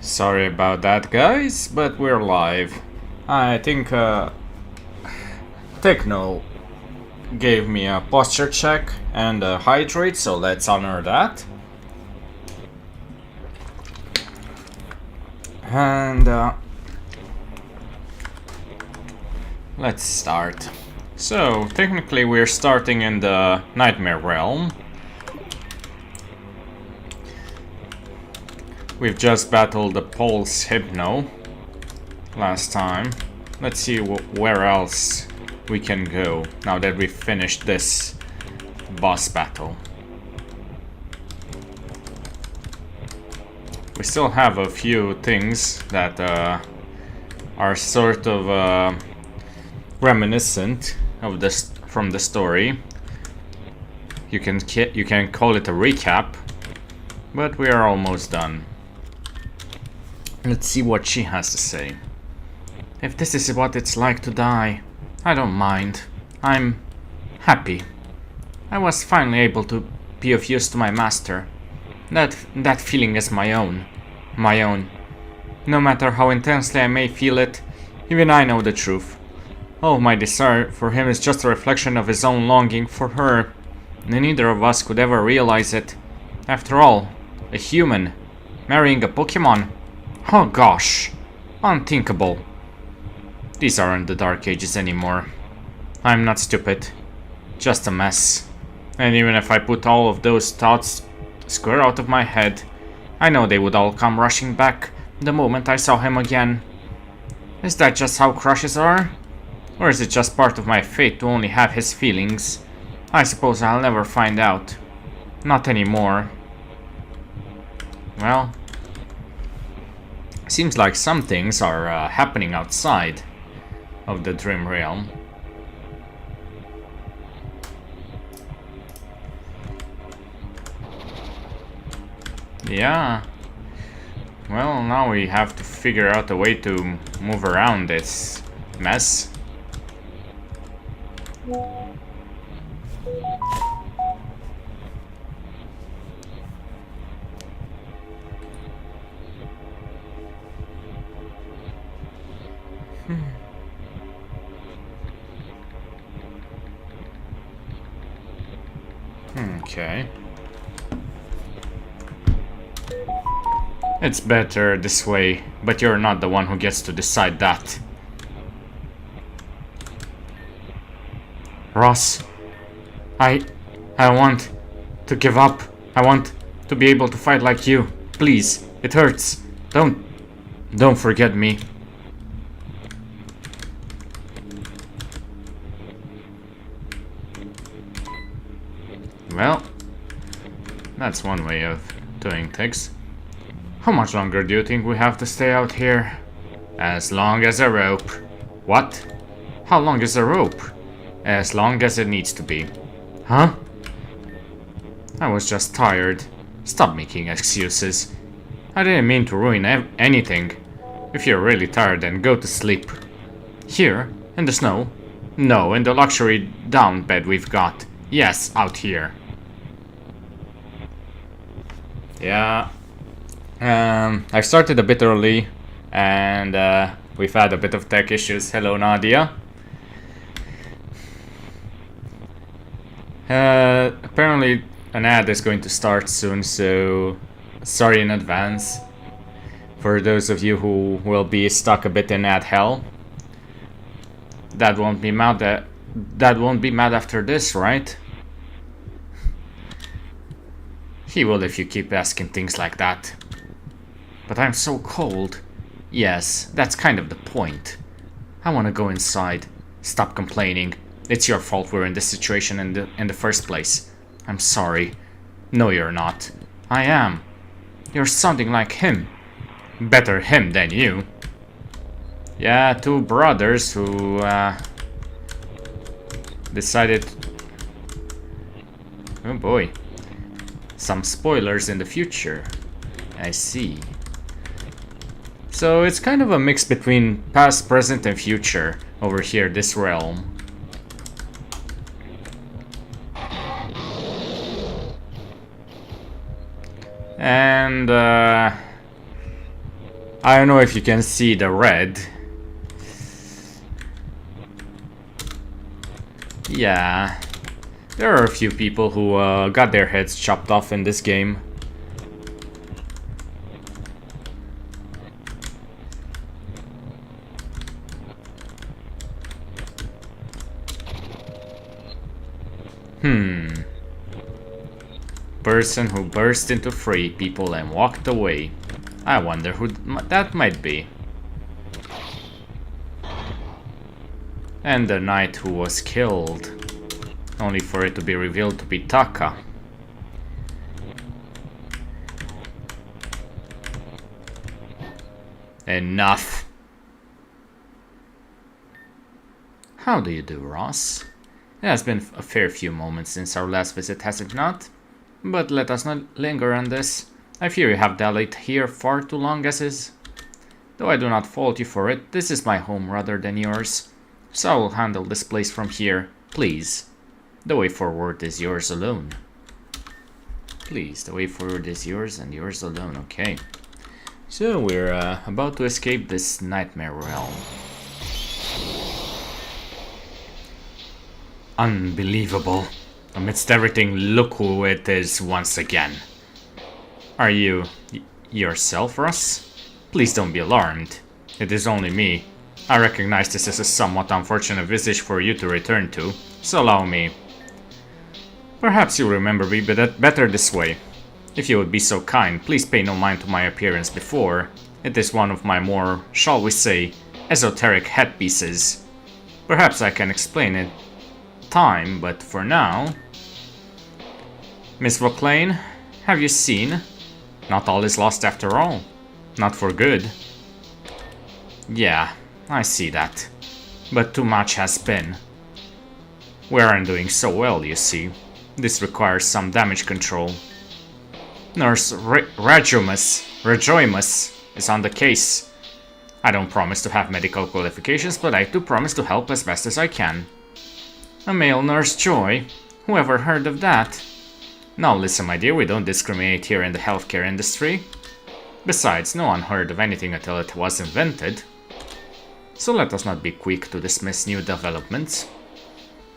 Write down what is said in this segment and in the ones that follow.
Sorry about that, guys, but we're live. I think Techno gave me a posture check and a hydrate, so let's honor that. And let's start. So, technically we're starting in the Nightmare Realm. We've just battled the Pulse Hypno last time. Let's see where else we can go now that we've finished this boss battle. We still have a few things that are sort of reminiscent of this from the story. You can call it a recap, but we are almost done. Let's see what she has to say. If this is what it's like to die, I don't mind. I'm happy. I was finally able to be of use to my master. That feeling is my own. My own. No matter how intensely I may feel it, even I know the truth. All my desire for him is just a reflection of his own longing for her, and neither of us could ever realize it. After all, a human marrying a Pokemon? Oh gosh, unthinkable. These aren't the Dark Ages anymore. I'm not stupid, just a mess. And even if I put all of those thoughts square out of my head, I know they would all come rushing back the moment I saw him again. Is that just how crushes are? Or is it just part of my fate to only have his feelings? I suppose I'll never find out. Not anymore. Well, seems like some things are happening outside of the Dream Realm. Yeah. Well, now we have to figure out a way to move around this mess. Okay. It's better this way, but you're not the one who gets to decide that. Ross, I want to give up. I want to be able to fight like you. Please, it hurts. Don't forget me. Well, that's one way of doing things. How much longer do you think we have to stay out here? As long as a rope. What? How long is a rope? As long as it needs to be. Huh? I was just tired. Stop making excuses. I didn't mean to ruin anything. If you're really tired, then go to sleep. Here? In the snow? No, in the luxury down bed we've got. Yes, out here. Yeah. I started a bit early, and we've had a bit of tech issues. Hello, Nadia. Apparently an ad is going to start soon, so sorry in advance for those of you who will be stuck a bit in ad hell. That won't be mad after this, right? He will if you keep asking things like that. But I'm so cold. Yes, that's kind of the point. I want to go inside. Stop complaining. It's your fault we're in this situation in the first place. I'm sorry. No, you're not. I am. You're sounding like him. Better him than you. Yeah, two brothers who decided... Oh boy. Some spoilers in the future. I see. So it's kind of a mix between past, present, and future over here, this realm. And I don't know if you can see the red. Yeah, there are a few people who got their heads chopped off in this game. Person who burst into free people and walked away. I wonder who that might be. And the knight who was killed, only for it to be revealed to be Taka. Enough. How do you do, Ross? It has been a fair few moments since our last visit, has it not? But let us not linger on this. I fear you have dallied here far too long as is. Though I do not fault you for it, this is my home rather than yours. So I will handle this place from here, please. The way forward is yours alone. Please, the way forward is yours and yours alone, okay. So we're about to escape this nightmare realm. Unbelievable. Amidst everything, look who it is once again. Are you yourself, Russ? Please don't be alarmed. It is only me. I recognize this is a somewhat unfortunate visage for you to return to, so allow me. Perhaps you remember me better this way. If you would be so kind, please pay no mind to my appearance before. It is one of my more, shall we say, esoteric headpieces. Perhaps I can explain it time, but for now... Miss Vauclain, have you seen? Not all is lost after all. Not for good. Yeah, I see that. But too much has been. We aren't doing so well, you see. This requires some damage control. Nurse Rejoimus is on the case. I don't promise to have medical qualifications, but I do promise to help as best as I can. A male Nurse Joy? Whoever heard of that? Now listen, my dear, we don't discriminate here in the healthcare industry. Besides, no one heard of anything until it was invented. So let us not be quick to dismiss new developments.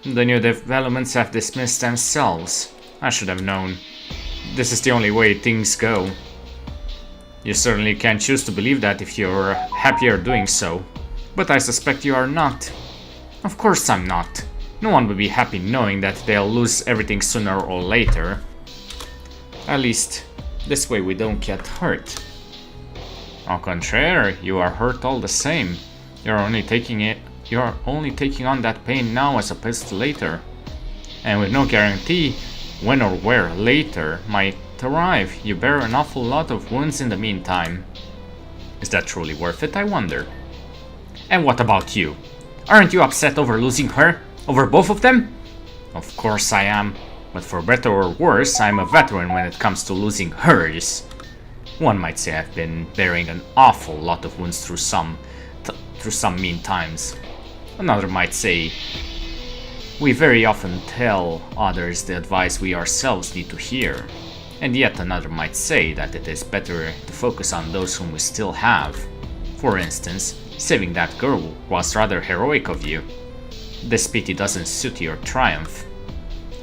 The new developments have dismissed themselves. I should have known. This is the only way things go. You certainly can choose to believe that if you're happier doing so. But I suspect you are not. Of course I'm not. No one would be happy knowing that they'll lose everything sooner or later. At least, this way we don't get hurt. Au contraire, you are hurt all the same. You're only taking on that pain now as opposed to later. And with no guarantee when or where later might arrive, you bear an awful lot of wounds in the meantime. Is that truly worth it, I wonder? And what about you? Aren't you upset over losing her? Over both of them? Of course I am, but for better or worse, I'm a veteran when it comes to losing hers. One might say I've been bearing an awful lot of wounds through some mean times. Another might say we very often tell others the advice we ourselves need to hear. And yet another might say that it is better to focus on those whom we still have. For instance, saving that girl was rather heroic of you. This pity doesn't suit your triumph.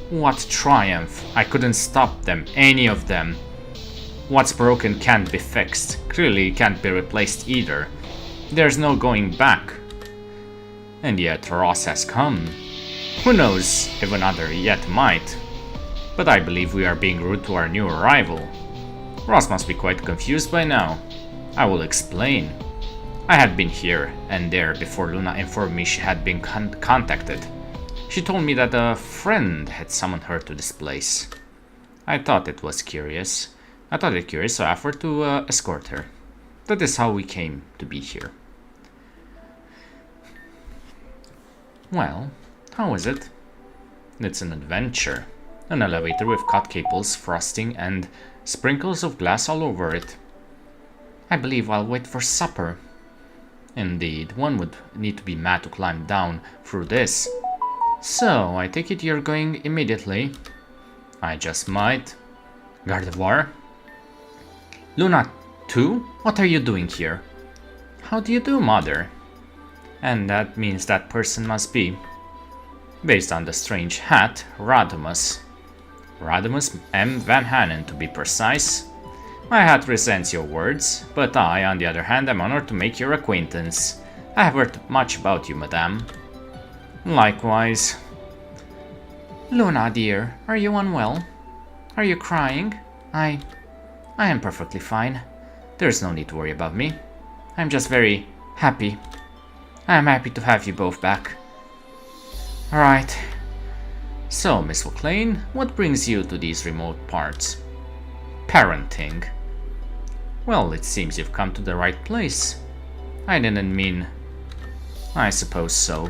What triumph? I couldn't stop them, any of them. What's broken can't be fixed, clearly can't be replaced either. There's no going back. And yet Ross has come. Who knows if another yet might. But I believe we are being rude to our new arrival. Ross must be quite confused by now. I will explain. I had been here and there before Luna informed me she had been contacted. She told me that a friend had summoned her to this place. I thought it curious, so I offered to escort her. That is how we came to be here. Well, how is it? It's an adventure. An elevator with cut cables, frosting, and sprinkles of glass all over it. I believe I'll wait for supper. Indeed, one would need to be mad to climb down through this. So, I take it you're going immediately? I just might. Gardevoir? Luna, too? What are you doing here? How do you do, Mother? And that means that person must be, based on the strange hat, Radamus. Radamus M. Van Hanen, to be precise. My hat resents your words, but I, on the other hand, am honored to make your acquaintance. I have heard much about you, madame. Likewise. Luna, dear, are you unwell? Are you crying? I am perfectly fine. There's no need to worry about me. I'm just very happy. I am happy to have you both back. Right. So, Miss McLean, what brings you to these remote parts? Parenting. Well, it seems you've come to the right place. I didn't mean... I suppose so.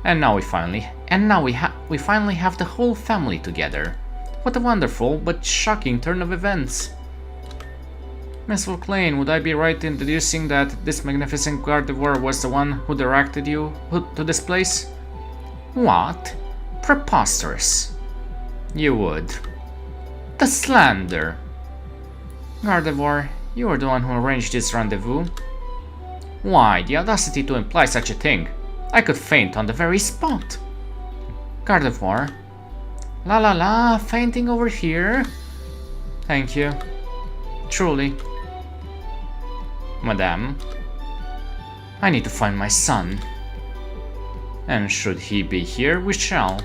And now we finally have the whole family together. What a wonderful but shocking turn of events. Miss McLean, would I be right in deducing that this magnificent Gardevoir was the one who directed you to this place? What? Preposterous. You would. The slander. Gardevoir, you were the one who arranged this rendezvous. Why, the audacity to imply such a thing. I could faint on the very spot. Gardevoir. La la la, fainting over here. Thank you. Truly. Madame. I need to find my son. And should he be here, we shall.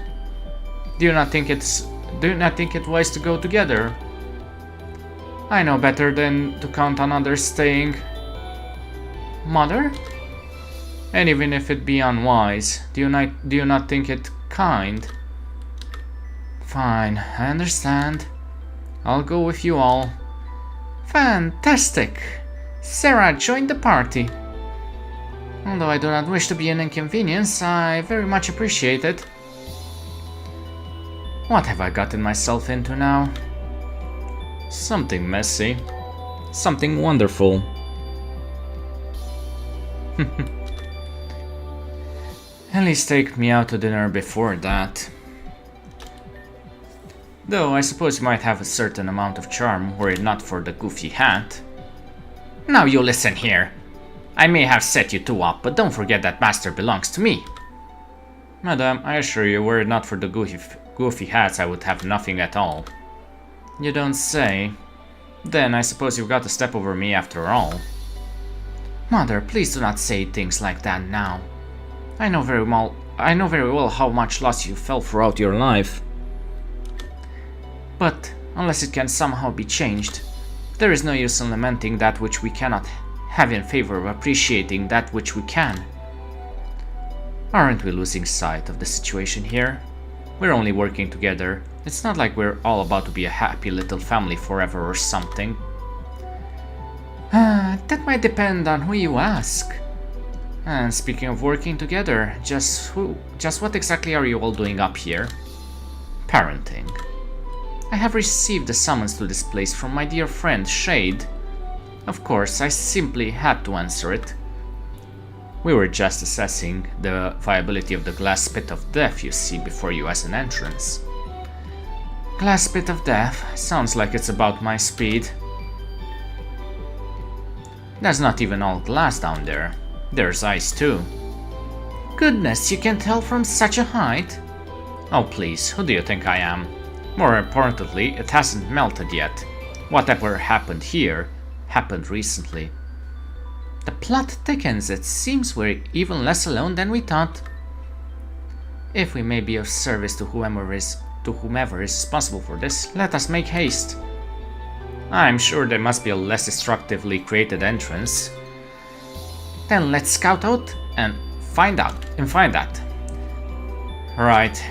Do you not think it wise to go together? I know better than to count on others staying. Mother? And even if it be unwise, do you not think it kind? Fine, I understand. I'll go with you all. Fantastic! Sarah joined the party. Although I do not wish to be an inconvenience, I very much appreciate it. What have I gotten myself into now? Something messy. Something wonderful. At least take me out to dinner before that. Though I suppose you might have a certain amount of charm were it not for the goofy hat. Now you listen here. I may have set you two up, but don't forget that master belongs to me. Madame, I assure you, were it not for the goofy hats, I would have nothing at all. You don't say. Then I suppose you've got to step over me after all. Mother, please do not say things like that now. I know very well how much loss you felt throughout your life. But unless it can somehow be changed, there is no use in lamenting that which we cannot have in favor of appreciating that which we can. Aren't we losing sight of the situation here? We're only working together. It's not like we're all about to be a happy little family forever or something. That might depend on who you ask. And speaking of working together, just what exactly are you all doing up here? Parenting. I have received a summons to this place from my dear friend Shade. Of course, I simply had to answer it. We were just assessing the viability of the glass pit of death you see before you as an entrance. Glass pit of death. Sounds like it's about my speed. There's not even all glass down there. There's ice too. Goodness, you can tell from such a height? Oh please, who do you think I am? More importantly, it hasn't melted yet. Whatever happened here, happened recently. The plot thickens. It seems we're even less alone than we thought. If we may be of service to whomever is responsible for this, let us make haste. I'm sure there must be a less destructively created entrance. Then let's scout out and find that. Right.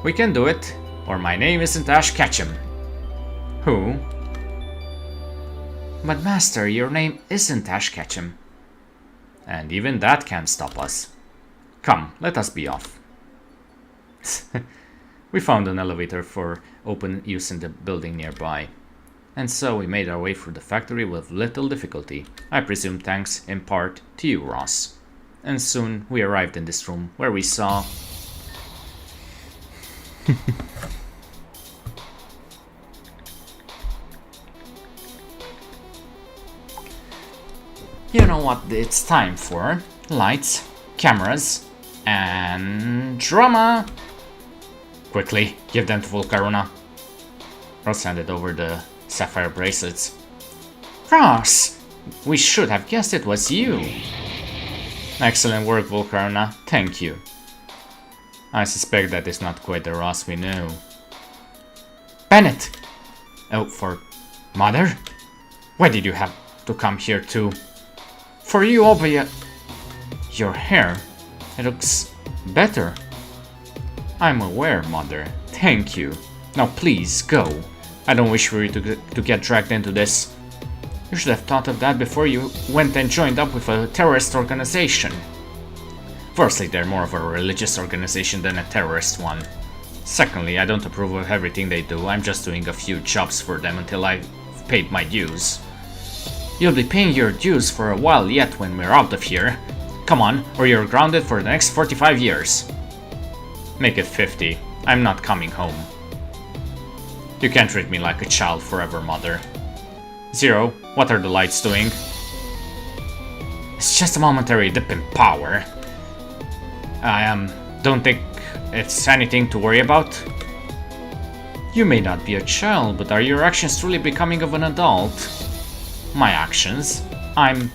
We can do it, or my name isn't Ash Ketchum. Who? But Master, your name isn't Ash Ketchum. And even that can't stop us. Come, let us be off. We found an elevator for open use in the building nearby. And so we made our way through the factory with little difficulty. I presume thanks, in part, to you, Ross. And soon we arrived in this room, where we saw... You know what it's time for. Lights, cameras, and drama! Quickly, give them to Volcarona. Ross handed over the sapphire bracelets. Ross! We should have guessed it was you. Excellent work, Volcarona. Thank you. I suspect that is not quite the Ross we knew. Bennett! Oh, for Mother? Why did you have to come here too? For you, your hair, it looks better. I'm aware, Mother. Thank you. Now please, go. I don't wish for you to get dragged into this. You should have thought of that before you went and joined up with a terrorist organization. Firstly, they're more of a religious organization than a terrorist one. Secondly, I don't approve of everything they do. I'm just doing a few jobs for them until I've paid my dues. You'll be paying your dues for a while yet when we're out of here. Come on, or you're grounded for the next 45 years. Make it 50. I'm not coming home. You can't treat me like a child forever, Mother. Zero, what are the lights doing? It's just a momentary dip in power. I don't think it's anything to worry about. You may not be a child, but are your actions truly becoming of an adult? My actions? I'm...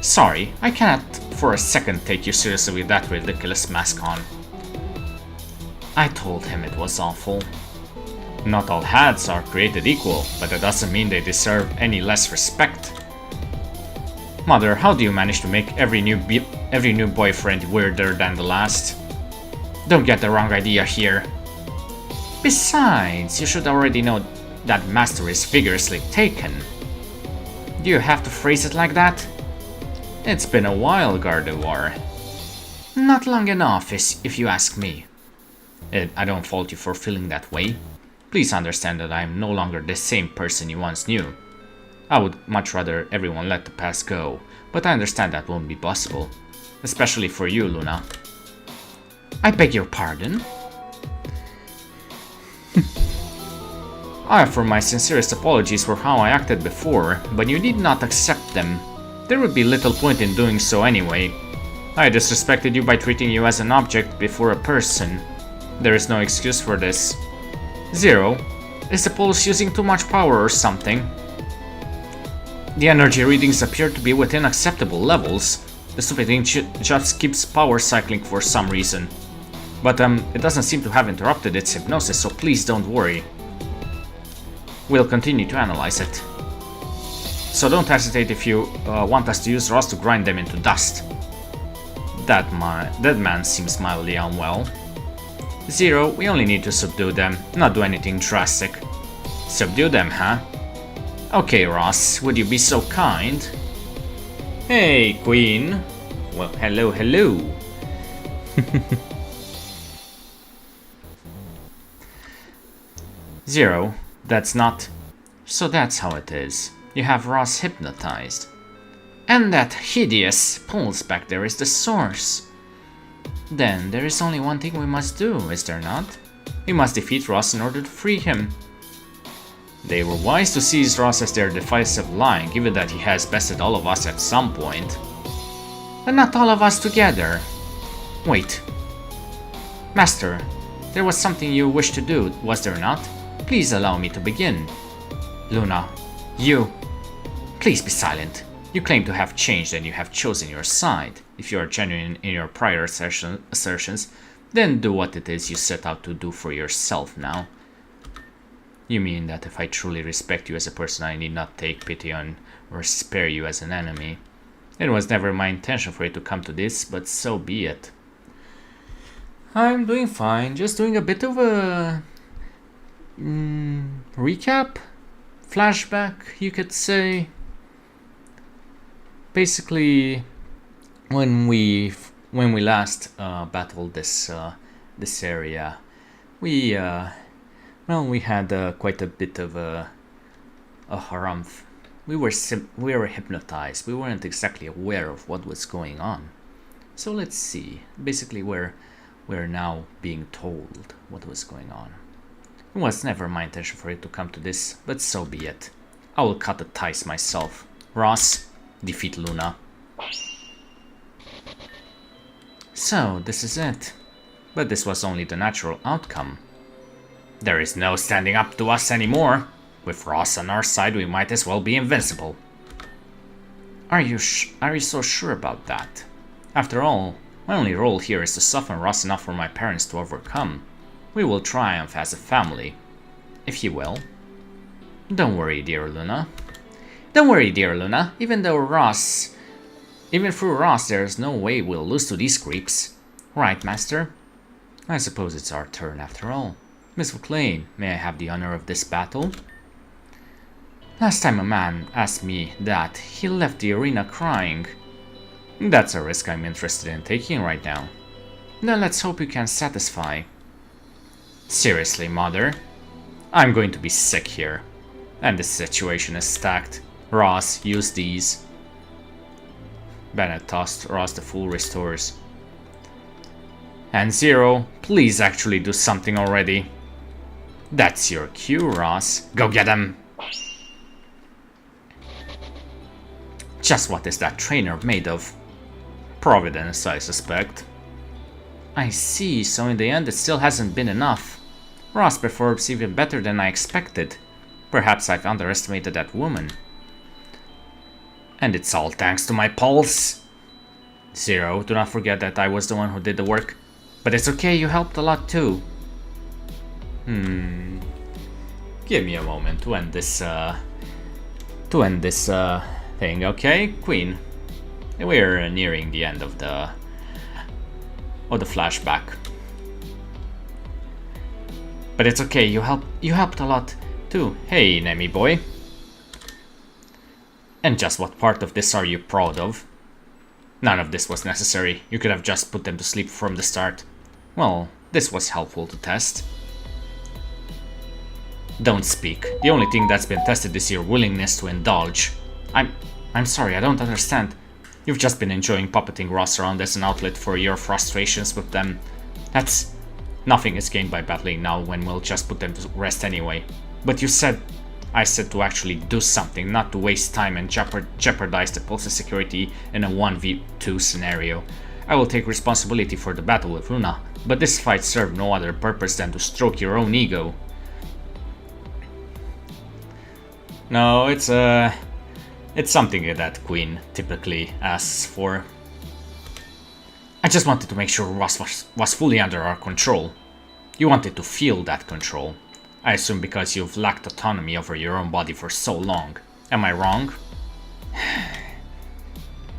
sorry, I cannot for a second take you seriously with that ridiculous mask on. I told him it was awful. Not all hats are created equal, but that doesn't mean they deserve any less respect. Mother, how do you manage to make every new boyfriend weirder than the last? Don't get the wrong idea here. Besides, you should already know that Master is vigorously taken. Do you have to phrase it like that? It's been a while, Gardevoir. Not long enough, if you ask me. I don't fault you for feeling that way. Please understand that I am no longer the same person you once knew. I would much rather everyone let the past go, but I understand that won't be possible. Especially for you, Luna. I beg your pardon? I offer my sincerest apologies for how I acted before, but you need not accept them. There would be little point in doing so anyway. I disrespected you by treating you as an object before a person. There is no excuse for this. Zero, is the pulse using too much power or something? The energy readings appear to be within acceptable levels. The stupid thing just keeps power cycling for some reason. But it doesn't seem to have interrupted its hypnosis, so please don't worry. We'll continue to analyze it. So don't hesitate if you want us to use Ross to grind them into dust. That man seems mildly unwell. Zero, we only need to subdue them, not do anything drastic. Subdue them, huh? Okay, Ross, would you be so kind? Hey, Queen. Well, hello, hello. Zero, that's not... So that's how it is. You have Ross hypnotized. And that hideous pulse back there is the source. Then there is only one thing we must do, is there not? We must defeat Ross in order to free him. They were wise to seize Ross as their decisive line, given that he has bested all of us at some point. But not all of us together. Wait. Master, there was something you wished to do, was there not? Please allow me to begin. Luna, you... Please be silent. You claim to have changed and you have chosen your side. If you are genuine in your prior assertions, then do what it is you set out to do for yourself now. You mean that if I truly respect you as a person, I need not take pity on or spare you as an enemy. It was never my intention for it to come to this, but so be it. I'm doing fine, just doing a bit of a... recap? Flashback, you could say. Basically, when we last battled this area, we had quite a bit of a harumph. We were hypnotized. We weren't exactly aware of what was going on. So let's see. Basically, we're now being told what was going on. It was never my intention for it to come to this, but so be it. I will cut the ties myself. Ross, defeat Luna. So, this is it. But this was only the natural outcome. There is no standing up to us anymore. With Ross on our side, we might as well be invincible. Are you so sure about that? After all, my only role here is to soften Ross enough for my parents to overcome. We will triumph as a family, if you will. Don't worry, dear Luna. Don't worry, dear Luna. Even through Ross, there is no way we'll lose to these creeps. Right, Master? I suppose it's our turn after all. Miss McLean, may I have the honor of this battle? Last time a man asked me that, he left the arena crying. That's a risk I'm interested in taking right now. Then let's hope you can satisfy. Seriously, Mother? I'm going to be sick here. And this situation is stacked. Ross, use these. Bennett tossed Ross the full restores. And Zero, please actually do something already. That's your cue, Ross. Go get him! Just what is that trainer made of? Providence, I suspect. I see, so in the end it still hasn't been enough. Ross performs even better than I expected. Perhaps I've underestimated that woman. And it's all thanks to my pulse. Zero, do not forget that I was the one who did the work. But it's okay, you helped a lot too. Give me a moment to end this thing, okay? Queen. We're nearing the end of the flashback. But it's okay, you helped a lot too. Hey, Nemi boy. And just what part of this are you proud of? None of this was necessary. You could have just put them to sleep from the start. Well, this was helpful to test. Don't speak. The only thing that's been tested is your willingness to indulge. I'm sorry, I don't understand. You've just been enjoying puppeting Ross around as an outlet for your frustrations with them. Nothing is gained by battling now when we'll just put them to rest anyway. But I said to actually do something, not to waste time and jeopardize the Pulse's security in a 1v2 scenario. I will take responsibility for the battle with Luna, but this fight served no other purpose than to stroke your own ego. No, it's something that Queen typically asks for. I just wanted to make sure Ross was fully under our control. You wanted to feel that control. I assume because you've lacked autonomy over your own body for so long. Am I wrong?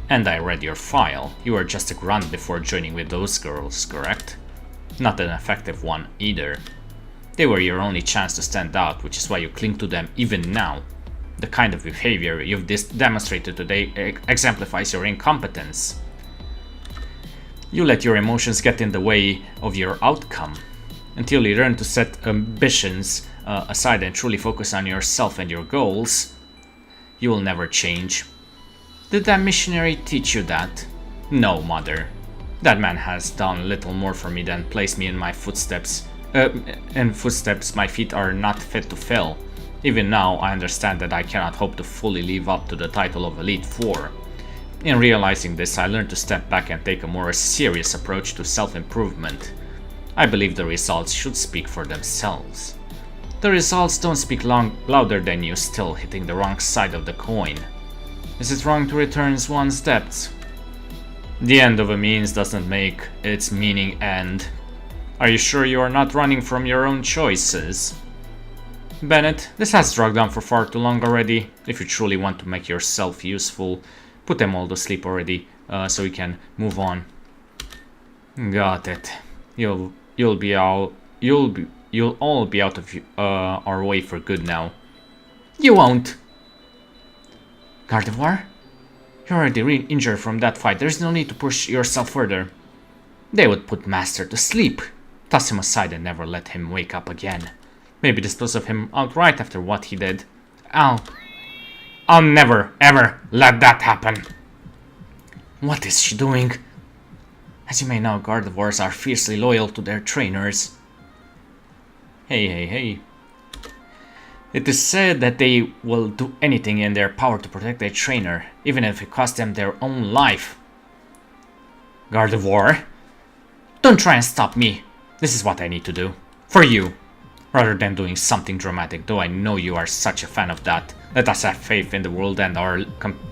And I read your file. You were just a grunt before joining with those girls, correct? Not an effective one either. They were your only chance to stand out, which is why you cling to them even now. The kind of behavior you've demonstrated today exemplifies your incompetence. You let your emotions get in the way of your outcome. Until you learn to set ambitions aside and truly focus on yourself and your goals, you will never change. Did that missionary teach you that? No, Mother. That man has done little more for me than place me in my footsteps and footsteps my feet are not fit to fill. Even now, I understand that I cannot hope to fully live up to the title of Elite Four. In realizing this, I learned to step back and take a more serious approach to self-improvement. I believe the results should speak for themselves. The results don't speak louder than you still hitting the wrong side of the coin. Is it wrong to return one's debts? The end of a means doesn't make its meaning end. Are you sure you are not running from your own choices? Bennett, this has dragged on for far too long already. If you truly want to make yourself useful, put them all to sleep already, so we can move on. Got it. You'll all be out of our way for good now. You won't. Gardevoir? You're already injured from that fight. There's no need to push yourself further. They would put Master to sleep. Toss him aside and never let him wake up again. Maybe dispose of him outright after what he did. I'll never, ever let that happen. What is she doing? As you may know, Gardevoirs are fiercely loyal to their trainers. Hey. It is said that they will do anything in their power to protect their trainer, even if it costs them their own life. Gardevoir, don't try and stop me. This is what I need to do. For you. Rather than doing something dramatic, though I know you are such a fan of that. Let us have faith in the world and our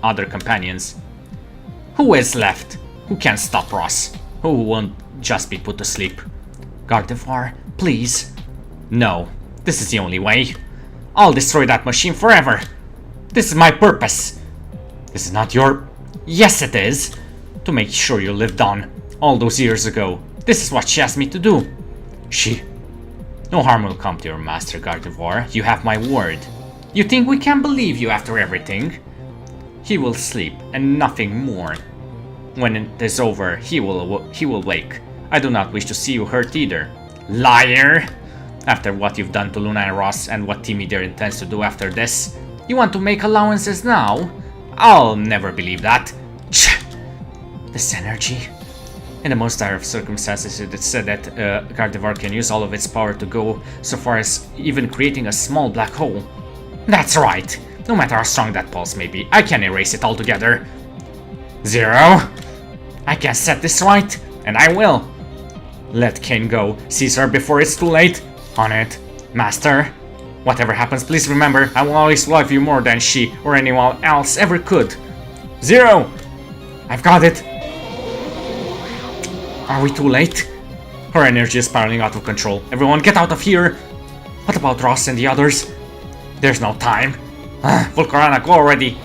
other companions. Who is left? Who can stop Ross? Who won't just be put to sleep? Gardevoir, please. No, this is the only way. I'll destroy that machine forever. This is my purpose. This is not your... Yes, it is. To make sure you lived on. All those years ago. This is what she asked me to do. No harm will come to your master, Gardevoir. You have my word. You think we can believe you after everything? He will sleep, and nothing more. When it is over, he will wake. I do not wish to see you hurt either. Liar! After what you've done to Luna and Ross, and what Timmy there intends to do after this, you want to make allowances now? I'll never believe that. This energy... In the most dire of circumstances, it is said that Gardevoir can use all of its power to go so far as even creating a small black hole. That's right! No matter how strong that pulse may be, I can erase it altogether. Zero! I can set this right, and I will! Let Kane go. Seize her before it's too late. On it. Master, whatever happens, please remember, I will always love you more than she or anyone else ever could. Zero! I've got it! Are we too late? Her energy is spiraling out of control. Everyone get out of here! What about Ross and the others? There's no time. Volcarona, go already!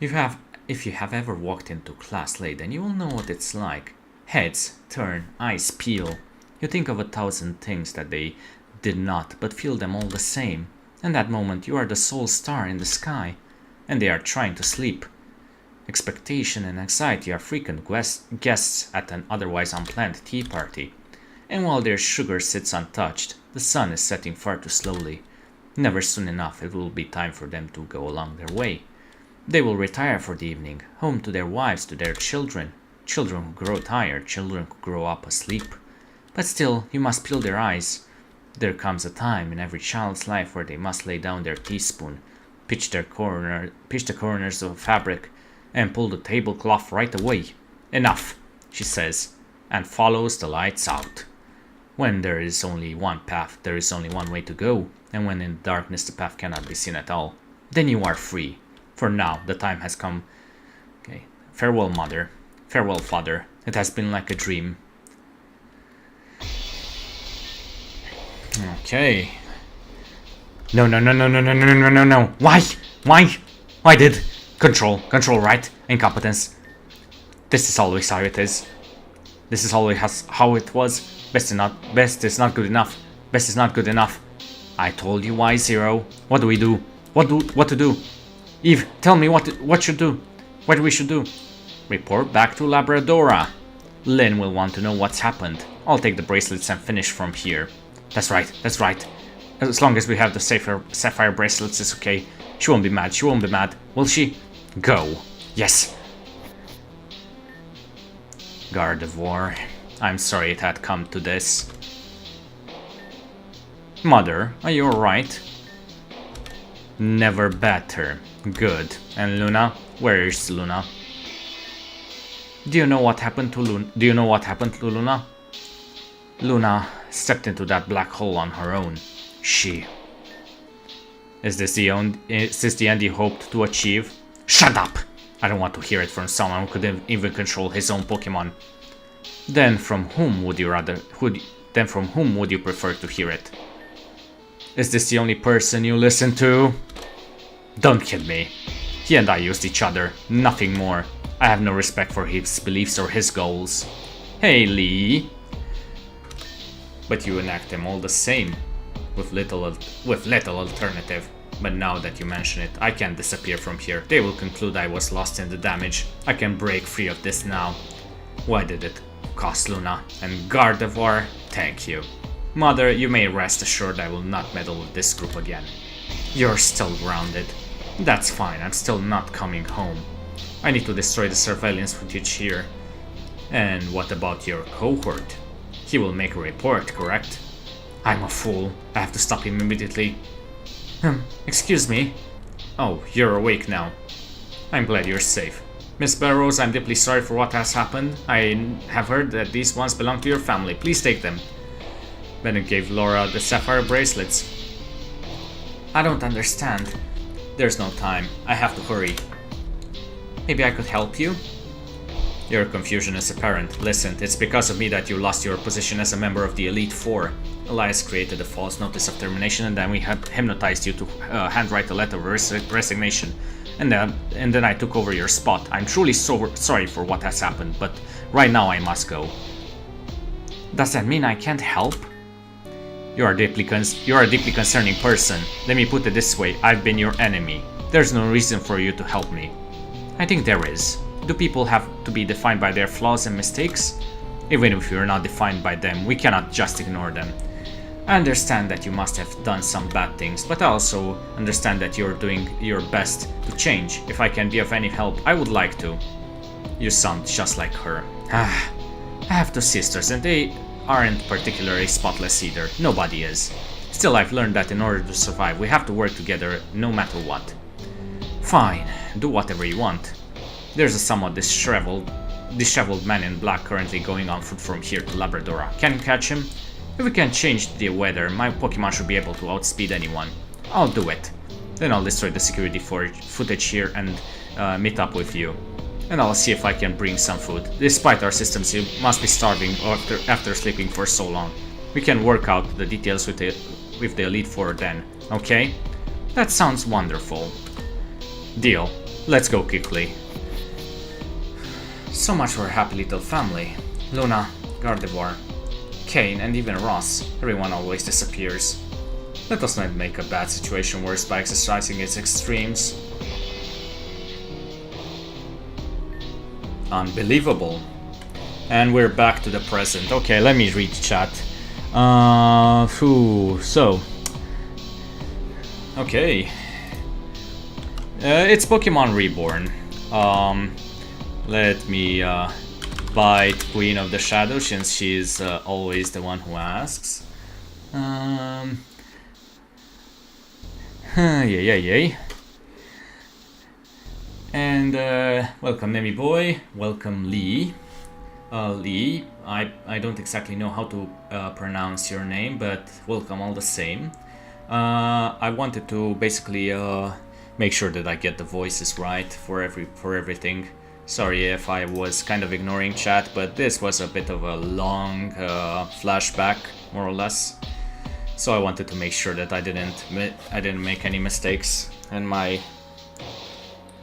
If you have ever walked into class late, then you will know what it's like. Heads turn, eyes peel. You think of 1,000 things that they did not, but feel them all the same. In that moment, you are the sole star in the sky, and they are trying to sleep. Expectation and anxiety are frequent guests at an otherwise unplanned tea party. And while their sugar sits untouched, the sun is setting far too slowly. Never soon enough it will be time for them to go along their way. They will retire for the evening, home to their wives, to their children. Children who grow tired, children who grow up asleep. But still, you must peel their eyes. There comes a time in every child's life where they must lay down their teaspoon, pitch the corners of fabric, and pull the tablecloth right away. Enough, she says, and follows the lights out. When there is only one path, there is only one way to go, and when in darkness the path cannot be seen at all, then you are free. For now, the time has come. Okay. Farewell, mother. Farewell, father. It has been like a dream. Okay. No. Why did? Control, right? Incompetence. This is always how it is. This is always how it was. Best is not good enough. Best is not good enough. I told you why, Zero. What do we do? What to do? Eve, tell me what we should do. Report back to Labradora. Lynn will want to know what's happened. I'll take the bracelets and finish from here. That's right. As long as we have the sapphire bracelets, it's okay. She won't be mad. Will she? Go. Yes. Gardevoir, I'm sorry it had come to this. Mother, are you alright? Never better. Good. And Luna? Where is Luna? Do you know what happened to Luna? Luna stepped into that black hole on her own. She. Is this the end you hoped to achieve? Shut up! I don't want to hear it from someone who couldn't even control his own Pokemon. Then from whom would you prefer to hear it? Is this the only person you listen to? Don't kid me. He and I used each other, nothing more. I have no respect for his beliefs or his goals. Hey, Lee. But you enact them all the same, with little alternative. But now that you mention it, I can't disappear from here. They will conclude I was lost in the damage. I can break free of this now. Why did it cost Luna? And Gardevoir, thank you. Mother, you may rest assured I will not meddle with this group again. You're still grounded. That's fine, I'm still not coming home. I need to destroy the surveillance footage here. And what about your cohort? He will make a report, correct? I'm a fool. I have to stop him immediately. Excuse me? Oh, you're awake now. I'm glad you're safe. Miss Barrows, I'm deeply sorry for what has happened. I have heard that these ones belong to your family. Please take them. Bennett gave Laura the sapphire bracelets. I don't understand. There's no time. I have to hurry. Maybe I could help you? Your confusion is apparent. Listen, it's because of me that you lost your position as a member of the Elite Four. Elias created a false notice of termination and then we had hypnotized you to handwrite a letter of resignation. And then I took over your spot. I'm truly so sorry for what has happened, but right now I must go. Does that mean I can't help? You're a deeply concerning person. Let me put it this way, I've been your enemy. There's no reason for you to help me. I think there is. Do people have to be defined by their flaws and mistakes? Even if you're not defined by them, we cannot just ignore them. I understand that you must have done some bad things, but I also understand that you're doing your best to change. If I can be of any help, I would like to. You sound just like her. I have two sisters and they aren't particularly spotless either. Nobody is. Still, I've learned that in order to survive, we have to work together no matter what. Fine, do whatever you want. There's a somewhat disheveled man in black currently going on foot from here to Labradora. Can you catch him? If we can change the weather, my Pokemon should be able to outspeed anyone. I'll do it. Then I'll destroy the security footage here and meet up with you. And I'll see if I can bring some food. Despite our systems, you must be starving after sleeping for so long. We can work out the details with the Elite Four then, okay? That sounds wonderful. Deal. Let's go quickly. So much for a happy little family. Luna, Gardevoir, Kane, and even Ross. Everyone always disappears. Let us not make a bad situation worse by exercising its extremes. Unbelievable. And we're back to the present. Okay, let me read chat. Okay. It's Pokemon Reborn. Let me bite Queen of the Shadow since she's always the one who asks. Yay. And welcome Nemi Boy, welcome Lee. Lee, I don't exactly know how to pronounce your name, but welcome all the same. I wanted to basically make sure that I get the voices right for everything. Sorry if I was kind of ignoring chat, but this was a bit of a long flashback, more or less. So I wanted to make sure that I didn't make any mistakes in my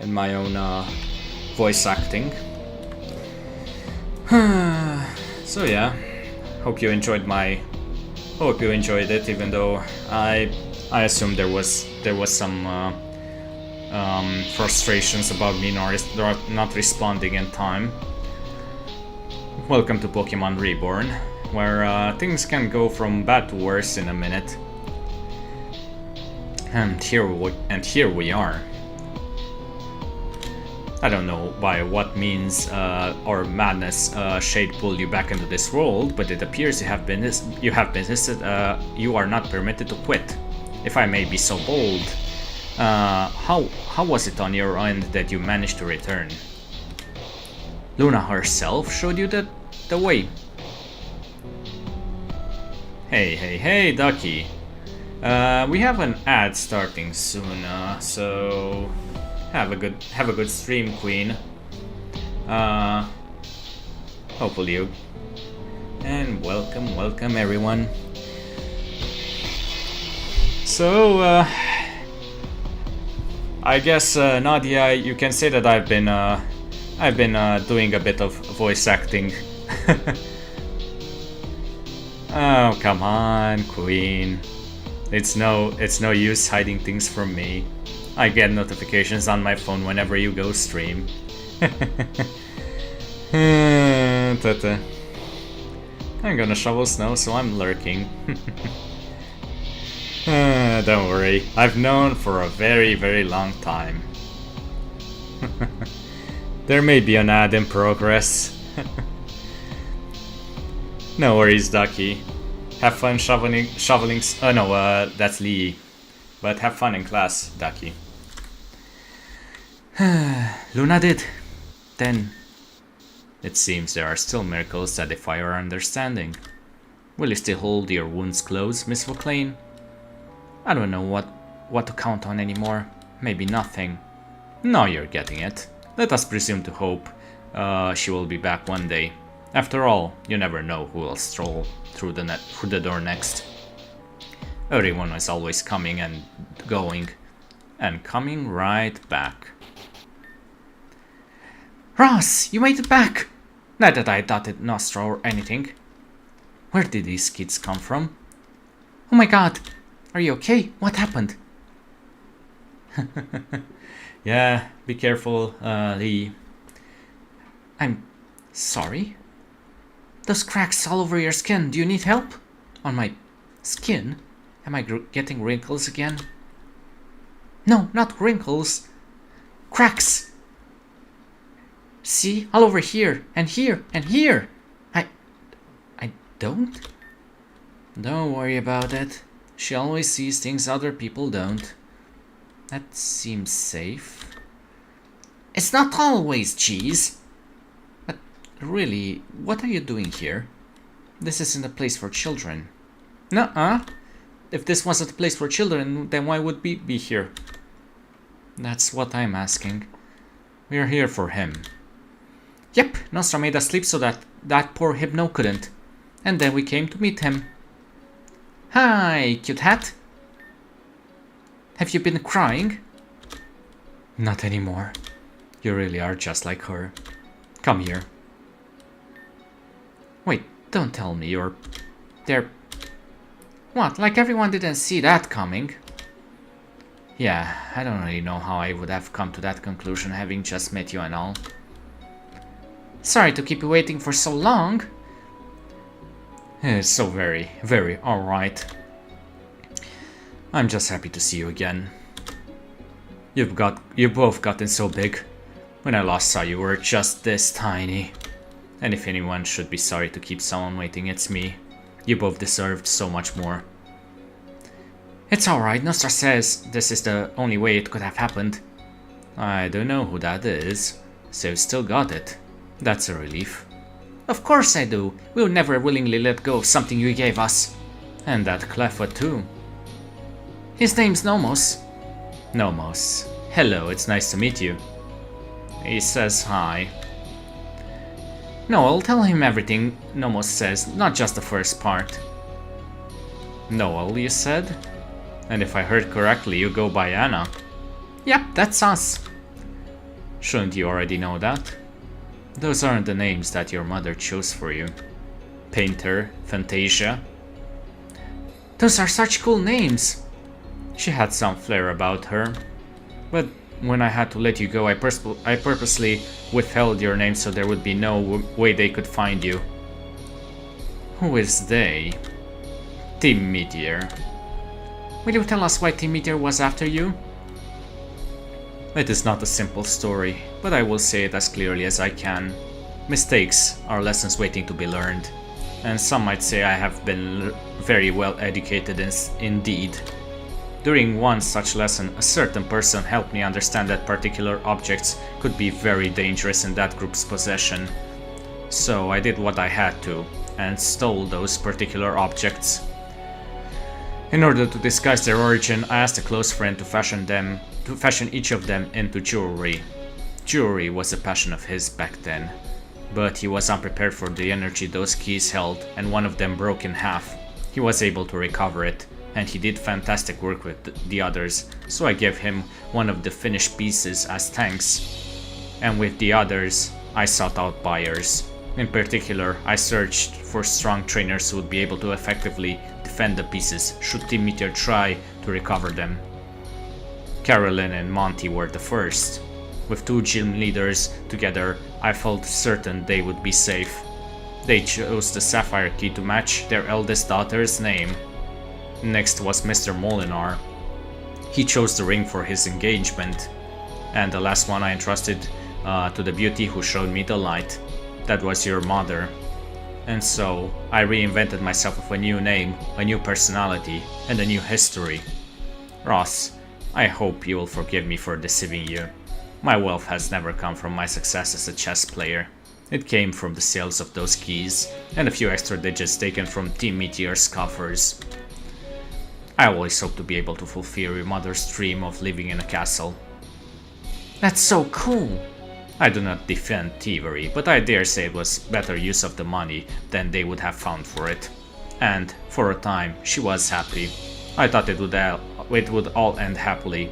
own voice acting. So yeah, hope you enjoyed it, even though I assume there was some frustrations about me not responding in time. Welcome to Pokemon Reborn, where things can go from bad to worse in a minute. And here we are. I don't know by what means or madness Shade pulled you back into this world, but it appears you have been you are not permitted to quit. If I may be so bold, how was it on your end that you managed to return? Luna herself showed you the way. Hey, Ducky. We have an ad starting soon, so have a good stream, Queen. Hopefully you. And welcome everyone. So I guess Nadia, you can say that I've been doing a bit of voice acting. Oh, come on, Queen. It's no use hiding things from me. I get notifications on my phone whenever you go stream. I'm gonna shovel snow, so I'm lurking. Don't worry, I've known for a very long time. There may be an ad in progress. No worries, Ducky. Have fun shoveling. Oh no, that's Lee. But have fun in class, Ducky. Luna did. Then. It seems there are still miracles that defy our understanding. Will you still hold your wounds closed, Miss McLean? I don't know what to count on anymore. Maybe nothing. No, you're getting it. Let us presume to hope she will be back one day. After all, you never know who will stroll through the door next. Everyone is always coming and going, and coming right back. Ross, you made it back! Not that I doubted Nostra or anything. Where did these kids come from? Oh my god, are you okay? What happened? Yeah, be careful, Lee. I'm sorry? Those cracks all over your skin, do you need help? On my skin? Am I getting wrinkles again? No, not wrinkles. Cracks! See? All over here, and here, and here! I don't? Don't worry about it. She always sees things other people don't. That seems safe. It's not always, cheese! But really, what are you doing here? This isn't a place for children. Nuh-uh. If this wasn't a place for children, then why would we be here? That's what I'm asking. We're here for him. Yep, Nostra made us sleep so that poor Hypno couldn't. And then we came to meet him. Hi, cute hat. Have you been crying? Not anymore. You really are just like her. Come here. Wait, don't tell me you're... They're... What, like everyone didn't see that coming? Yeah, I don't really know how I would have come to that conclusion having just met you and all. Sorry to keep you waiting for so long. It's so very alright. I'm just happy to see you again. You've both gotten so big. When I last saw you, were just this tiny. And if anyone should be sorry to keep someone waiting, it's me. You both deserved so much more. It's alright, Nostra says this is the only way it could have happened. I don't know who that is, so you still got it. That's a relief. Of course I do. We'll never willingly let go of something you gave us. And that Cleffa too. His name's Nomos. Nomos. Hello, it's nice to meet you. He says hi. No, I'll tell him everything Nomos says, not just the first part. Noel, you said? And if I heard correctly, you go by Anna. Yep, that's us. Shouldn't you already know that? Those aren't the names that your mother chose for you. Painter, Fantasia. Those are such cool names. She had some flair about her. But when I had to let you go, I purposely withheld your name so there would be no way they could find you. Who is they? Team Meteor. Will you tell us why Team Meteor was after you? It is not a simple story, but I will say it as clearly as I can. Mistakes are lessons waiting to be learned, and some might say I have been very well educated indeed. During one such lesson, a certain person helped me understand that particular objects could be very dangerous in that group's possession. So I did what I had to, and stole those particular objects. In order to disguise their origin, I asked a close friend to fashion each of them into jewelry. Jewelry was a passion of his back then, but he was unprepared for the energy those keys held, and one of them broke in half. He was able to recover it, and he did fantastic work with the others, so I gave him one of the finished pieces as thanks. And with the others, I sought out buyers. In particular, I searched for strong trainers who would be able to effectively defend the pieces should Team Meteor try to recover them. Carolyn and Monty were the first. With two gym leaders together, I felt certain they would be safe. They chose the Sapphire key to match their eldest daughter's name. Next was Mr. Molinar. He chose the ring for his engagement. And the last one I entrusted to the beauty who showed me the light. That was your mother. And so, I reinvented myself with a new name, a new personality, and a new history. Ross, I hope you will forgive me for deceiving you. My wealth has never come from my success as a chess player. It came from the sales of those keys, and a few extra digits taken from Team Meteor's coffers. I always hope to be able to fulfill your mother's dream of living in a castle. That's so cool! I do not defend thievery, but I dare say it was better use of the money than they would have found for it. And, for a time, she was happy. I thought it would all end happily.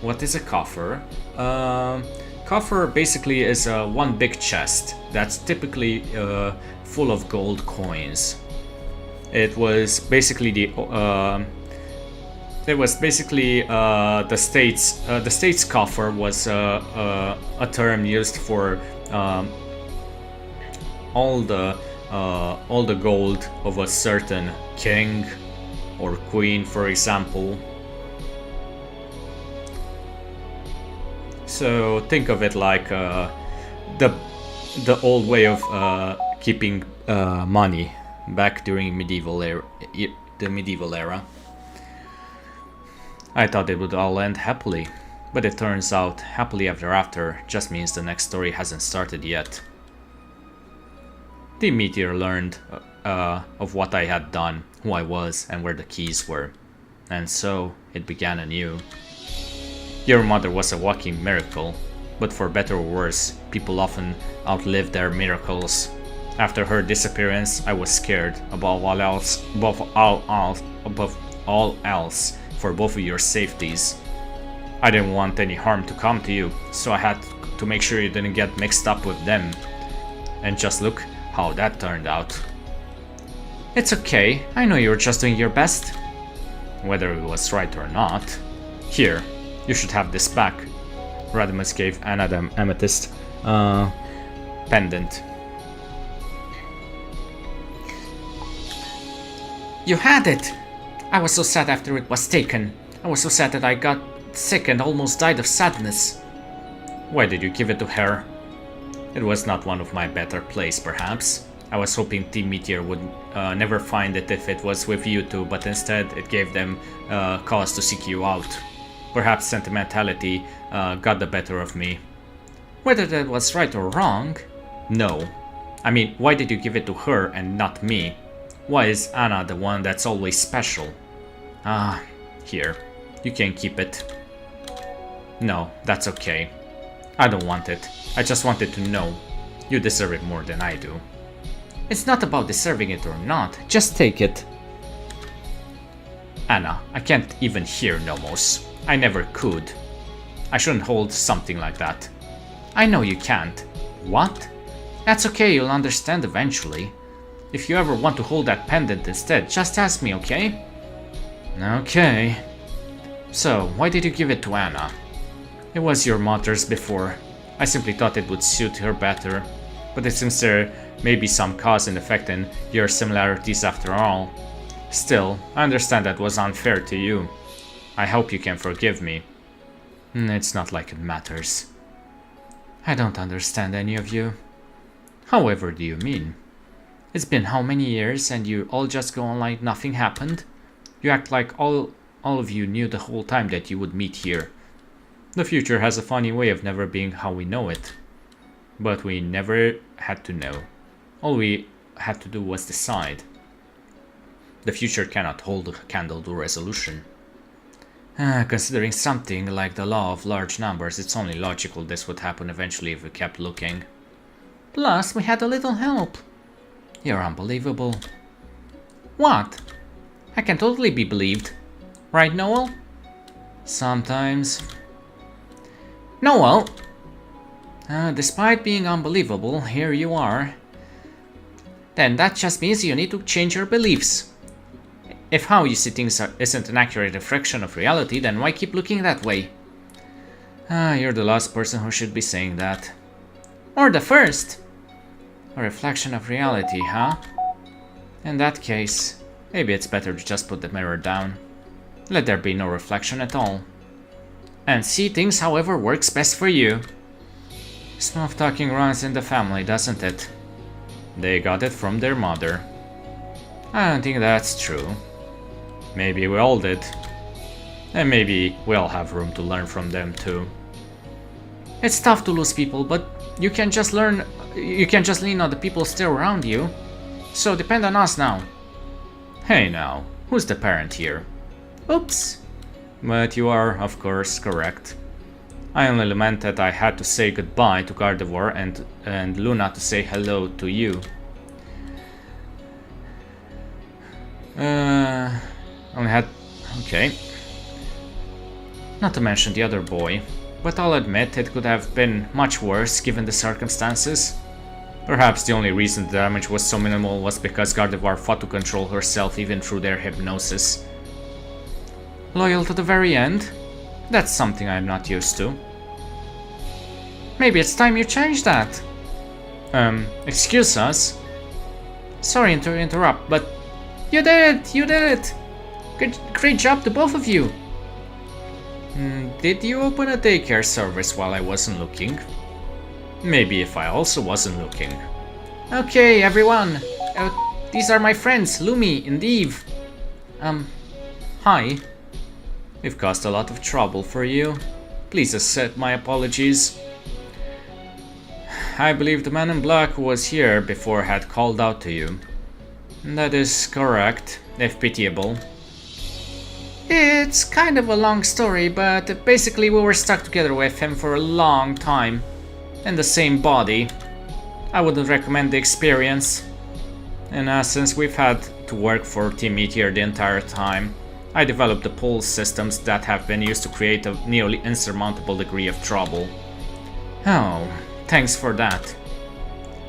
What is a coffer? Coffer basically is one big chest that's typically full of gold coins. It was basically the state's coffer was a term used for all the gold of a certain king or queen, for example. So think of it like the old way of keeping money back during the medieval era. I thought it would all end happily, but it turns out happily ever after just means the next story hasn't started yet. The Meteor learned of what I had done, who I was, and where the keys were, and so it began anew. Your mother was a walking miracle, but for better or worse, people often outlive their miracles. After her disappearance, I was scared above all else for both of your safeties. I didn't want any harm to come to you, so I had to make sure you didn't get mixed up with them. And just look how that turned out. It's okay, I know you're just doing your best. Whether it was right or not. Here, you should have this back. Radimus gave Anna the amethyst pendant. You had it! I was so sad after it was taken. I was so sad that I got sick and almost died of sadness. Why did you give it to her? It was not one of my better plays, perhaps. I was hoping Team Meteor would never find it if it was with you two, but instead it gave them cause to seek you out. Perhaps sentimentality got the better of me. Whether that was right or wrong? No. I mean, why did you give it to her and not me? Why is Anna the one that's always special? Ah, here. You can keep it. No, that's okay. I don't want it. I just wanted to know. You deserve it more than I do. It's not about deserving it or not. Just take it. Anna, I can't even hear Nomos. I never could. I shouldn't hold something like that. I know you can't. What? That's okay, you'll understand eventually. If you ever want to hold that pendant instead, just ask me, okay? Okay. So, why did you give it to Anna? It was your mother's before. I simply thought it would suit her better. But it seems there may be some cause and effect in your similarities after all. Still, I understand that was unfair to you. I hope you can forgive me. It's not like it matters. I don't understand any of you. However do you mean? It's been how many years and you all just go on like nothing happened? You act like all of you knew the whole time that you would meet here. The future has a funny way of never being how we know it. But we never had to know. All we had to do was decide. The future cannot hold a candle to resolution. Considering something like the law of large numbers, it's only logical this would happen eventually if we kept looking. Plus, we had a little help. You're unbelievable. What? I can totally be believed. Right, Noel? Sometimes. Noel! Despite being unbelievable, here you are. Then that just means you need to change your beliefs. If how you see things isn't an accurate reflection of reality, then why keep looking that way? You're the last person who should be saying that. Or the first. A reflection of reality, huh? In that case, maybe it's better to just put the mirror down. Let there be no reflection at all. And see things however works best for you. Smooth talking runs in the family, doesn't it? They got it from their mother. I don't think that's true. Maybe we all did. And maybe we all have room to learn from them too. It's tough to lose people, but you can just lean on the people still around you. So depend on us now. Hey now, who's the parent here? Oops. But you are, of course, correct. I only lament that I had to say goodbye to Gardevoir and Luna to say hello to you. Only had... okay. Not to mention the other boy, but I'll admit it could have been much worse given the circumstances. Perhaps the only reason the damage was so minimal was because Gardevoir fought to control herself even through their hypnosis. Loyal to the very end? That's something I'm not used to. Maybe it's time you change that. Excuse us? Sorry to interrupt, but you did it! You did it! Great job to both of you! Did you open a daycare service while I wasn't looking? Maybe if I also wasn't looking. Okay, everyone! These are my friends, Lumi and Eve. Hi. We've caused a lot of trouble for you. Please accept my apologies. I believe the man in black who was here before had called out to you. That is correct, if pitiable. It's kind of a long story, but basically we were stuck together with him for a long time. In the same body. I wouldn't recommend the experience. In essence, we've had to work for Team Meteor the entire time. I developed the pull systems that have been used to create a nearly insurmountable degree of trouble. Oh, thanks for that.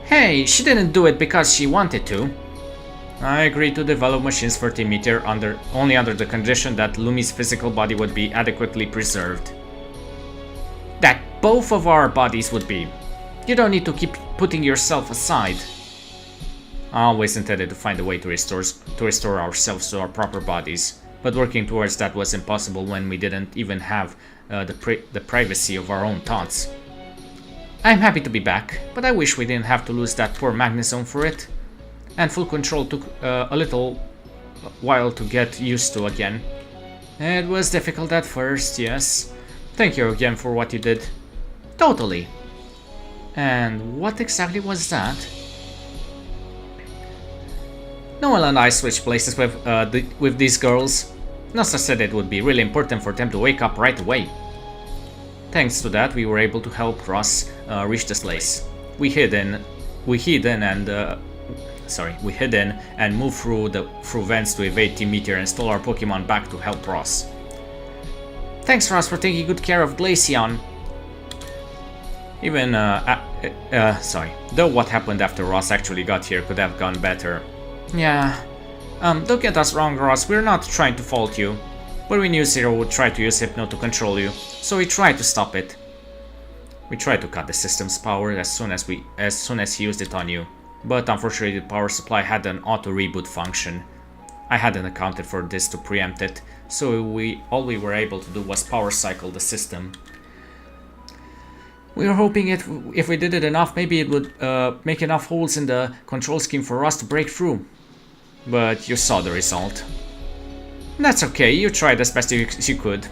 Hey, she didn't do it because she wanted to. I agreed to develop machines for Team Meteor only under the condition that Lumi's physical body would be adequately preserved. That both of our bodies would be. You don't need to keep putting yourself aside. I always intended to find a way to restore ourselves to our proper bodies. But working towards that was impossible when we didn't even have the privacy of our own thoughts. I'm happy to be back, but I wish we didn't have to lose that poor Magnezone for it. And full control took a little while to get used to again. It was difficult at first, yes. Thank you again for what you did. Totally. And what exactly was that? Noel and I switched places with these girls. Nasa said it would be really important for them to wake up right away. Thanks to that, we were able to help Ross reach this place. We hid in and moved through vents to evade Team Meteor and stole our Pokemon back to help Ross. Thanks, Ross, for taking good care of Glaceon. Even though what happened after Ross actually got here could have gone better. Yeah. Don't get us wrong, Ross, we're not trying to fault you. But we knew Zero would try to use Hypno to control you, so we tried to stop it. We tried to cut the system's power as soon as he used it on you, but unfortunately the power supply had an auto-reboot function. I hadn't accounted for this to preempt it, so all we were able to do was power cycle the system. We were hoping if we did it enough, maybe it would make enough holes in the control scheme for us to break through. But you saw the result. That's okay, you tried as best as you could.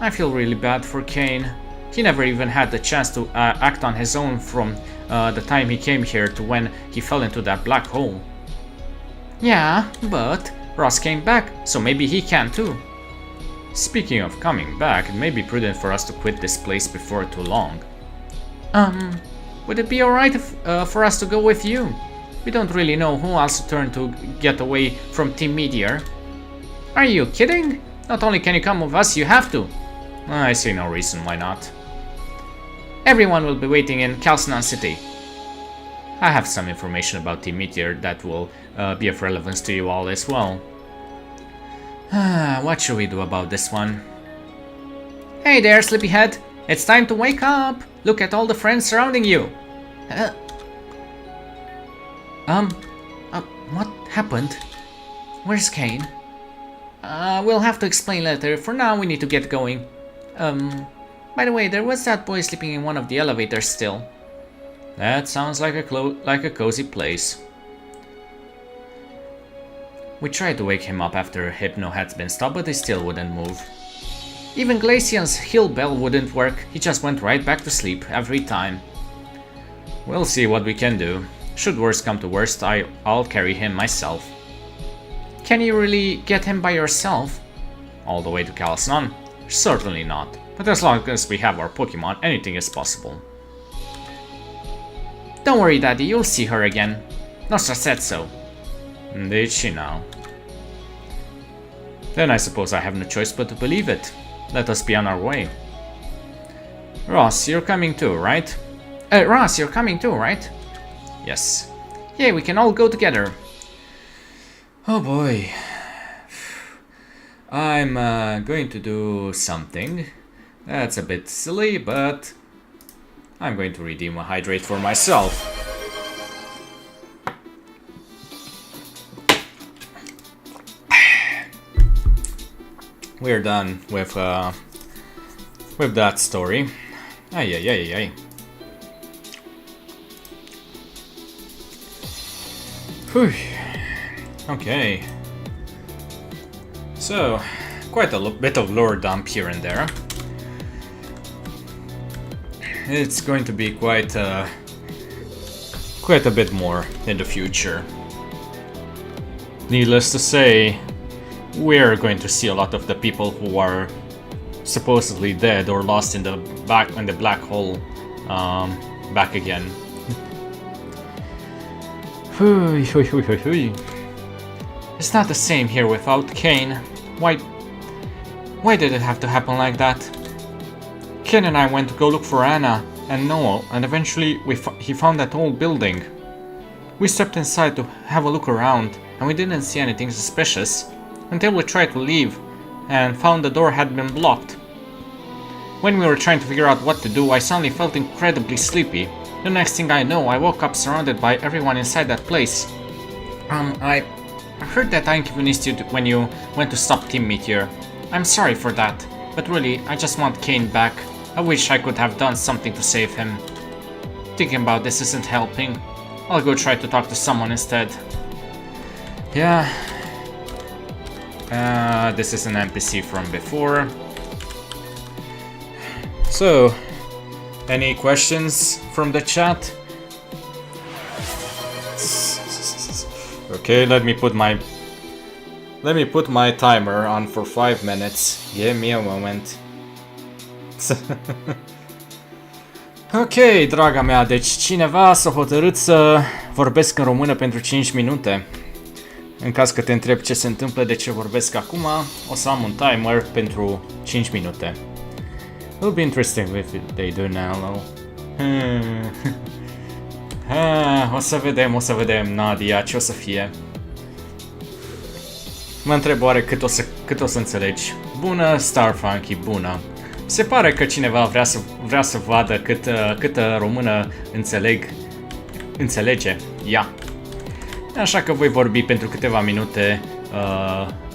I feel really bad for Kane. He never even had the chance to act on his own from the time he came here to when he fell into that black hole. Yeah, but Ross came back, so maybe he can too. Speaking of coming back, it may be prudent for us to quit this place before too long. Would it be alright for us to go with you? We don't really know who else to turn to get away from Team Meteor. Are you kidding? Not only can you come with us, you have to. I see no reason why not. Everyone will be waiting in Calcinon City. I have some information about Team Meteor that will be of relevance to you all as well. What should we do about this one? Hey there, sleepyhead. It's time to wake up. Look at all the friends surrounding you. What happened? Where's Kane? We'll have to explain later. For now, we need to get going. By the way, there was that boy sleeping in one of the elevators still. That sounds like a cozy place. We tried to wake him up after Hypno had been stopped, but he still wouldn't move. Even Glacian's hill bell wouldn't work. He just went right back to sleep every time. We'll see what we can do. Should worst come to worst, I'll carry him myself. Can you really get him by yourself? All the way to Calcinon? Certainly not. But as long as we have our Pokemon, anything is possible. Don't worry, Daddy, you'll see her again. Nostra said so. Did she now? Then I suppose I have no choice but to believe it. Let us be on our way. Ross, you're coming too, right? Ross, you're coming too, right? Yes. Yeah, we can all go together. Oh boy. I'm going to do something. That's a bit silly, but I'm going to redeem a hydrate for myself. We're done with that story. Ay ay ay ay. Whew. Okay. So, quite a bit of lore dump here and there. It's going to be quite a bit more in the future. Needless to say, we're going to see a lot of the people who are supposedly dead or lost in the black hole back again. It's not the same here without Kane. Why did it have to happen like that? Ken and I went to go look for Anna and Noel, and eventually he found that old building. We stepped inside to have a look around, and we didn't see anything suspicious, until we tried to leave, and found the door had been blocked. When we were trying to figure out what to do, I suddenly felt incredibly sleepy. The next thing I know, I woke up surrounded by everyone inside that place. I heard that I inconvenienced you when you went to stop Team Meteor. I'm sorry for that, but really, I just want Kane back. I wish I could have done something to save him. Thinking about this isn't helping. I'll go try to talk to someone instead. Yeah. This is an NPC from before. So, any questions from the chat? Okay, let me put my timer on for 5 minutes. Give me a moment. Ok, draga mea, deci cineva s-a hotărât să vorbesc în română pentru 5 minute. În caz că te întreb ce se întâmplă, de ce vorbesc acum, o să am un timer pentru 5 minute. It'll be interesting if they do now. O să vedem, Nadia, ce o să fie. Mă întreb oare cât o să înțelegi. Bună, Starfunky, bună. Se pare că cineva vrea să vadă câtă română înțelege. Ia. Așa că voi vorbi pentru câteva minute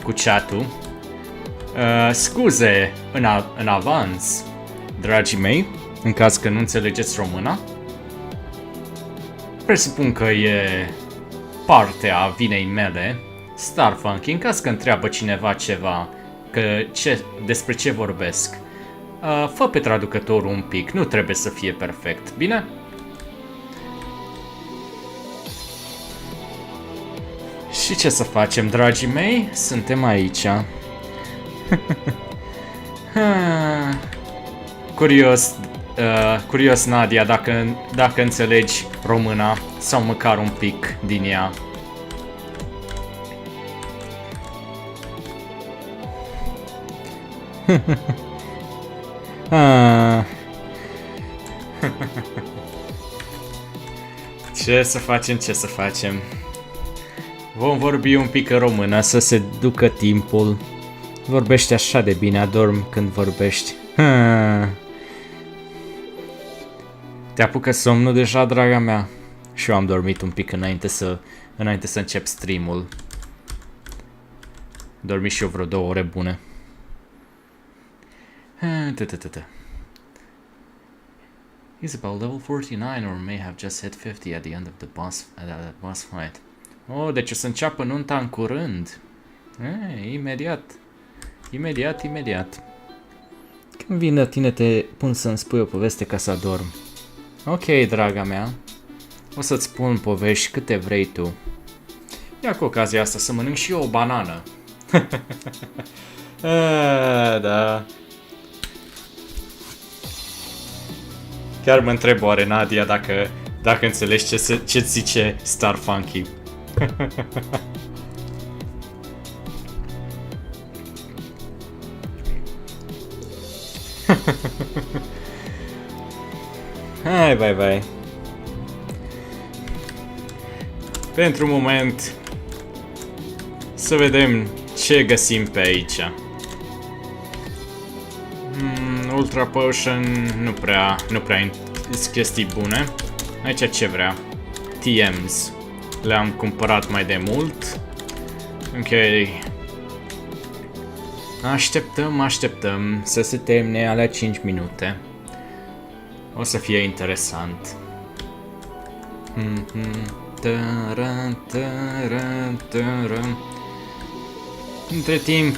cu chat-ul. Scuze în avans, dragii mei, în caz că nu înțelegeți româna. Presupun că e partea vinei mele, Starfunky, în caz că întreabă cineva ceva, despre ce vorbesc. Fă pe traducătorul un pic, nu trebuie să fie perfect, bine? Și ce să facem, dragii mei? Suntem aici. Curios, Nadia, dacă înțelegi româna sau măcar un pic din ea. Ce să facem? Vom vorbi un pic în română, să se ducă timpul. Vorbești așa de bine, adorm când vorbești. Te apucă somnul deja, draga mea? Și eu am dormit un pic înainte să încep stream-ul. Dormi și eu vreo 2 ore bune. He's about level 49 or may have just hit 50 at the end of the boss fight. Oh, deci o să înceapă nunta în curând. Imediat. Când vin la tine te pun să-mi spui o poveste ca să adorm. Ok, draga mea. O să-ți spun povești câte vrei tu. Ia cu ocazia asta să mănânc și eu o banană. Da. Chiar mă întreb oare, Nadia, dacă înțelegi ce zice Starfunky. Hai. Pentru un moment să vedem ce găsim pe aici. Ultra Potion nu prea sunt chestii bune. Aici ce vrea? TMs. Le-am cumpărat mai de mult. Ok. Așteptăm să se termine alea 5 minute. O să fie interesant. Între timp,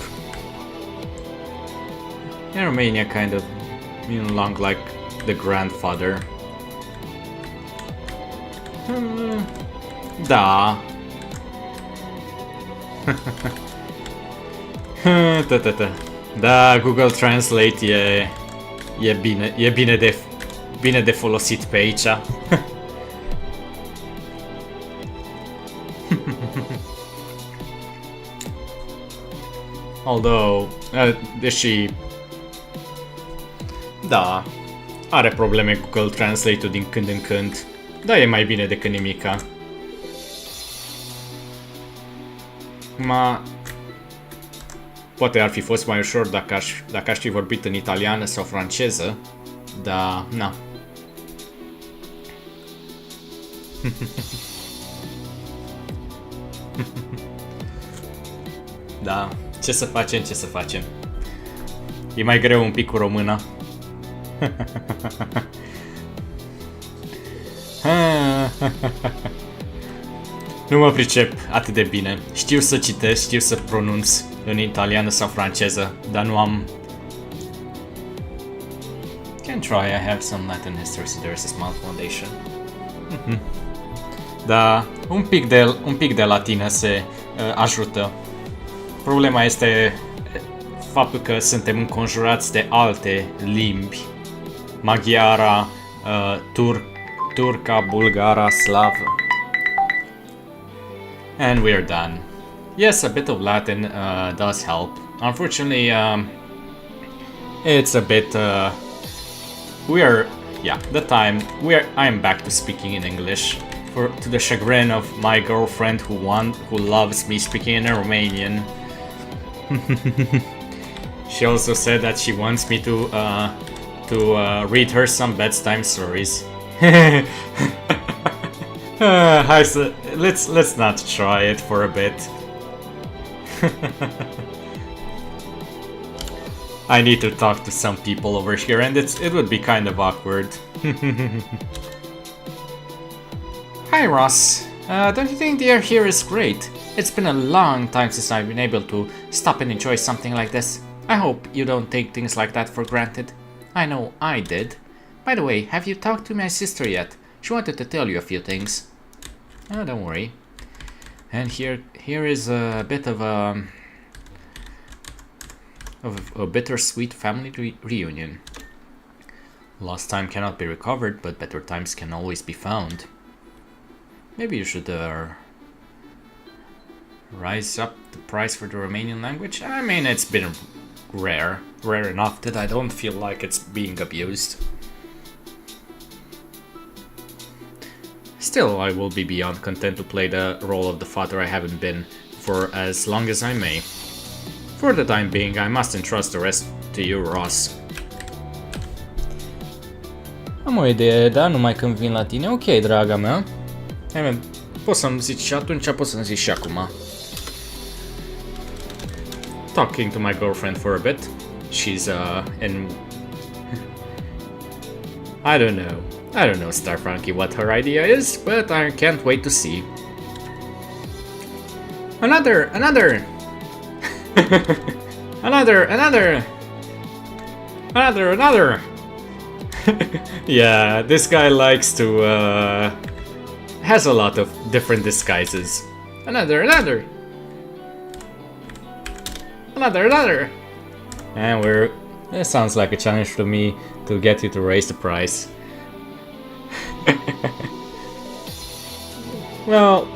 in Romania kind of long like the grandfather. Da. Da, Google Translate e bine de folosit pe aici. Although, deși da, are probleme cu Google Translate-ul din când în când, dar e mai bine decât nimica. Poate ar fi fost mai ușor dacă aș fi vorbit în italiană sau franceză, dar na. Da, ce să facem? E mai greu un pic cu româna. Nu mă pricep atât de bine. Știu să citesc, știu să pronunț în italiană sau franceză, dar nu am... Can try, I have some Latin history, so there's a small foundation. Da, un pic de latină se ajută. Problema este faptul că suntem înconjurați de alte limbi. Maghiara, turca, bulgara, slavă. And we're done. Yes, a bit of Latin does help. Unfortunately, it's a bit... I am back to speaking in English. To the chagrin of my girlfriend who loves me speaking in Romanian. She also said that she wants me to read her some bedtime stories. Let's not try it for a bit. I need to talk to some people over here, and it would be kind of awkward. Hi, Ross. Don't you think the air here is great? It's been a long time since I've been able to stop and enjoy something like this. I hope you don't take things like that for granted. I know I did. By the way, have you talked to my sister yet? She wanted to tell you a few things. Oh, don't worry. And here is a bit of a bittersweet family reunion. Lost time cannot be recovered, but better times can always be found. Maybe you should rise up the price for the Romanian language. I mean, it's been rare enough that I don't feel like it's being abused. Still, I will be beyond content to play the role of the father I haven't been for as long as I may. For the time being, I must entrust the rest to you, Ross. Am o idee, dar numai când vin la tine. Ok, draga mea. Poți să-mi zici și atunci, poți să-mi zici și acum. Talking to my girlfriend for a bit. She's in... I don't know, Star Frankie, what her idea is, but I can't wait to see. Another! Another! Yeah, this guy likes to, has a lot of different disguises. Another! And it sounds like a challenge to me to get you to raise the price. Well,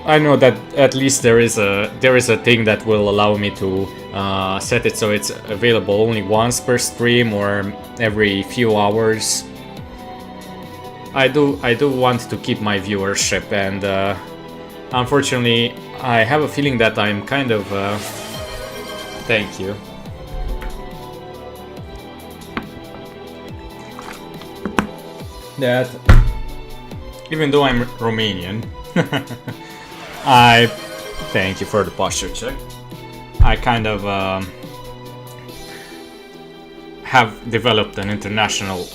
I know that at least there is a thing that will allow me to set it so it's available only once per stream or every few hours. I do want to keep my viewership, and unfortunately I have a feeling that I'm kind of thank you. That even though I'm Romanian, I thank you for the posture check. I kind of have developed an international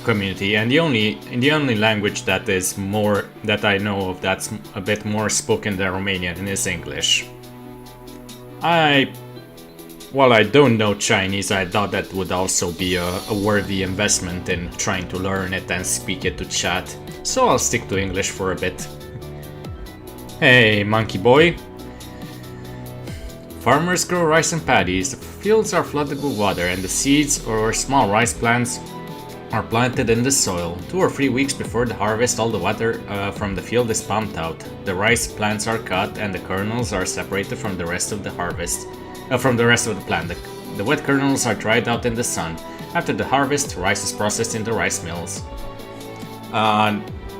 community, and the only language that is more that I know of that's a bit more spoken than Romanian is English. While I don't know Chinese, I thought that would also be a worthy investment in trying to learn it and speak it to chat, so I'll stick to English for a bit. Hey, monkey boy. Farmers grow rice and paddies, the fields are flooded with water, and the seeds or small rice plants are planted in the soil. 2 or 3 weeks before the harvest, all the water from the field is pumped out. The rice plants are cut, and the kernels are separated from the rest of the harvest. From the rest of the plant. The wet kernels are dried out in the sun. After the harvest, rice is processed in the rice mills.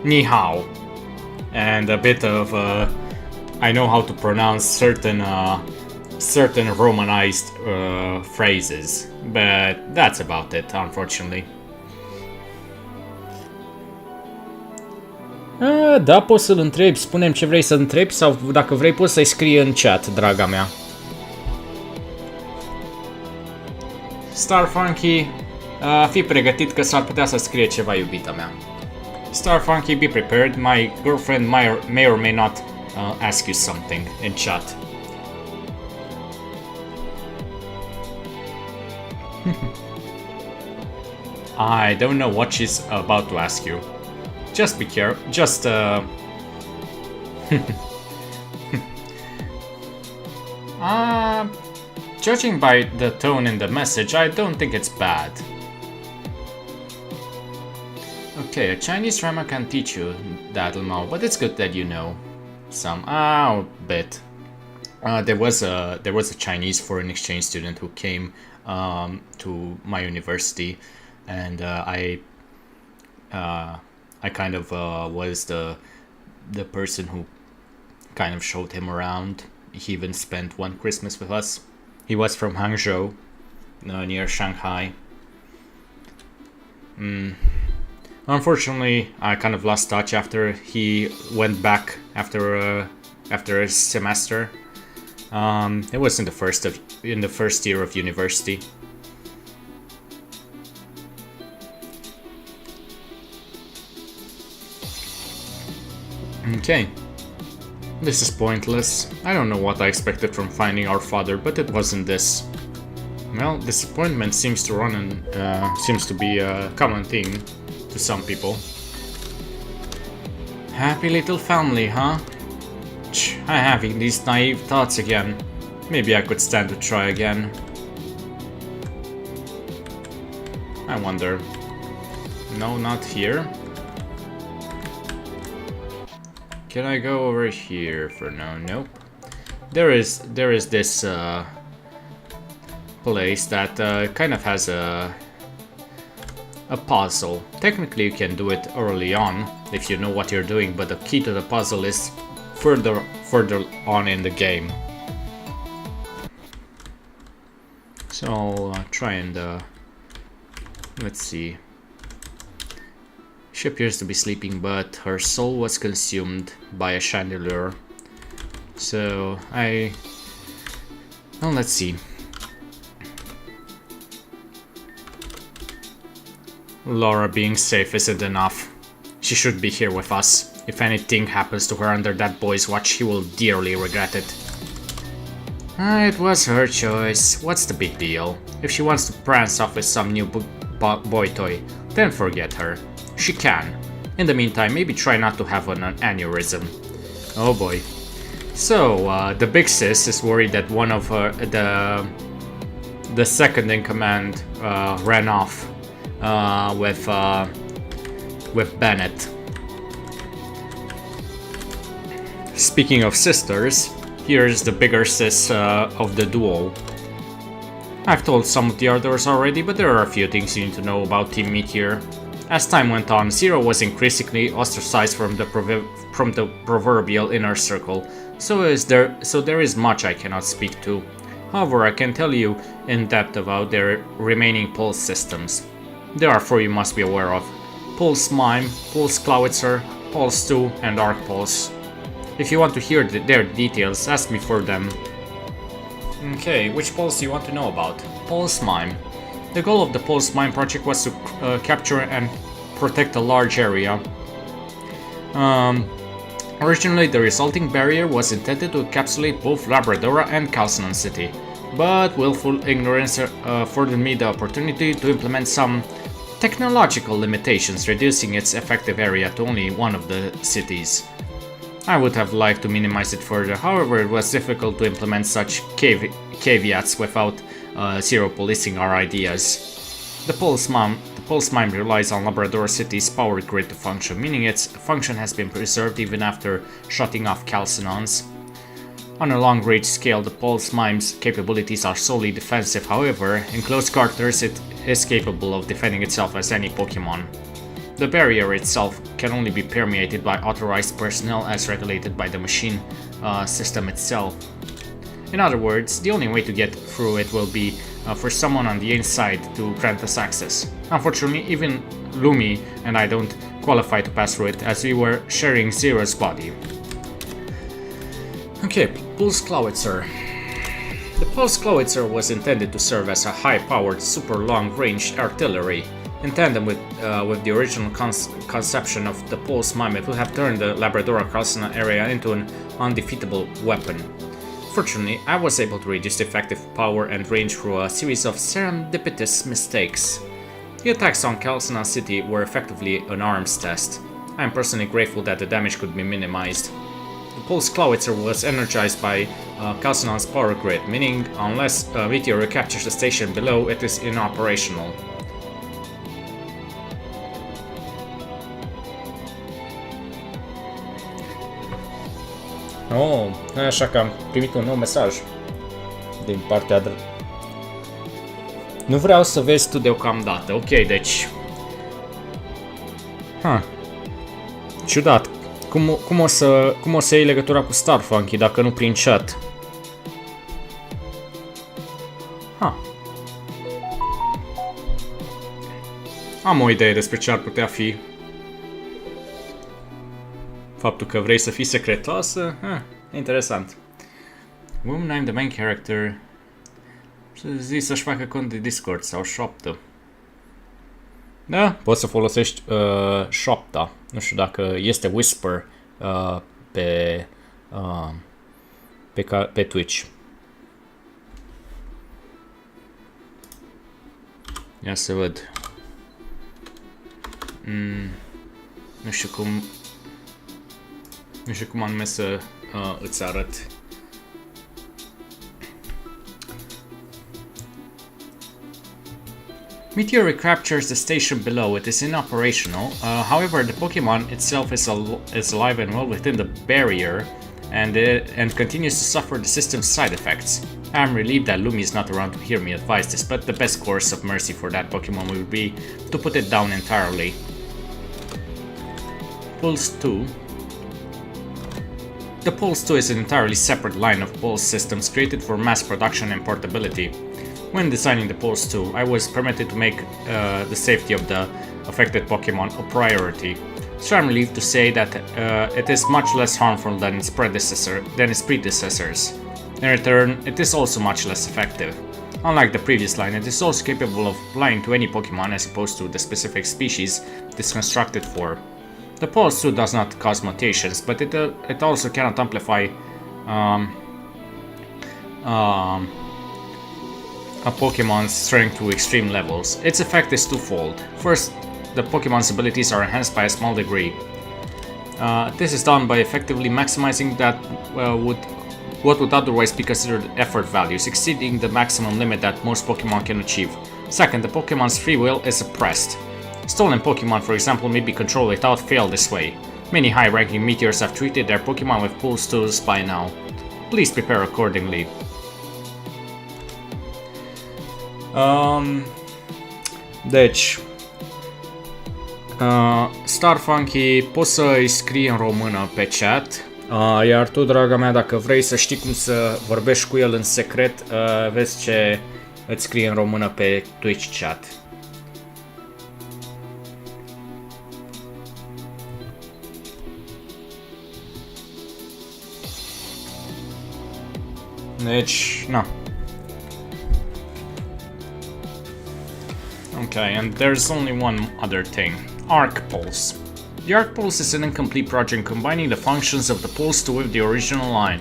Ni hao. And a bit of I know how to pronounce certain romanized phrases, but that's about it, unfortunately. Da, poți să-l întrebi, spune-mi ce vrei să întrebi, sau dacă vrei poți să-i scrii în chat, draga mea. Star Funky, fii pregătit că s-ar putea să scrie ceva, iubita mea. Star Funky, be prepared. My girlfriend may or may not ask you something in chat. I don't know what she's about to ask you. Just be careful. Just judging by the tone in the message, I don't think it's bad. Okay, a Chinese drama can teach you that, Lamau, but it's good that you know some. A bit. There was a Chinese foreign exchange student who came to my university, and I kind of was the person who kind of showed him around. He even spent one Christmas with us. He was from Hangzhou, near Shanghai. Unfortunately, I kind of lost touch after he went back after a semester. It was in the first year of university. Okay. This is pointless. I don't know what I expected from finding our father, but it wasn't this. Well, disappointment seems to be a common thing to some people. Happy little family, huh? I'm having these naive thoughts again. Maybe I could stand to try again. I wonder. No, not here. Can I go over here for now? Nope. There is this place that kind of has a puzzle. Technically you can do it early on if you know what you're doing, but the key to the puzzle is further on in the game. So I'll try and let's see. She appears to be sleeping, but her soul was consumed by a chandelier. So well, let's see. Laura being safe isn't enough. She should be here with us. If anything happens to her under that boy's watch, he will dearly regret it. It was her choice. What's the big deal? If she wants to prance off with some new boy toy, then forget her. She can. In the meantime, maybe try not to have an aneurysm. Oh boy. So, the big sis is worried that one of her, the second in command ran off with Bennett. Speaking of sisters, here's the bigger sis of the duo. I've told some of the others already, but there are a few things you need to know about Team Meteor. As time went on, Zero was increasingly ostracized from the proverbial inner circle, so there is much I cannot speak to. However, I can tell you in depth about their remaining pulse systems. There are 4 you must be aware of: Pulse Mime, Pulse Clowitzer, Pulse 2, and Arc Pulse. If you want to hear their details, ask me for them. Okay, which Pulse do you want to know about? Pulse Mime. The goal of the Pulse Mine project was to capture and protect a large area. Originally, the resulting barrier was intended to encapsulate both Labradora and Calcinon City, but willful ignorance afforded me the opportunity to implement some technological limitations, reducing its effective area to only one of the cities. I would have liked to minimize it further, however it was difficult to implement such caveats without Zero policing our ideas. The Pulse Mine relies on Labrador City's power grid to function, meaning its function has been preserved even after shutting off calcinons. On a long-range scale, the Pulse Mime's capabilities are solely defensive, however, in close quarters it is capable of defending itself as any Pokemon. The barrier itself can only be permeated by authorized personnel as regulated by the machine system itself. In other words, the only way to get through it will be for someone on the inside to grant us access. Unfortunately, even Lumi and I don't qualify to pass through it, as we were sharing Zero's body. Okay, Pulse Clowitzer. The Pulse Clowitzer was intended to serve as a high-powered, super long-range artillery. In tandem with the original conception of the Pulse Mime, it would have turned the Labrador-Calcina area into an undefeatable weapon. Fortunately, I was able to reduce the effective power and range through a series of serendipitous mistakes. The attacks on Calcina City were effectively an arms test. I am personally grateful that the damage could be minimized. The Pulse Clowitzer was energized by Calcinon's power grid, meaning unless Meteor recaptures the station below, it is inoperational. Oh, așa că am primit un nou mesaj din partea Nu vreau să vezi tu deocamdată. Ok, deci... Ciudat. Cum o să iei legătura cu Starfunky dacă nu prin chat? Am o idee despre ce ar putea fi. Faptul că vrei să fii secretoasă? Interesant. Woman, I'm the main character. Zi să-și facă cont de Discord sau șoaptă. Da, poți să folosești șoapta. Nu știu dacă este Whisper pe Twitch. Ia să văd. Nu știu cum anume să îți arăt. Meteor recaptures the station below. It is inoperational. However, the Pokemon itself is alive and well within the barrier, and continues to suffer the system's side effects. I am relieved that Lumi is not around to hear me advise this, but the best course of mercy for that Pokemon will be to put it down entirely. Pulse 2. The Pulse 2 is an entirely separate line of pulse systems created for mass production and portability. When designing the Pulse 2, I was permitted to make the safety of the affected Pokemon a priority, so I'm relieved to say that it is much less harmful than its predecessors. In return, it is also much less effective. Unlike the previous line, it is also capable of applying to any Pokemon as opposed to the specific species it is constructed for. The Pulse 2 does not cause mutations, but it also cannot amplify a Pokemon's strength to extreme levels. Its effect is twofold. First, the Pokemon's abilities are enhanced by a small degree. This is done by effectively maximizing what would otherwise be considered effort values, exceeding the maximum limit that most Pokemon can achieve. Second, the Pokemon's free will is suppressed. Stolen Pokemon, for example, may be controlled without fail this way. Many high-ranking Meteors have treated their Pokemon with Pulse 2s by now. Please prepare accordingly. Deci Starfunky, poți să îi scrii în română pe chat, iar tu, draga mea, dacă vrei să știi cum să vorbești cu el în secret, vezi ce îți scrie în română pe Twitch chat. Deci, na. Okay, and there's only one other thing. Arc Pulse. The Arc Pulse is an incomplete project combining the functions of the Pulse 2 with the original line.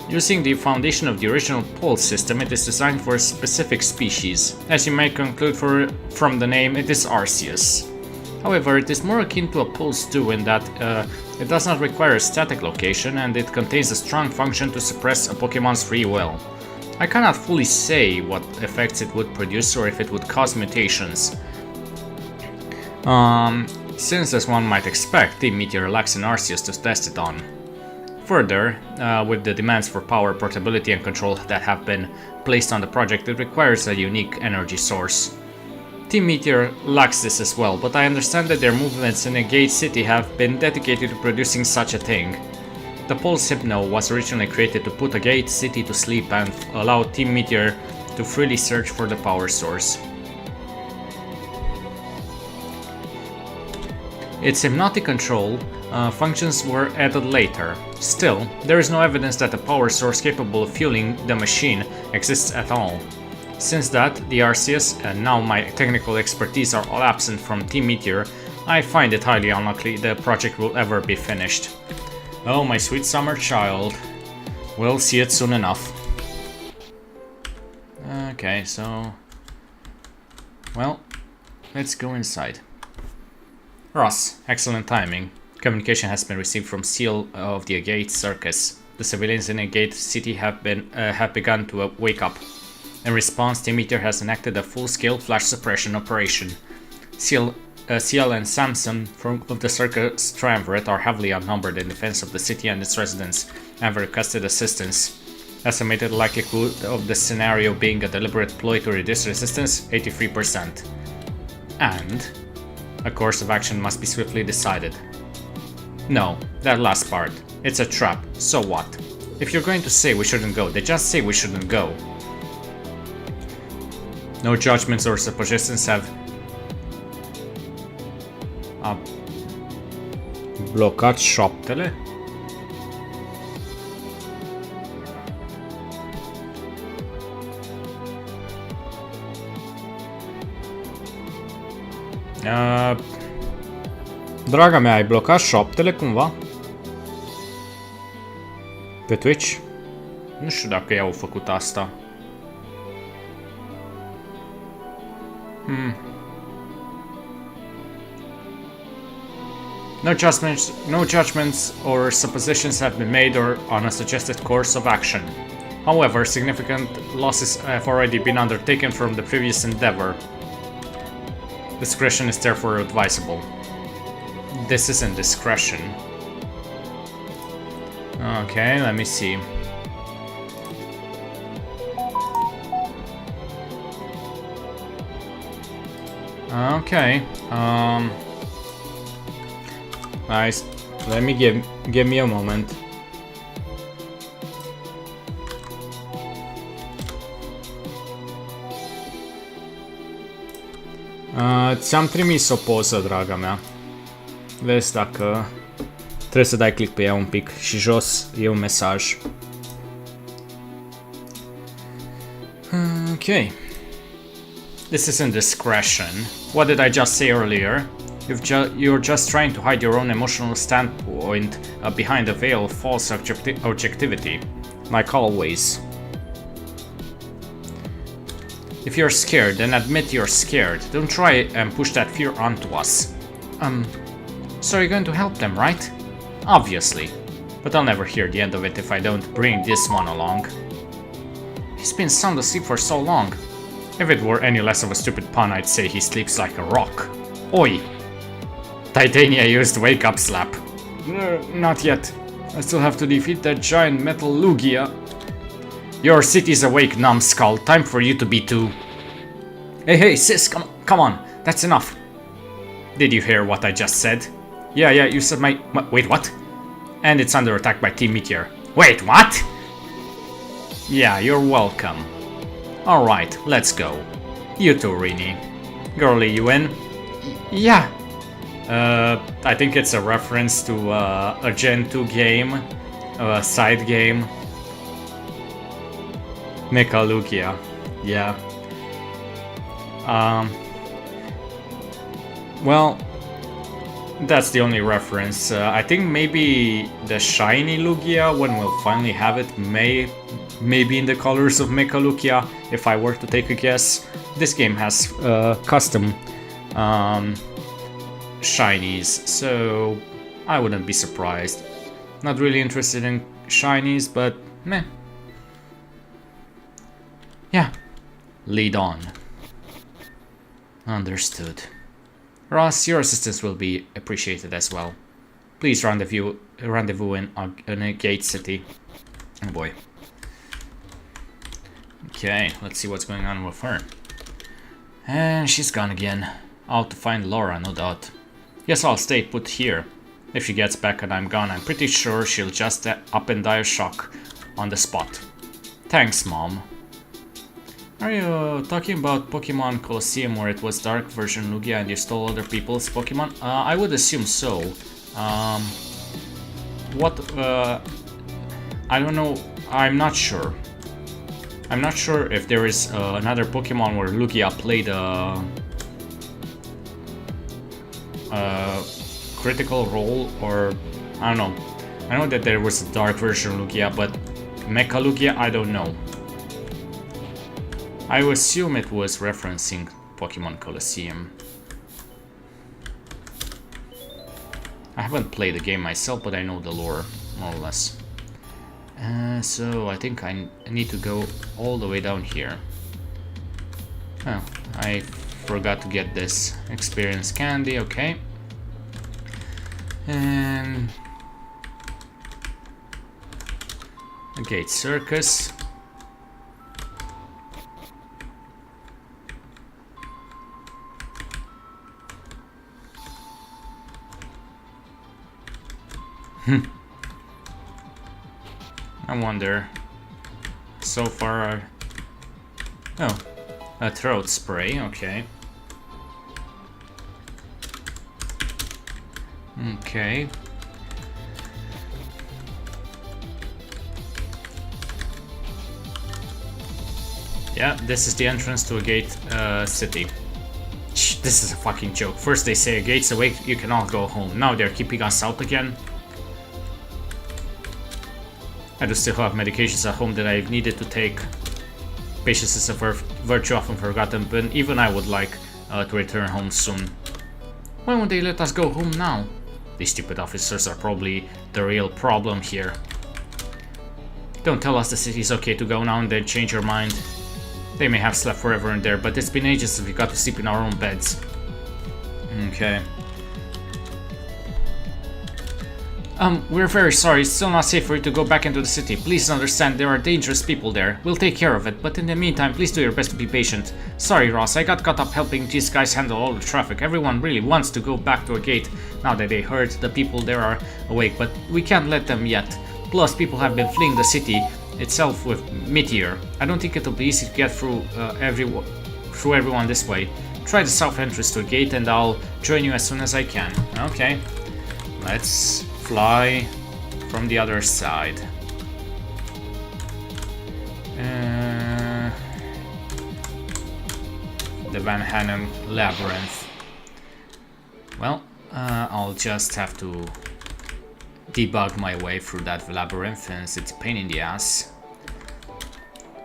Using the foundation of the original Pulse system, it is designed for a specific species. As you may conclude from the name, it is Arceus. However, it is more akin to a Pulse 2 in that it does not require a static location and it contains a strong function to suppress a Pokemon's free will. I cannot fully say what effects it would produce or if it would cause mutations. Since, as one might expect, Team Meteor lacks an Arceus to test it on. Further, with the demands for power, portability and control that have been placed on the project, it requires a unique energy source. Team Meteor lacks this as well, but I understand that their movements in a Gate City have been dedicated to producing such a thing. The Pulse Hypno was originally created to put a Gate City to sleep and allow Team Meteor to freely search for the power source. Its hypnotic control functions were added later. Still, there is no evidence that a power source capable of fueling the machine exists at all. Since that, the Arceus and now my technical expertise are all absent from Team Meteor, I find it highly unlikely the project will ever be finished. Oh, my sweet summer child. We'll see it soon enough. Okay, so... well, let's go inside. Ross, excellent timing. Communication has been received from Seal of the Agate Circus. The civilians in Agate City have begun to wake up. In response, Team Meteor has enacted a full-scale flash suppression operation. Seal and Samson of the Circus Triumvirate are heavily outnumbered in defense of the city and its residents and have requested assistance. Estimated likelihood of the scenario being a deliberate ploy to reduce resistance, 83%. And a course of action must be swiftly decided. No, that last part. It's a trap. So what? If you're going to say we shouldn't go, then just say we shouldn't go. No judgments or suppositions have blocat șoaptele? Draga mea, ai blocat șoaptele cumva? Pe Twitch? Nu știu dacă i-au făcut asta. No judgments or suppositions have been made on a suggested course of action. However, significant losses have already been undertaken from the previous endeavor. Discretion is therefore advisable. This isn't discretion. Okay, let me see. Okay. Nice. Let me give me a moment. Ți-am trimis o poză, draga mea. Vezi dacă trebuie să dai click pe ea un pic și jos e un mesaj. Okay. This isn't discretion. What did I just say earlier? You're just trying to hide your own emotional standpoint behind a veil of false objectivity, like always. If you're scared, then admit you're scared. Don't try and push that fear onto us. So you're going to help them, right? Obviously. But I'll never hear the end of it if I don't bring this one along. He's been sound asleep for so long. If it were any less of a stupid pun, I'd say he sleeps like a rock. Oi! Titania used wake up slap. Not yet. I still have to defeat that giant metal Lugia. Your city's awake, numbskull. Time for you to be too. Hey, sis, come on. That's enough. Did you hear what I just said? Yeah, you said wait, what? And it's under attack by Team Meteor. Wait, what? Yeah, you're welcome. Alright, let's go. You too, Rini. Girly, you in? Yeah. I think it's a reference to a Gen 2 game, a side game. Mecha Lugia, yeah. Well, that's the only reference. I think maybe the shiny Lugia, when we'll finally have it, may be in the colors of Mecha Lugia, if I were to take a guess. This game has custom shinies, so I wouldn't be surprised. Not really interested in shinies, but meh. Yeah, lead on. Understood. Ross, your assistance will be appreciated as well. Please rendezvous in a gate city. Oh boy. Okay, let's see what's going on with her. And she's gone again. Out to find Laura, no doubt. Guess I'll stay put here. If she gets back and I'm gone, I'm pretty sure she'll just up and die of shock on the spot. Thanks, Mom. Are you talking about Pokemon Colosseum where it was dark version Lugia and you stole other people's Pokemon? I would assume so. I don't know. I'm not sure. I'm not sure if there is another Pokemon where Lugia played a critical role, or I don't know. I know that there was a dark version Lugia, but Mecha Lugia, I don't know. I assume it was referencing Pokemon Colosseum. I haven't played the game myself, but I know the lore, more or less. So I think I need to go all the way down here. Oh, I forgot to get this experience candy, okay. And the Gate Circus. I wonder. So far... Oh, a throat spray, okay. Okay. Yeah, this is the entrance to a gate city. This is a fucking joke. First they say a gate's awake, you can all go home. Now they're keeping us out again. I do still have medications at home that I've needed to take. Patience is a virtue often forgotten, but even I would like to return home soon. Why won't they let us go home now? These stupid officers are probably the real problem here. Don't tell us the city's okay to go now and then change your mind. They may have slept forever in there, but it's been ages since we got to sleep in our own beds. Okay. We're very sorry, it's still not safe for you to go back into the city. Please understand, there are dangerous people there. We'll take care of it, but in the meantime, please do your best to be patient. Sorry, Ross, I got caught up helping these guys handle all the traffic. Everyone really wants to go back to a gate now that they heard the people there are awake, but we can't let them yet. Plus, people have been fleeing the city itself with Meteor. I don't think it'll be easy to get through everyone this way. Try the south entrance to a gate and I'll join you as soon as I can. Okay, let's fly from the other side. The Van Hanem Labyrinth. Well, I'll just have to debug my way through that labyrinth since it's a pain in the ass.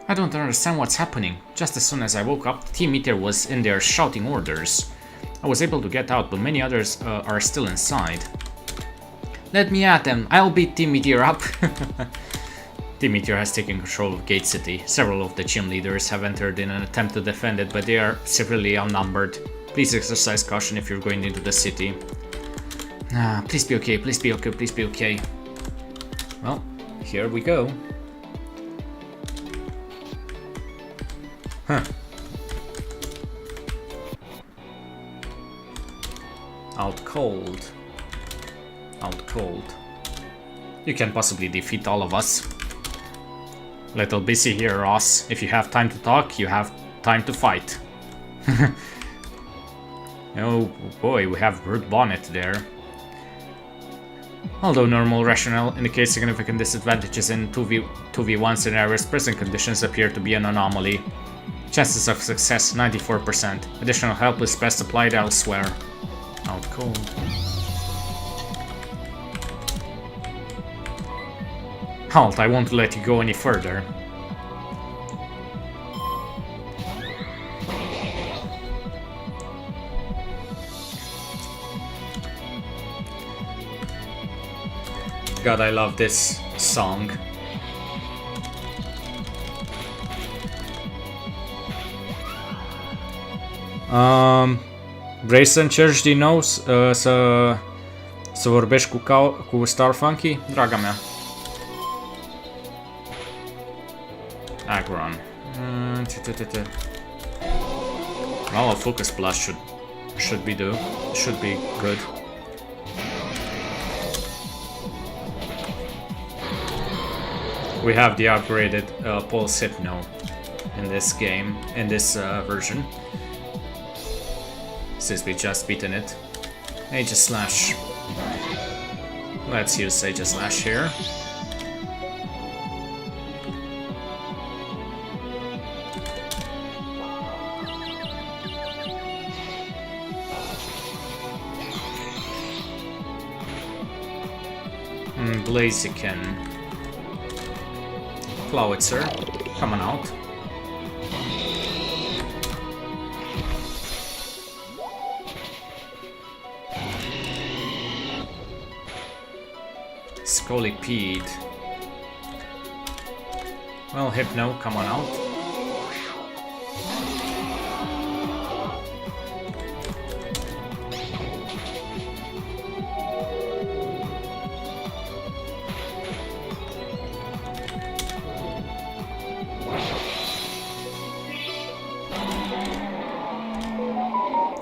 I don't understand what's happening. Just as soon as I woke up, Team Meteor was in there shouting orders. I was able to get out, but many others are still inside. Let me at them, I'll beat Team Meteor up. Team Meteor has taken control of Gate City. Several of the gym leaders have entered in an attempt to defend it, but they are severely outnumbered. Please exercise caution if you're going into the city. Please be okay, please be okay, please be okay. Well, here we go. Huh. Out cold. Out cold. You can possibly defeat all of us. Little busy here, Ross. If you have time to talk, you have time to fight. Oh boy, we have Root Bonnet there. Although normal rationale indicates significant disadvantages in 2v1 scenarios, present conditions appear to be an anomaly. Chances of success 94%. Additional help is best applied elsewhere. Out cold. Halt, I won't let you go any further. God, I love this song. Vrei să încerci din nou să vorbești cu Star Funky? Draga mea. Agron. Well, a Focus Blast should be good. We have the upgraded Pulse Hypno in this game, in this version, since we just beaten it. Aegis Slash. Let's use Aegis Slash here. Blaziken. Flowitzer, come on out. Scolipede. Well, Hypno, come on out.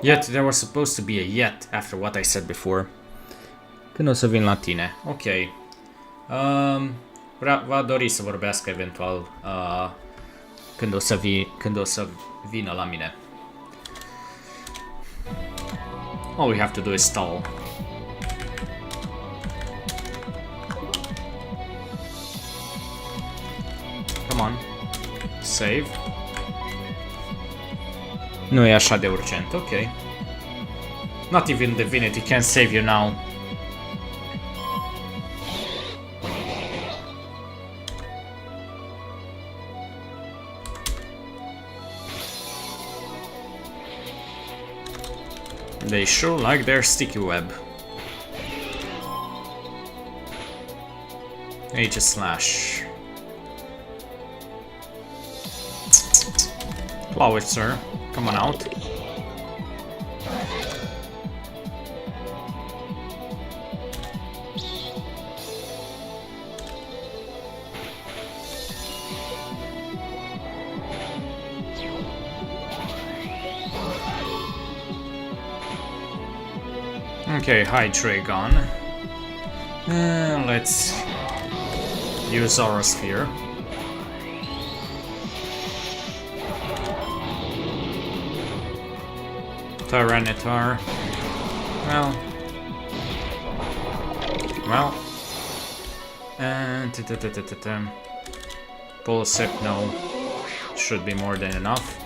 Yet, there was supposed to be a yet after what I said before. Când o să vin la tine. Ok. Va dori să vorbească eventual când o să vină la mine. All we have to do is stall. Come on. Save. Nu e așa de urgent, ok. Not even Divinity can save you now. They sure like their sticky web. Aegis Slash. Plow it, sir. Come on out. Okay, Hydreigon. Let's use Aura Sphere. Tyranitar. Well. And Pulse Hypno should be more than enough.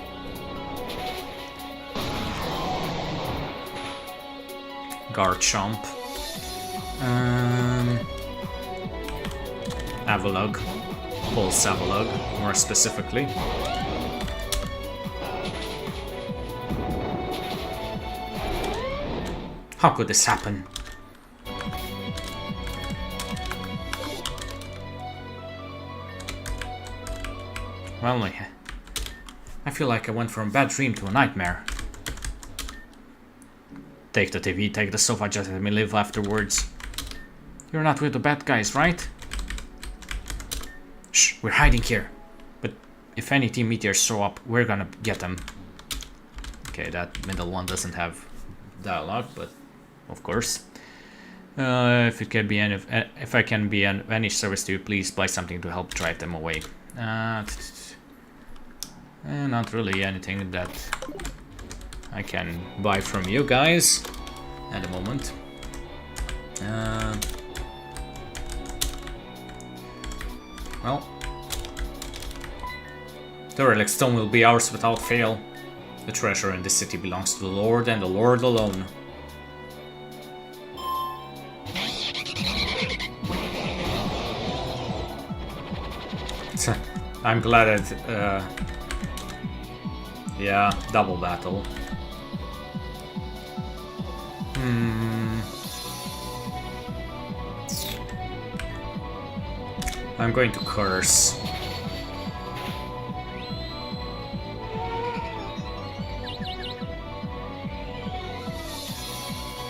Garchomp. Avalugg. Pulse Avalugg, more specifically. How could this happen? Well, I feel like I went from a bad dream to a nightmare. Take the TV, take the sofa, just let me live afterwards. You're not with the bad guys, right? Shh, we're hiding here. But if any Team Meteors show up, we're gonna get them. Okay, that middle one doesn't have dialogue, but of course. If it can be if I can be of any service to you, please buy something to help drive them away. Not really anything that I can buy from you guys at the moment. Well, the relic stone will be ours without fail. The treasure in this city belongs to the Lord and the Lord alone. I'm glad that, yeah, double battle. I'm going to curse.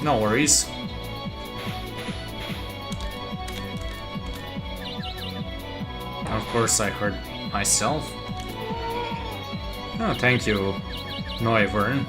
No worries. Of course I hurt myself. Oh, thank you, Noivern.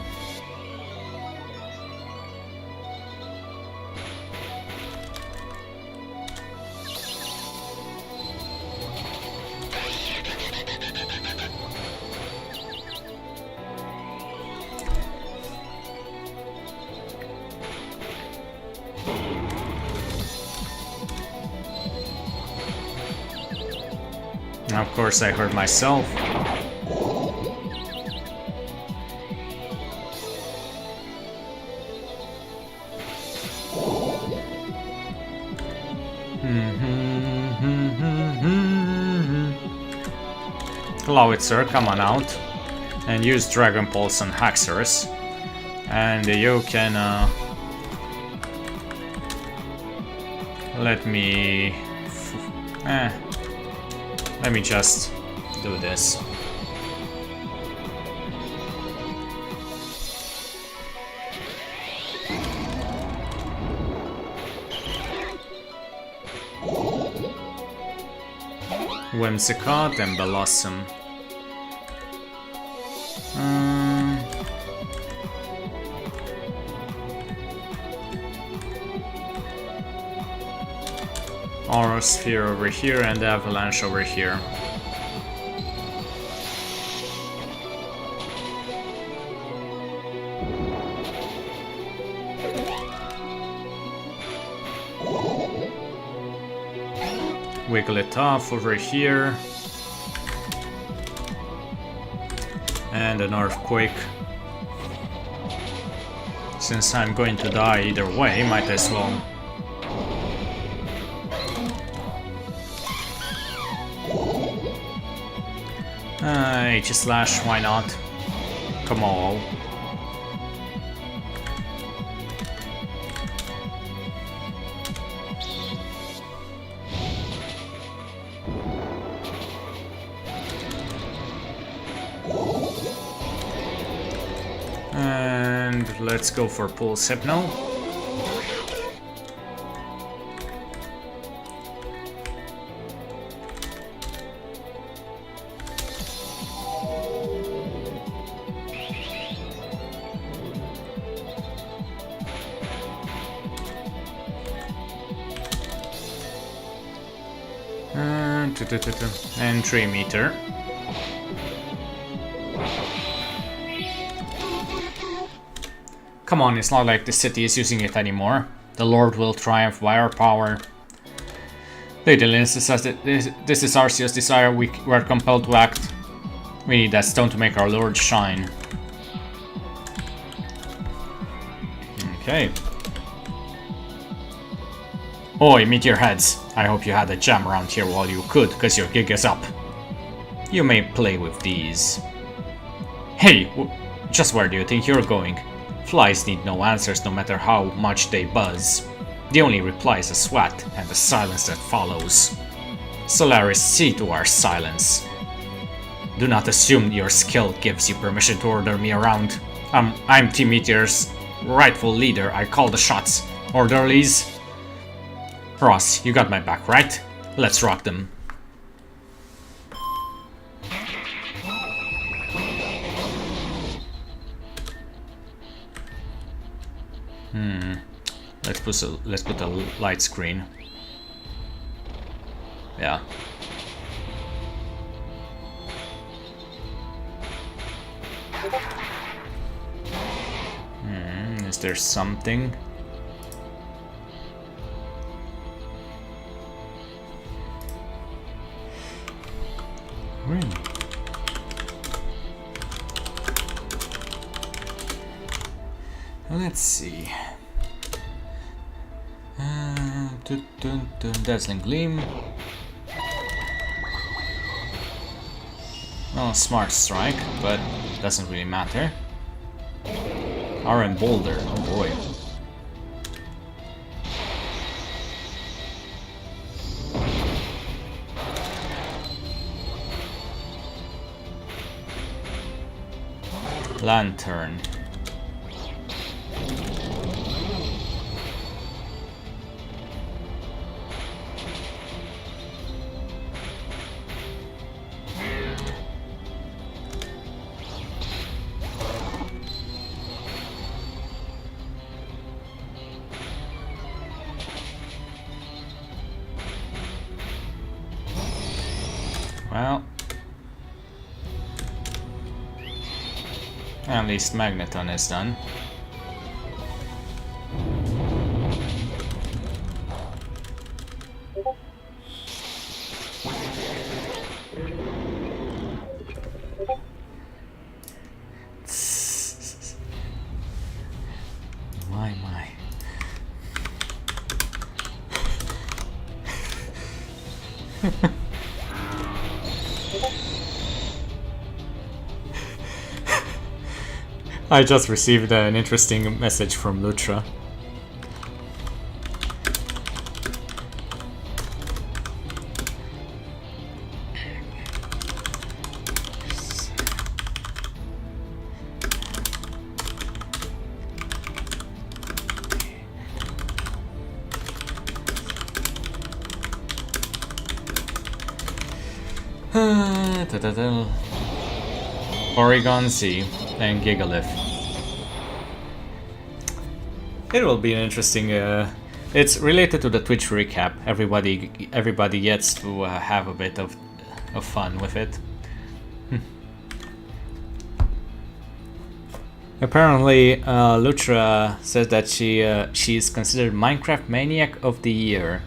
Of course I hurt myself. Allow it, sir, come on out. And use Dragon Pulse on Haxorus. And you can let me just do this. Whimsicott and Blossom. Aura Sphere over here and Avalanche over here. Wigglytuff over here. And an Earthquake Since I'm going to die either way, might as well. H-slash, why not? Come on. And let's go for Pulse Hypno. And 3 meter. Come on, it's not like the city is using it anymore. The Lord will triumph by our power. Lady Linus says that this is Arceus' desire. We are compelled to act. We need that stone to make our Lord shine. Okay. Oi, meteor heads. I hope you had a jam around here while you could, cause your gig is up. You may play with these. Hey, just where do you think you're going? Flies need no answers no matter how much they buzz. The only reply is a swat and the silence that follows. Solaris, see to our silence. Do not assume your skill gives you permission to order me around. I'm Team Meteor's rightful leader. I call the shots. Orderlies? Ross, you got my back, right? Let's rock them. Let's put a light screen. Yeah. Is there something? Really? Let's see. Dazzling Gleam. Well, Smart Strike, but doesn't really matter. RM Boulder, oh boy. Lantern. Well, at least Magneton is done. My. I just received an interesting message from Lutra. Oregon Sea and Gigalith. It will be an interesting. It's related to the Twitch recap. Everybody gets to have a bit of fun with it. Apparently, Lutra says that she is considered Minecraft Maniac of the Year,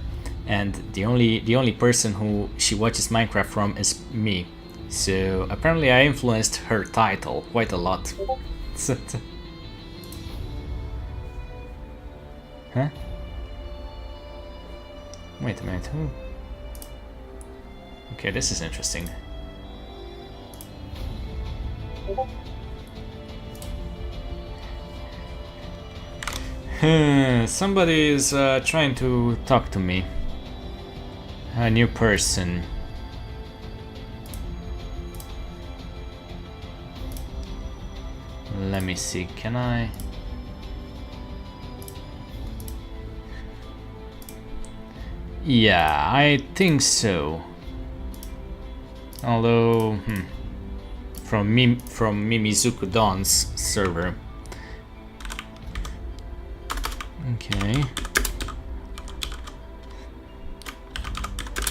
and the only person who she watches Minecraft from is me. So apparently, I influenced her title quite a lot. Huh? Wait a minute, who? Okay, this is interesting. Somebody is trying to talk to me. A new person. Let me see, can I? Yeah, I think so. Although, from Mimizuku Dawn's server. Okay.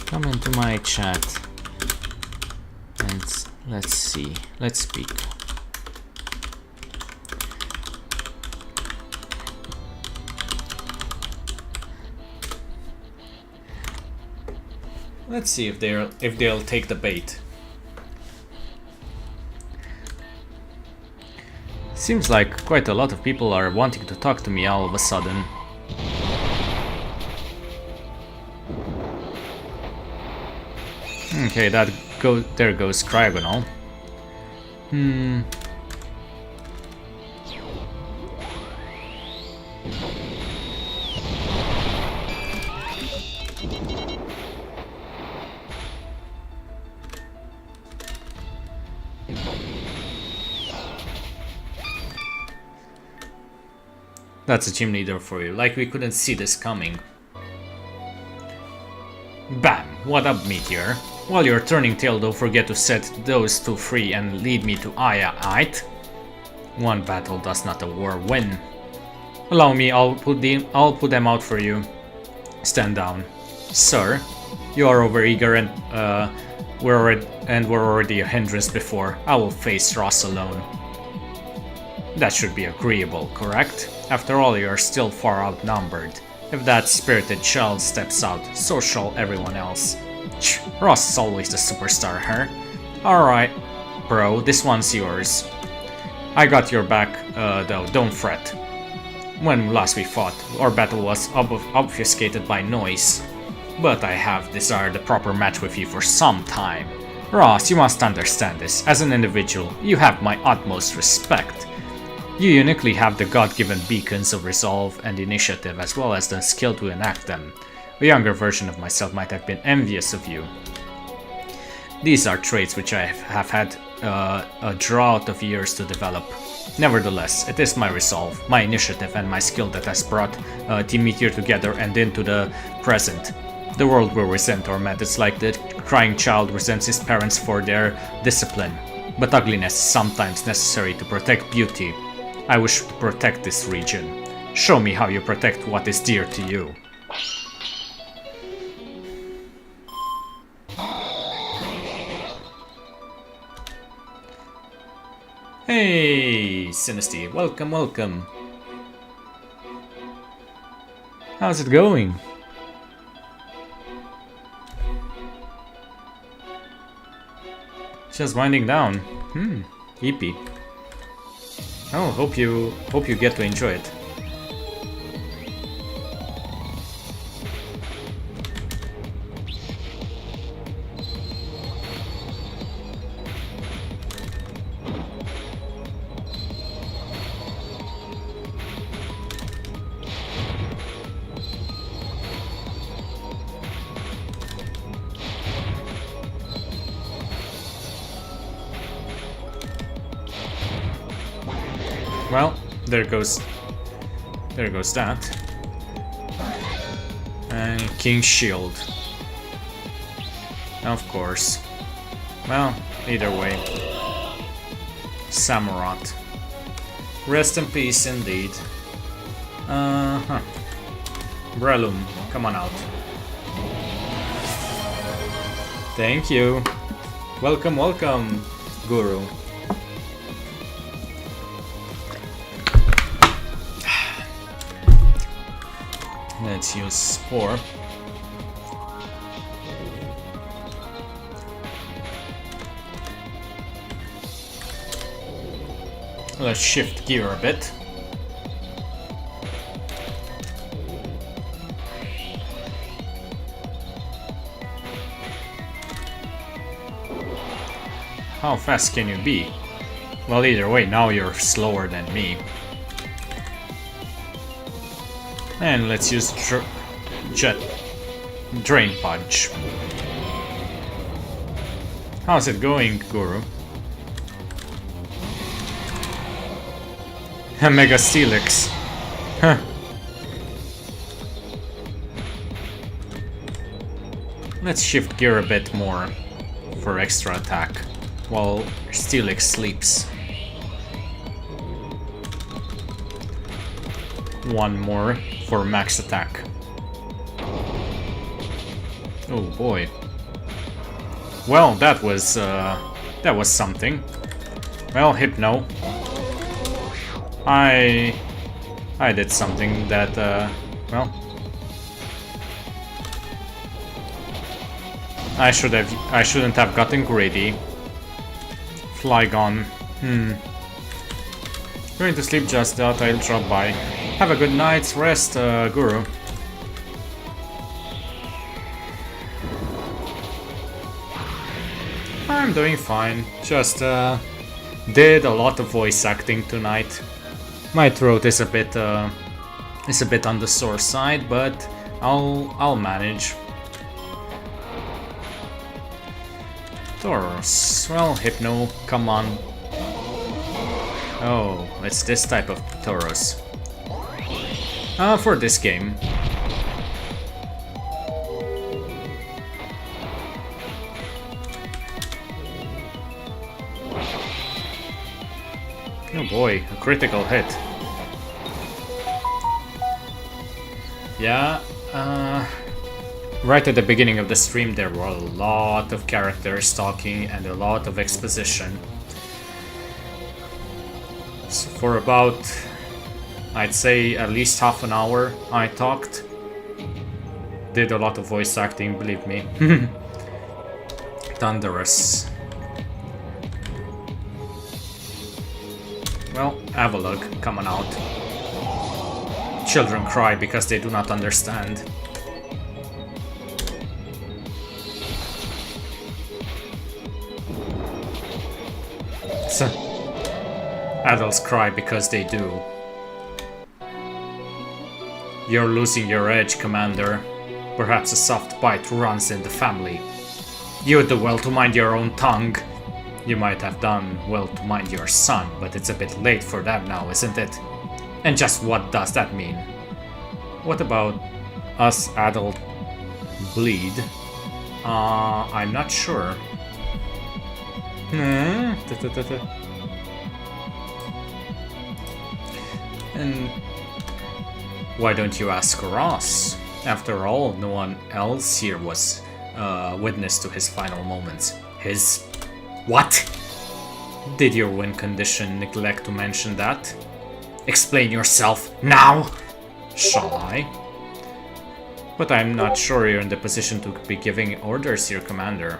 Come into my chat. And let's see. Let's speak. Let's see if they'll take the bait. Seems like quite a lot of people are wanting to talk to me all of a sudden. Okay, there goes Cryogonal. That's a team leader for you, like we couldn't see this coming. Bam! What up, Meteor? While you're turning tail, don't forget to set those two free and lead me to Aya, aight? One battle does not a war win. Allow me, I'll put them out for you. Stand down. Sir, you are overeager and we're already a hindrance before. I will face Ross alone. That should be agreeable, correct? After all, you are still far outnumbered. If that spirited child steps out, so shall everyone else. Ross is always the superstar, huh? Alright, bro, this one's yours. I got your back, though, don't fret. When last we fought, our battle was obfuscated by noise. But I have desired a proper match with you for some time. Ross, you must understand this. As an individual, you have my utmost respect. You uniquely have the God-given beacons of resolve and initiative, as well as the skill to enact them. A younger version of myself might have been envious of you. These are traits which I have had a drought of years to develop. Nevertheless, it is my resolve, my initiative, and my skill that has brought Team Meteor together and into the present. The world will resent our methods like the crying child resents his parents for their discipline. But ugliness is sometimes necessary to protect beauty. I wish to protect this region. Show me how you protect what is dear to you. Hey, Sinisty, welcome, welcome. How's it going? Just winding down. Eepy. Oh, hope you get to enjoy it. Well, there goes that. And King's Shield. Of course. Well, either way. Samurott. Rest in peace indeed. Breloom, come on out. Thank you. Welcome, welcome, Guru. Let's use Spore. Let's shift gear a bit. How fast can you be? Well, either way, now you're slower than me. And let's use Jet Drain Punch. How's it going, Guru? Mega Steelix. Huh. Let's shift gear a bit more for extra attack while Steelix sleeps. One more for max attack. Oh boy. Well, that was something. Well, Hypno. I did something that well, I shouldn't have gotten greedy. Flygon. Going to sleep, just thought I'll drop by. Have a good night's rest, Guru. I'm doing fine. Just did a lot of voice acting tonight. My throat is a bit on the sore side, but I'll manage. Tauros. Well, Hypno, come on. Oh, it's this type of Tauros. For this game. Oh boy, a critical hit. Yeah, right at the beginning of the stream there were a lot of characters talking and a lot of exposition. So for about, I'd say at least half an hour I talked. Did a lot of voice acting, believe me. Thunderous. Well, Avalugg coming out. Children cry because they do not understand. Adults cry because they do. You're losing your edge, Commander. Perhaps a soft bite runs in the family. You would do well to mind your own tongue. You might have done well to mind your son, but it's a bit late for that now, isn't it? And just what does that mean? What about us adult bleed? I'm not sure. And why don't you ask Ross? After all, no one else here was witness to his final moments. His... What? Did your win condition neglect to mention that? Explain yourself now! Shall I? But I'm not sure you're in the position to be giving orders here, Commander.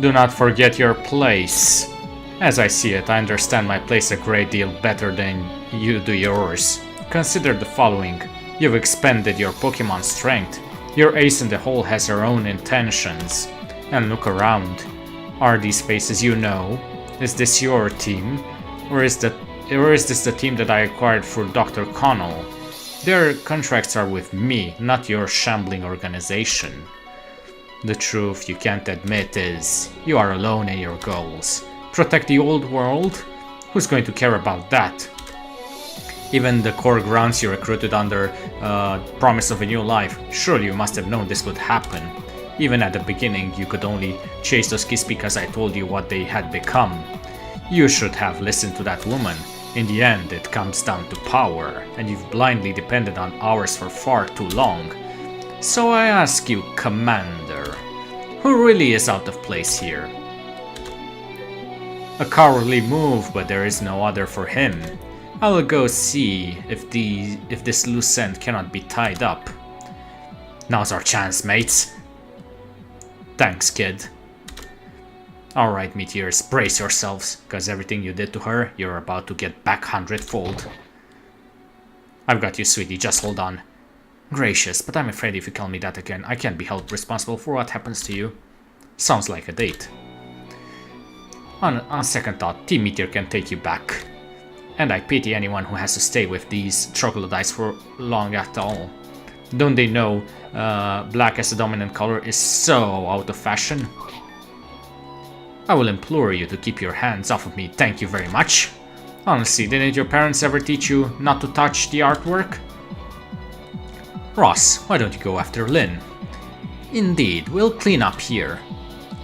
Do not forget your place. As I see it, I understand my place a great deal better than you do yours. Consider the following. You've expended your Pokemon strength. Your ace in the hole has her own intentions. And look around. Are these faces you know? Is this your team? Or is this the team that I acquired for Dr. Connell? Their contracts are with me, not your shambling organization. The truth you can't admit is, you are alone in your goals. Protect the old world? Who's going to care about that? Even the core grounds you recruited under promise of a new life, surely you must have known this would happen. Even at the beginning, you could only chase those kids because I told you what they had become. You should have listened to that woman. In the end, it comes down to power, and you've blindly depended on ours for far too long. So I ask you, Commander, who really is out of place here? A cowardly move, but there is no other for him. I'll go see if this loose end cannot be tied up. Now's our chance, mates. Thanks, kid. Alright, Meteors, brace yourselves, because everything you did to her, you're about to get back 100-fold. I've got you, sweetie, just hold on. Gracious, but I'm afraid if you call me that again, I can't be held responsible for what happens to you. Sounds like a date. On second thought, Team Meteor can take you back. And I pity anyone who has to stay with these troglodytes for long at all. Don't they know black as a dominant color is so out of fashion? I will implore you to keep your hands off of me, thank you very much. Honestly, didn't your parents ever teach you not to touch the artwork? Ross, why don't you go after Lynn? Indeed, we'll clean up here.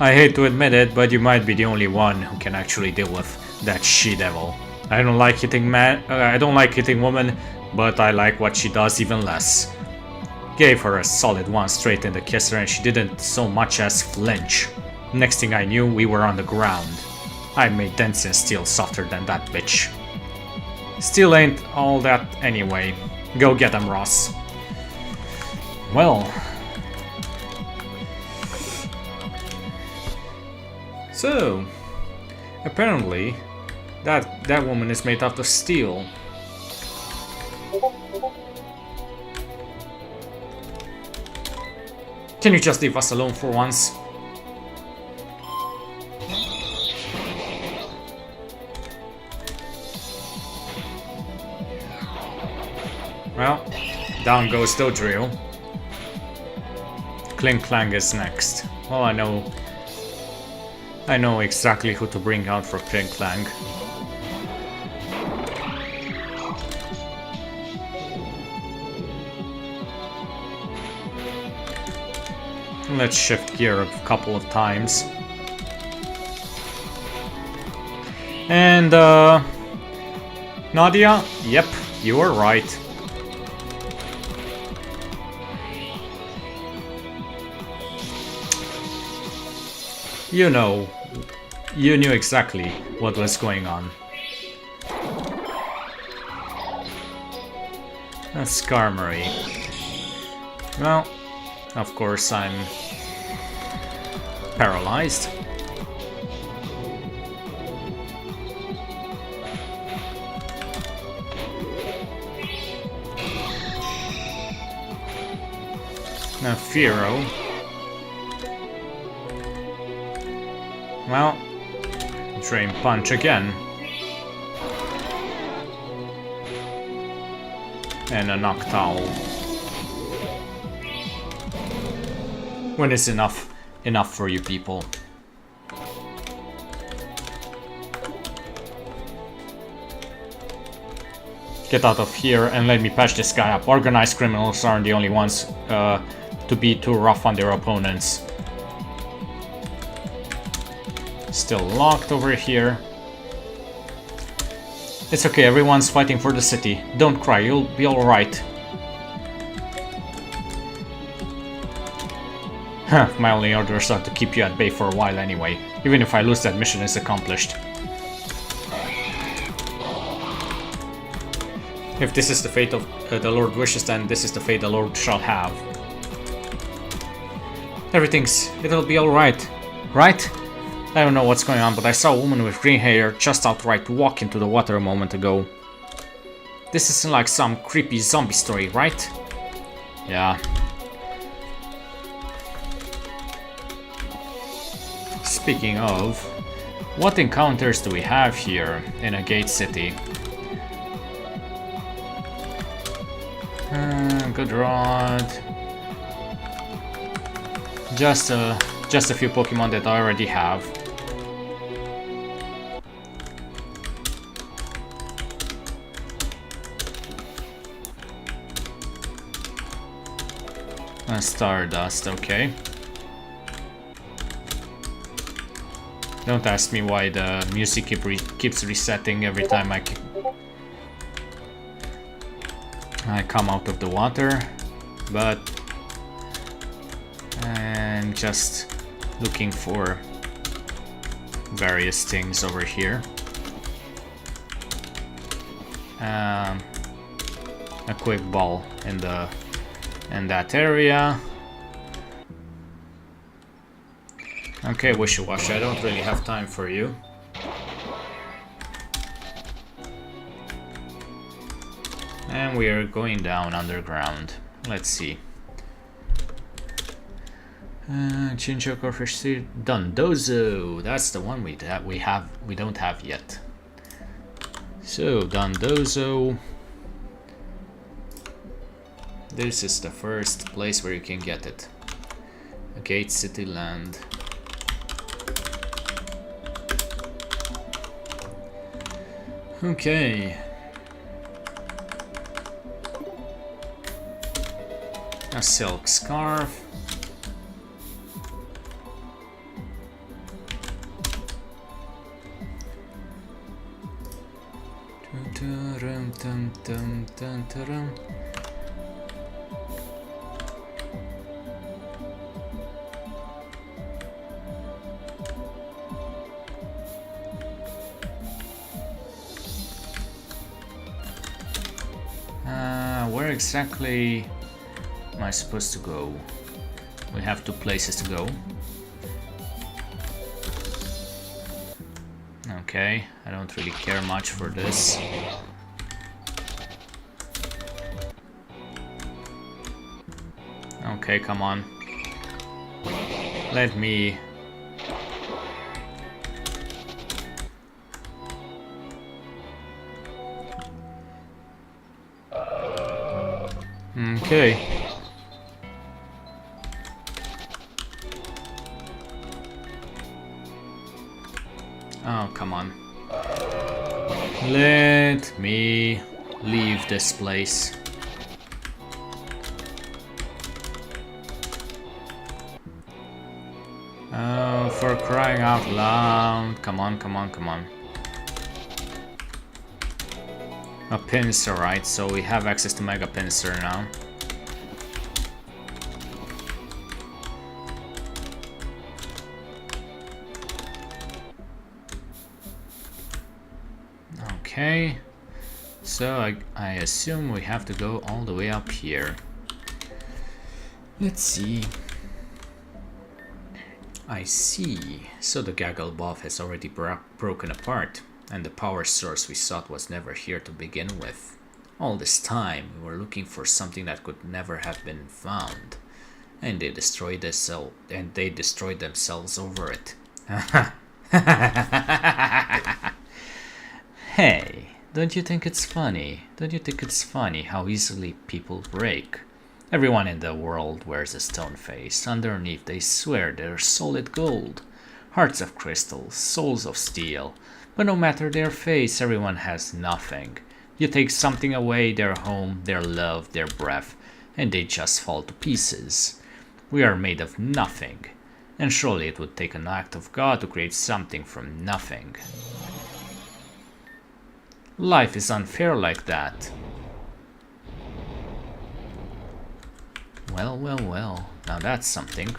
I hate to admit it, but you might be the only one who can actually deal with that she-devil. I don't like hitting women, but I like what she does even less. Gave her a solid one straight in the kisser and she didn't so much as flinch. Next thing I knew, we were on the ground. I made dents in steel softer than that bitch. Still ain't all that anyway. Go get them, Ross. Well. So, apparently, that woman is made out of steel. Can you just leave us alone for once? Well, down goes the drill. Clink Clang is next. Well, I know exactly who to bring out for Clink Clang. Let's shift gear a couple of times. And Nadia, yep, you were right. You knew exactly what was going on. A Skarmory. Well, of course I'm paralyzed. Now Fearow. Well, Drain Punch again. And a Noctowl. When is enough for you people? Get out of here and let me patch this guy up. Organized criminals aren't the only ones to be too rough on their opponents. Still locked over here. It's okay, everyone's fighting for the city. Don't cry, you'll be alright. Huh, my only orders are to keep you at bay for a while anyway. Even if I lose, that mission is accomplished. If this is the fate of the Lord wishes, then this is the fate the Lord shall have. It'll be alright, right? I don't know what's going on, but I saw a woman with green hair just outright walk into the water a moment ago. This isn't like some creepy zombie story, right? Yeah. Speaking of, what encounters do we have here in a gate city? Good rod. Just a few Pokemon that I already have. Stardust, okay. Don't ask me why the music keeps resetting every time I come out of the water, but I'm just looking for various things over here. A quick ball in that area. Okay, Wishy-Washy, I don't really have time for you. And we are going down underground. Let's see. Chinchok or Fish Seed. Dondozo! That's the one we don't have yet. So, Dondozo. This is the first place where you can get it. Gate City Land. Okay. A silk scarf. Where exactly am I supposed to go? We have 2 places to go. Okay, I don't really care much for this. Okay, come on. Let me... Okay. Oh, come on. Let me leave this place. Oh, for crying out loud. Come on, come on, come on. A pincer, right? So we have access to Mega Pincer now. Okay. So I assume we have to go all the way up here. Let's see. I see. So the Gaggle buff has already broken apart. And the power source we sought was never here to begin with. All this time, we were looking for something that could never have been found. And they destroyed themselves over it. Hey, don't you think it's funny? Don't you think it's funny how easily people break? Everyone in the world wears a stone face. Underneath, they swear they're solid gold. Hearts of crystal, souls of steel. But no matter their face, everyone has nothing. You take something away, their home, their love, their breath, and they just fall to pieces. We are made of nothing, and surely it would take an act of God to create something from nothing. Life is unfair like that. Well, well, well, now that's something.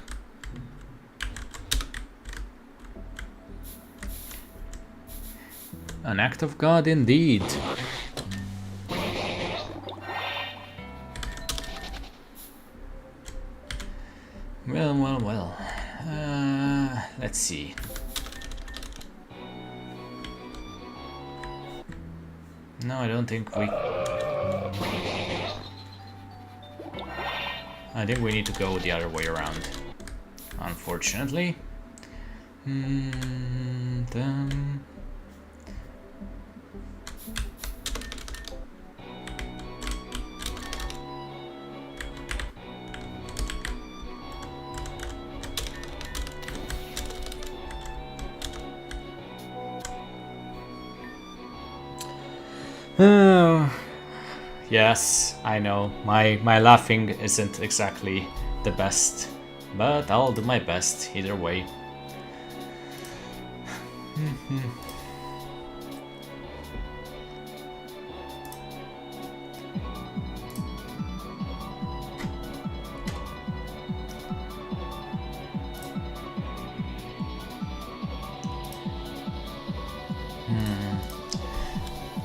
An act of God indeed. Well, well, well. Let's see. No, I don't think we... I think we need to go the other way around. Unfortunately. Yes, I know. My laughing isn't exactly the best, but I'll do my best either way.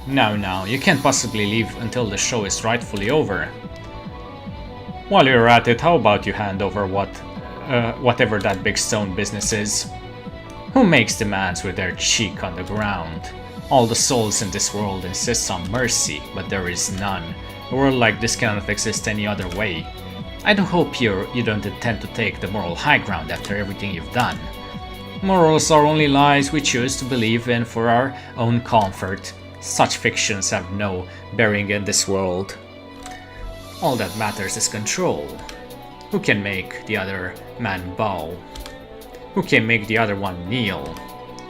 No, you can't possibly leave until the show is rightfully over. While you're at it, how about you hand over what whatever that big stone business is. Who makes demands with their cheek on the ground? All the souls in this world insist on mercy, but there is none. A world like this cannot exist any other way. I do hope you don't intend to take the moral high ground after everything you've done. Morals are only lies we choose to believe in for our own comfort. Such fictions have no bearing in this world. All that matters is control. Who can make the other man bow? Who can make the other one kneel?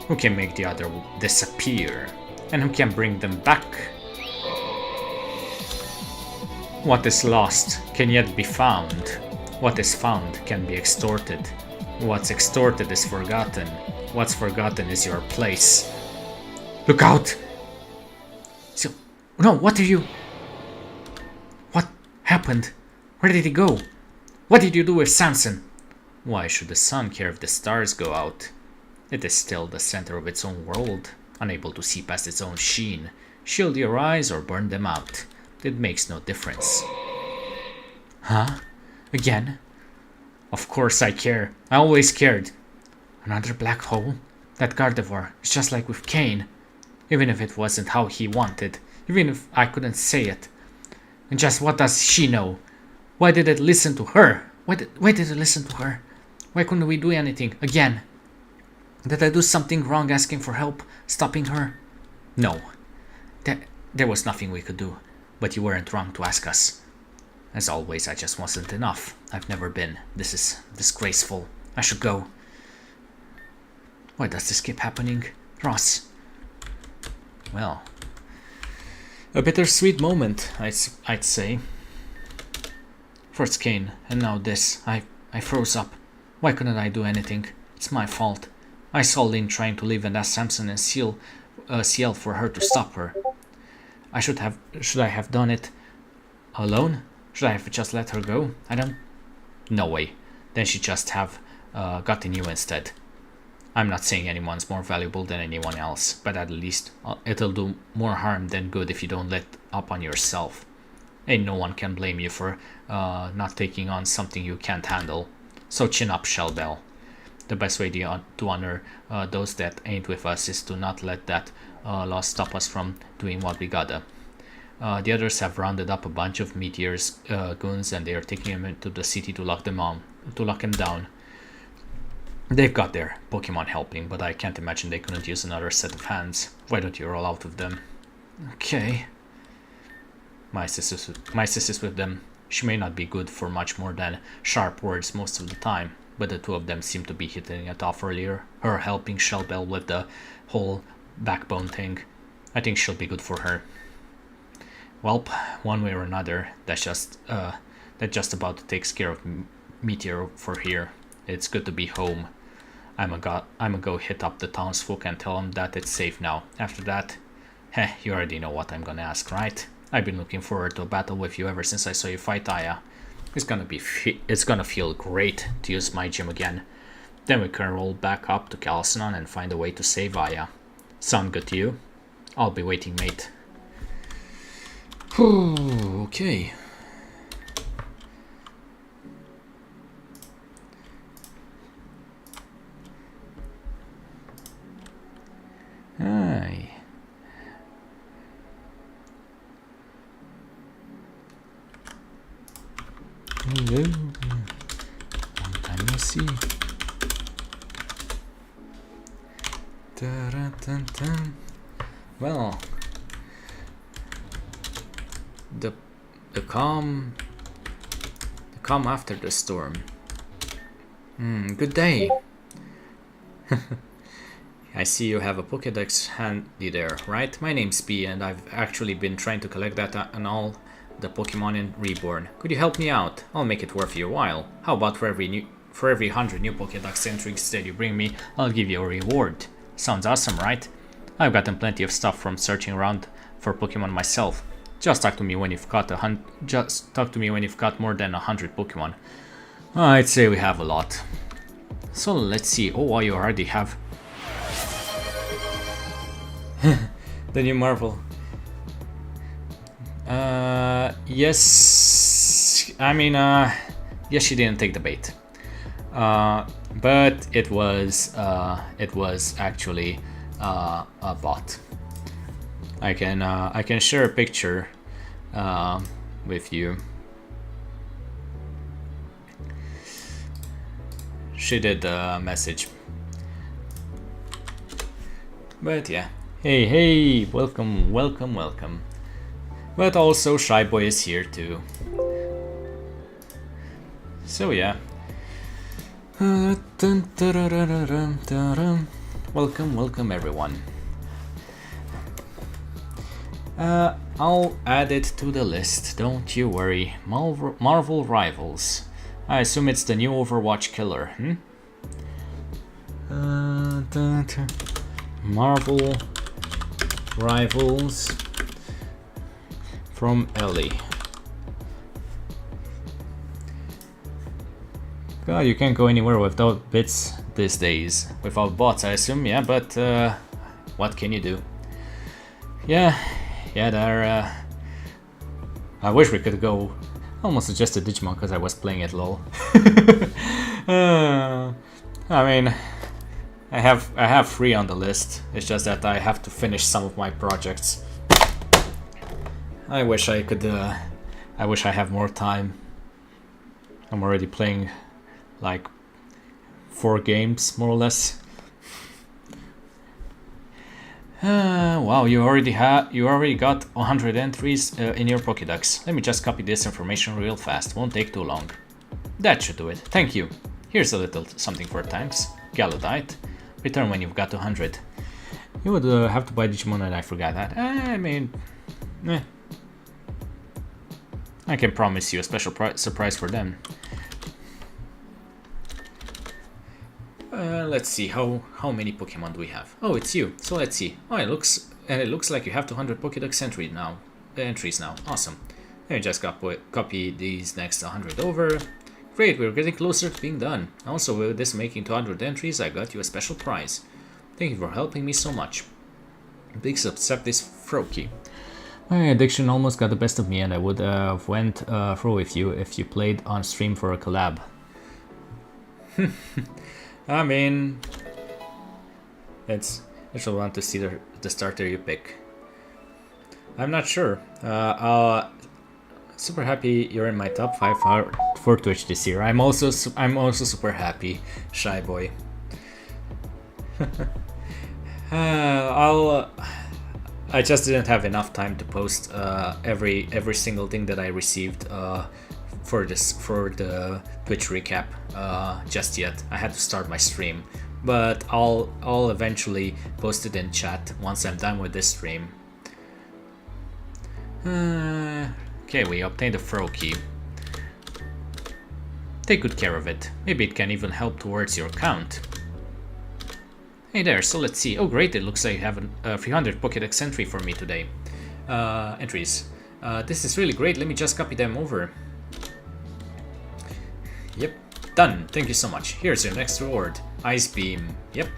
Who can make the other disappear? And who can bring them back? What is lost can yet be found. What is found can be extorted. What's extorted is forgotten. What's forgotten is your place. Look out! So, no, what are you... What happened? Where did he go? What did you do with Samson? Why should the sun care if the stars go out? It is still the center of its own world, unable to see past its own sheen. Shield your eyes or burn them out. It makes no difference. Huh? Again? Of course I care. I always cared. Another black hole? That Gardevoir is just like with Cain. Even if it wasn't how he wanted. Even if I couldn't say it. And just what does she know? Why did it listen to her? Why did it listen to her? Why couldn't we do anything? Again? Did I do something wrong asking for help? Stopping her? No. There was nothing we could do. But you weren't wrong to ask us. As always, I just wasn't enough. I've never been. This is disgraceful. I should go. Why does this keep happening? Ross. Well, a bittersweet moment, I'd say. First Cain, and now this. I froze up. Why couldn't I do anything? It's my fault. I saw Lynn trying to leave and asked Samson and Ciel for her to stop her. Should I have done it alone? Should I have just let her go? No way. Then she'd just have gotten you instead. I'm not saying anyone's more valuable than anyone else, but at least it'll do more harm than good if you don't let up on yourself. And no one can blame you for not taking on something you can't handle. So chin up, Shellbell. The best way to honor those that ain't with us is to not let that loss stop us from doing what we gotta. The others have rounded up a bunch of Meteor's goons, and they are taking them into the city to lock them down. They've got their Pokemon helping, but I can't imagine they couldn't use another set of hands. Why don't you roll out with them? Okay. My sister's with them. She may not be good for much more than sharp words most of the time, but the two of them seem to be hitting it off earlier. Her helping Shellbell with the whole backbone thing. I think she'll be good for her. Welp, one way or another, that just about takes care of Meteor for here. It's good to be home. I'm a go hit up the townsfolk and tell them that it's safe now. After that, you already know what I'm gonna ask, right? I've been looking forward to a battle with you ever since I saw you fight Aya. It's gonna feel great to use my gym again. Then we can roll back up to Calcinon and find a way to save Aya. Sound good to you? I'll be waiting, mate. Okay. Hi. Hello. Long time no see. Da-da-dun-dun. Well, the calm after the storm. Good day. I see you have a Pokédex handy there, right? My name's B, and I've actually been trying to collect that and all the Pokemon in Reborn. Could you help me out? I'll make it worth your while. How about for every 100 new Pokédex entries that you bring me, I'll give you a reward. Sounds awesome, right? I've gotten plenty of stuff from searching around for Pokemon myself. Just talk to me when you've got more than 100 Pokemon. I'd say we have a lot. So let's see. Oh, you already have the new Marvel. Yes. I mean, yes, she didn't take the bait. but it was actually a bot. I can share a picture with you. She did a message. But yeah. Hey, welcome. But also Shy Boy is here too. So yeah. Welcome everyone. I'll add it to the list, don't you worry. Marvel Rivals. I assume it's the new Overwatch killer, Marvel Rivals from Ellie. God, you can't go anywhere without bits these days. Without bots, I assume, yeah, but what can you do? Yeah, there. I wish we could go. I almost suggested Digimon because I was playing it, lol. I mean, I have 3 on the list. It's just that I have to finish some of my projects. I wish I could. I wish I have more time. I'm already playing like 4 games, more or less. Wow, you already got 100 entries in your Pokédex. Let me just copy this information real fast. Won't take too long. That should do it. Thank you. Here's a little something for thanks. Galodite. Return when you've got 100. You would have to buy Digimon, and I forgot that. I mean, I can promise you a special surprise for them. Let's see, how many Pokemon do we have? Oh, it's you. So let's see. Oh, it looks like you have 200 Pokédex entries now. Awesome. Let me just copy these next 100 over. Great, we're getting closer to being done. Also, with this making 200 entries, I got you a special prize. Thank you for helping me so much. Please accept this Froakie. My addiction almost got the best of me, and I would have went through with you if you played on stream for a collab. I mean, it's I want to see the starter you pick. I'm not sure. Super happy you're in my top 5 for Twitch this year. I'm also super happy, Shy Boy. I just didn't have enough time to post every single thing that I received for the Twitch recap just yet. I had to start my stream, but I'll eventually post it in chat once I'm done with this stream. Okay, we obtained a Froakie. Take good care of it. Maybe it can even help towards your count. Hey there, so let's see. Oh great, it looks like you have a 300 Pokédex entry for me today. Entries. This is really great, let me just copy them over. Yep, done. Thank you so much. Here's your next reward. Ice Beam. Yep,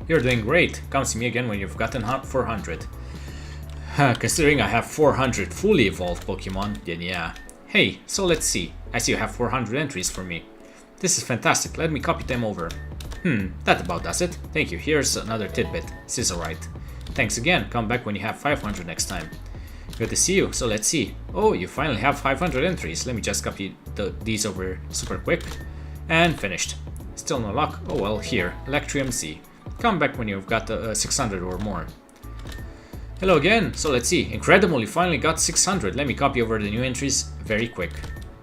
you're doing great. Come see me again when you've gotten 400. Considering I have 400 fully evolved Pokemon, then yeah. Hey, so let's see. I see you have 400 entries for me. This is fantastic. Let me copy them over. That about does it. Thank you. Here's another tidbit. This is alright. Thanks again. Come back when you have 500 next time. Good to see you. So let's see. Oh, you finally have 500 entries. Let me just copy these over super quick. And finished. Still no luck? Oh well, here. Electrium Z. Come back when you've got 600 or more. Hello again. So let's see. Incredible, you finally got 600. Let me copy over the new entries very quick.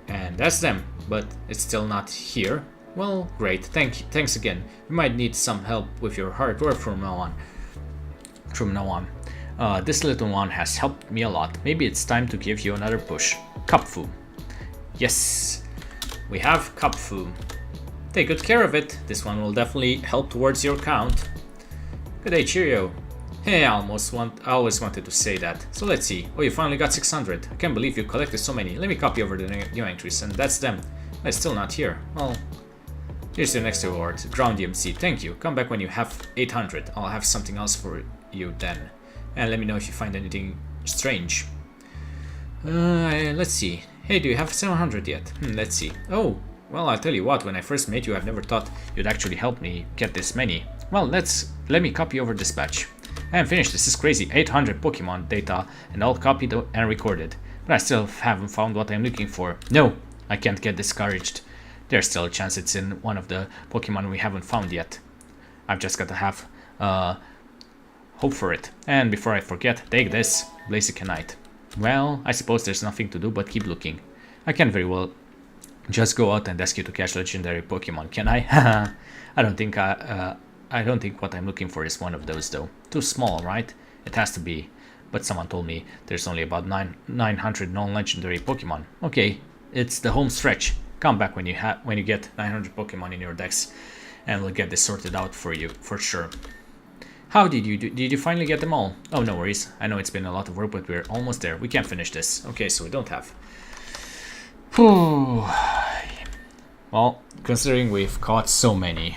And that's them. But it's still not here. Well, great. Thanks again. You might need some help with your hardware from now on. This little one has helped me a lot. Maybe it's time to give you another push. Cupfu. Yes, we have Cupfu. Take good care of it. This one will definitely help towards your count. Good day, cheerio. Hey, I always wanted to say that. So let's see. Oh, you finally got 600. I can't believe you collected so many. Let me copy over the new entries, and that's them. It's still not here. Well, here's your next reward. Ground DMC. Thank you. Come back when you have 800. I'll have something else for you then. And let me know if you find anything strange. Let's see. Hey, do you have 700 yet? Let's see. Oh, Well, I'll tell you what, when I first met you, I've never thought you'd actually help me get this many. Well, let me copy over this batch. I am finished, this is crazy. 800 Pokemon data, and all copied and recorded. But I still haven't found what I'm looking for. No, I can't get discouraged. There's still a chance it's in one of the Pokemon we haven't found yet. I've just got to have hope for it. And before I forget, take this, Blazikenite. Well, I suppose there's nothing to do but keep looking. I can very well just go out and ask you to catch legendary Pokemon, can I? I don't think what I'm looking for is one of those though. Too small, right? It has to be. But someone told me there's only about 900 non-legendary Pokemon. Okay, it's the home stretch. Come back when you get 900 Pokemon in your decks, and we'll get this sorted out for you for sure. How did you finally get them all? Oh, no worries. I know it's been a lot of work, but we're almost there. We can't finish this. Okay, so we don't have. Whew. Well, considering we've caught so many.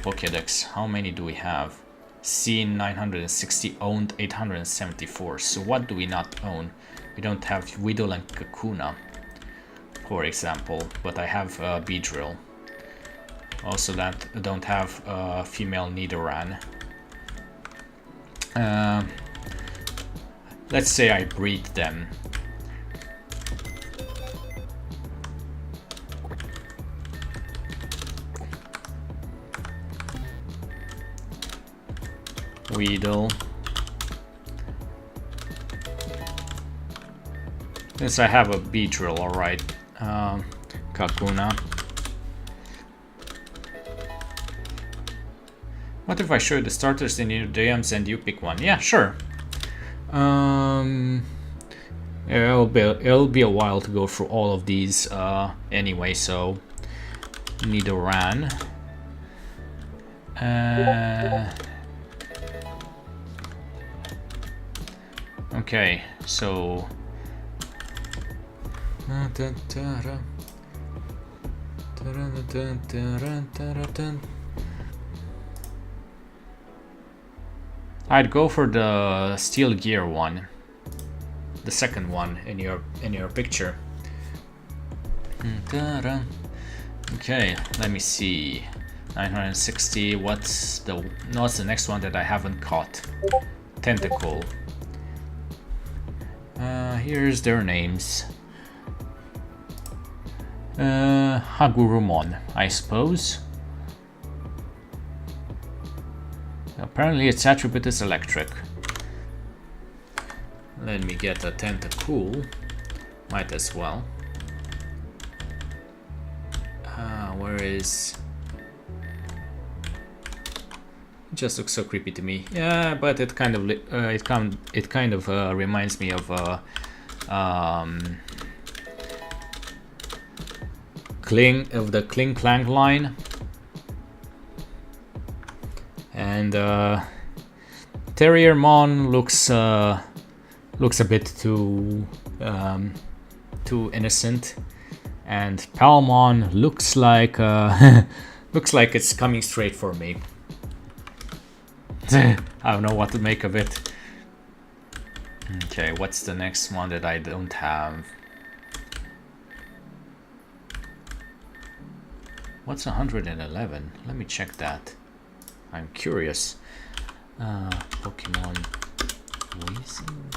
Pokédex. How many do we have? Seen 960, owned 874. So what do we not own? We don't have Weedle and Kakuna, for example, but I have Beedrill. Also that I don't have female Nidoran. Let's say I breed them. Weedle. Since I have a Beedrill, alright. Kakuna. What if I show you the starters in your DMs and you pick one? Yeah, sure. It'll be a while to go through all of these anyway, so Nidoran. Okay, so I'd go for the Steel Gear one, the second one in your picture. Okay, let me see. 960. What's the next one that I haven't caught? Tentacle. Here's their names. Hagurumon, I suppose. Apparently its attribute is electric. Let me get a Tentacool. Might as well. Where is... It just looks so creepy to me. Yeah, but it kind of reminds me of the Kling Clank line, and Terriermon looks a bit too innocent, and Palmon looks like looks like it's coming straight for me. I don't know what to make of it. Okay, what's the next one that I don't have? What's 111? Let me check that. I'm curious. Pokemon Weezing.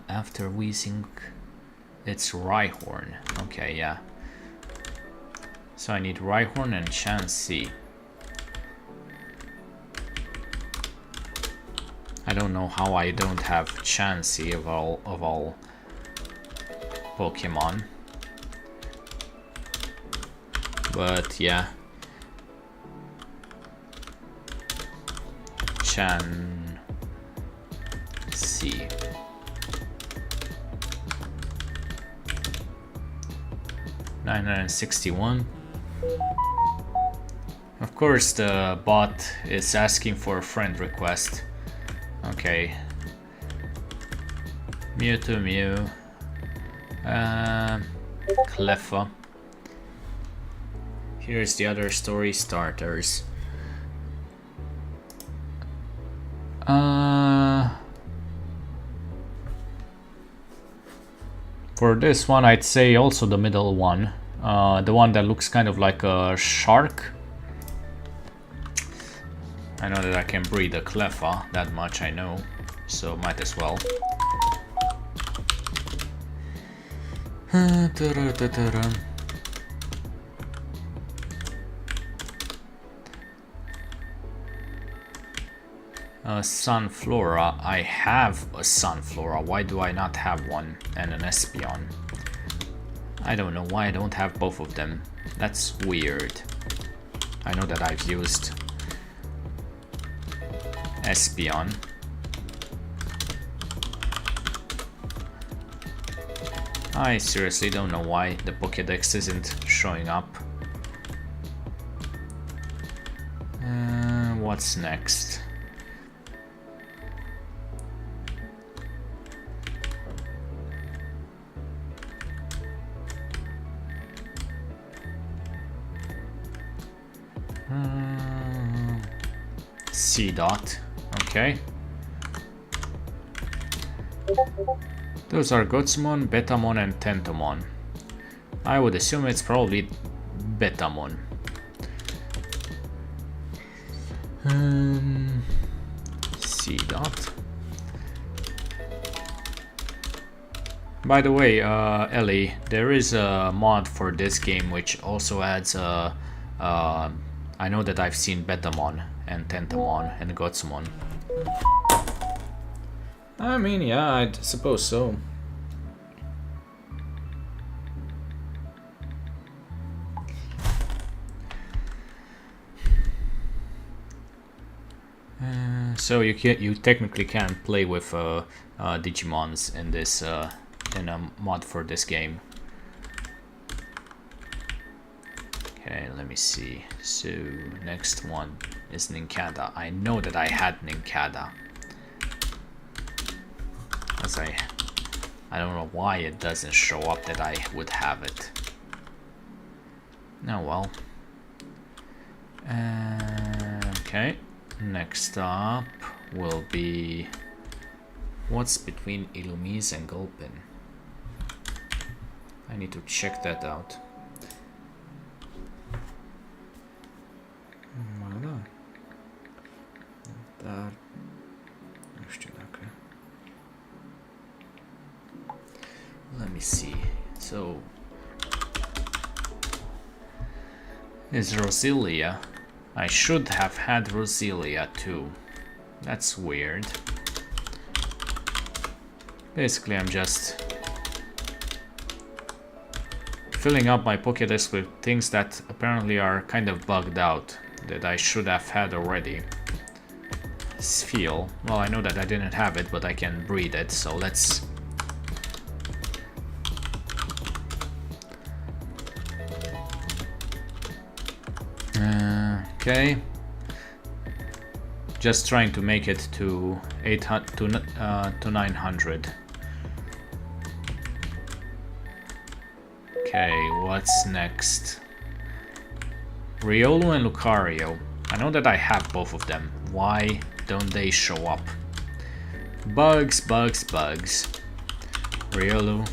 After Weezing, it's Rhyhorn. Okay, yeah. So I need Rhyhorn and Chansey. I don't know how I don't have Chansey of all Pokemon. But yeah. Chansey. $961. Of course the bot is asking for a friend request. Okay. Mewtwo, Mew. Cleffa. Here's the other story starters. For this one, I'd say also the middle one. The one that looks kind of like a shark. I know that I can breed a Cleffa, that much I know, so might as well. Sunflora. I have a Sunflora. Why do I not have one? And an Espeon. I don't know why I don't have both of them. That's weird. I know that I've used Espeon. I seriously don't know why the Pokédex isn't showing up. What's next? C-Dot. Okay. Those are Gotsumon, Betamon, and Tentomon. I would assume it's probably Betamon. C-Dot. By the way, Ellie, there is a mod for this game which also adds I know that I've seen Betamon and Tentomon and Gotsumon. I mean, yeah, I suppose so. So you technically can play with Digimons in this in a mod for this game. Okay, let me see. So next one is Nincada. I know that I had Nincada. As I don't know why it doesn't show up that I would have it. Oh well. Okay. Next up will be what's between Illumise and Gulpin. I need to check that out. Let me see. So is Roselia. I should have had Roselia too. That's weird. Basically, I'm just filling up my Pokédex with things that apparently are kind of bugged out that I should have had already. Spheal. Well, I know that I didn't have it, but I can breed it, so let's... Okay. Just trying to make it to 800 to 900. Okay, what's next? Riolu and Lucario. I know that I have both of them. Why don't they show up? Bugs, bugs, bugs. Riolu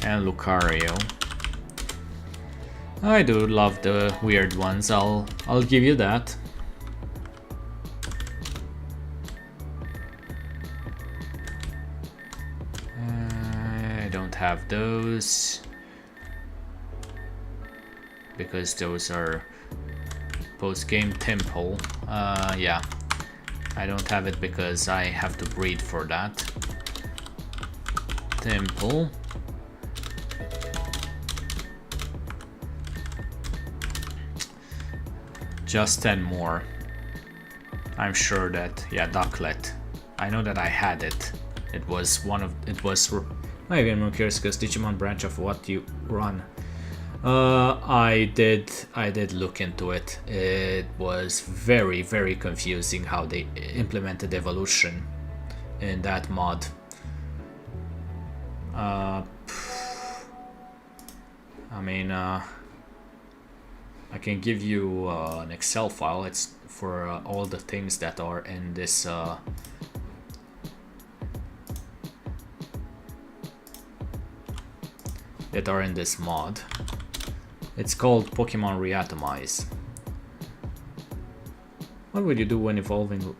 and Lucario. I do love the weird ones, I'll give you that. I don't have those because those are post-game temple. Yeah, I don't have it because I have to breed for that. Temple. Just 10 more. I'm sure that, yeah, Ducklet. I know that I had it. It was one of, it was, I'm even more curious because Digimon branch of what you run. I did look into it. It was very, very confusing how they implemented evolution in that mod. I mean, I can give you an Excel file. It's for all the things that are in this that are in this mod. It's called Pokemon Reatomize. What would you do when evolving?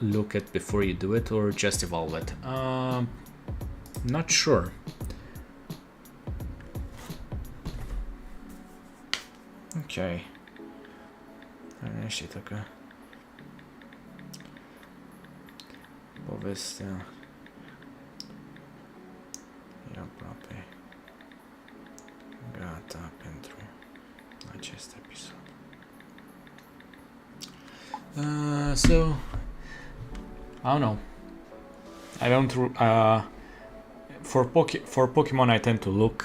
Look at before you do it, or just evolve it? Not sure. Okay. Ești că povestea e aproape gata pentru acest episod. So I don't know. I don't for Pokemon I tend to look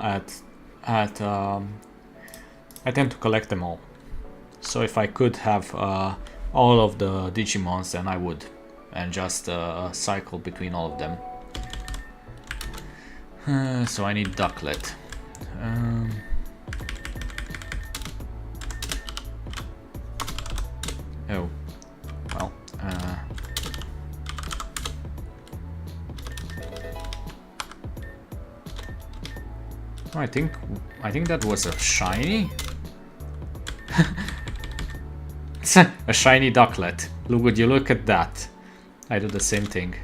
at I tend to collect them all. So if I could have all of the Digimons, then I would, and just cycle between all of them. So I need Ducklet. Oh, well. I think that was a shiny. A shiny Ducklet. Would you look at that? I do the same thing.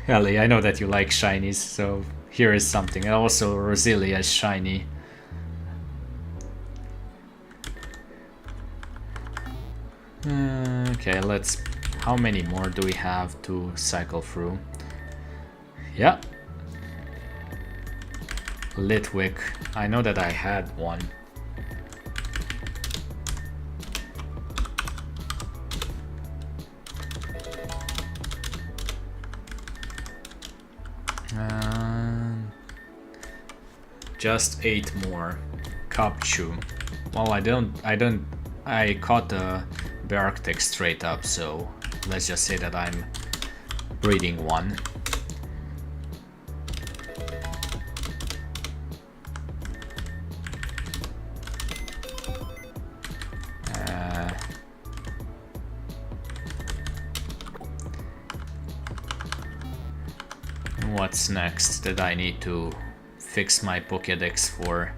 Ellie, I know that you like shinies, so here is something. And also Roselia is shiny. Okay, let's... How many more do we have to cycle through? Yeah. Litwick. I know that I had one. Just 8 more. Cubchoo. Well, I caught the Bearctic straight up, so let's just say that I'm breeding one. What's next that I need to fix my Pokédex for?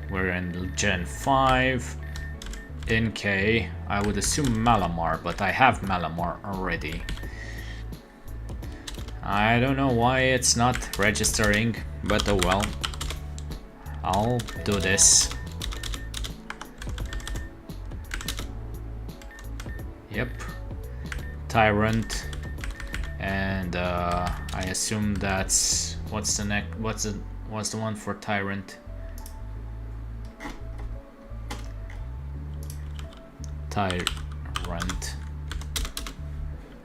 We're in Gen 5. In K, I would assume Malamar, but I have Malamar already. I don't know why it's not registering, but oh well. I'll do this. Yep. Tyrant, and I assume that's what's the next. What's the one for Tyrant? Tyrant.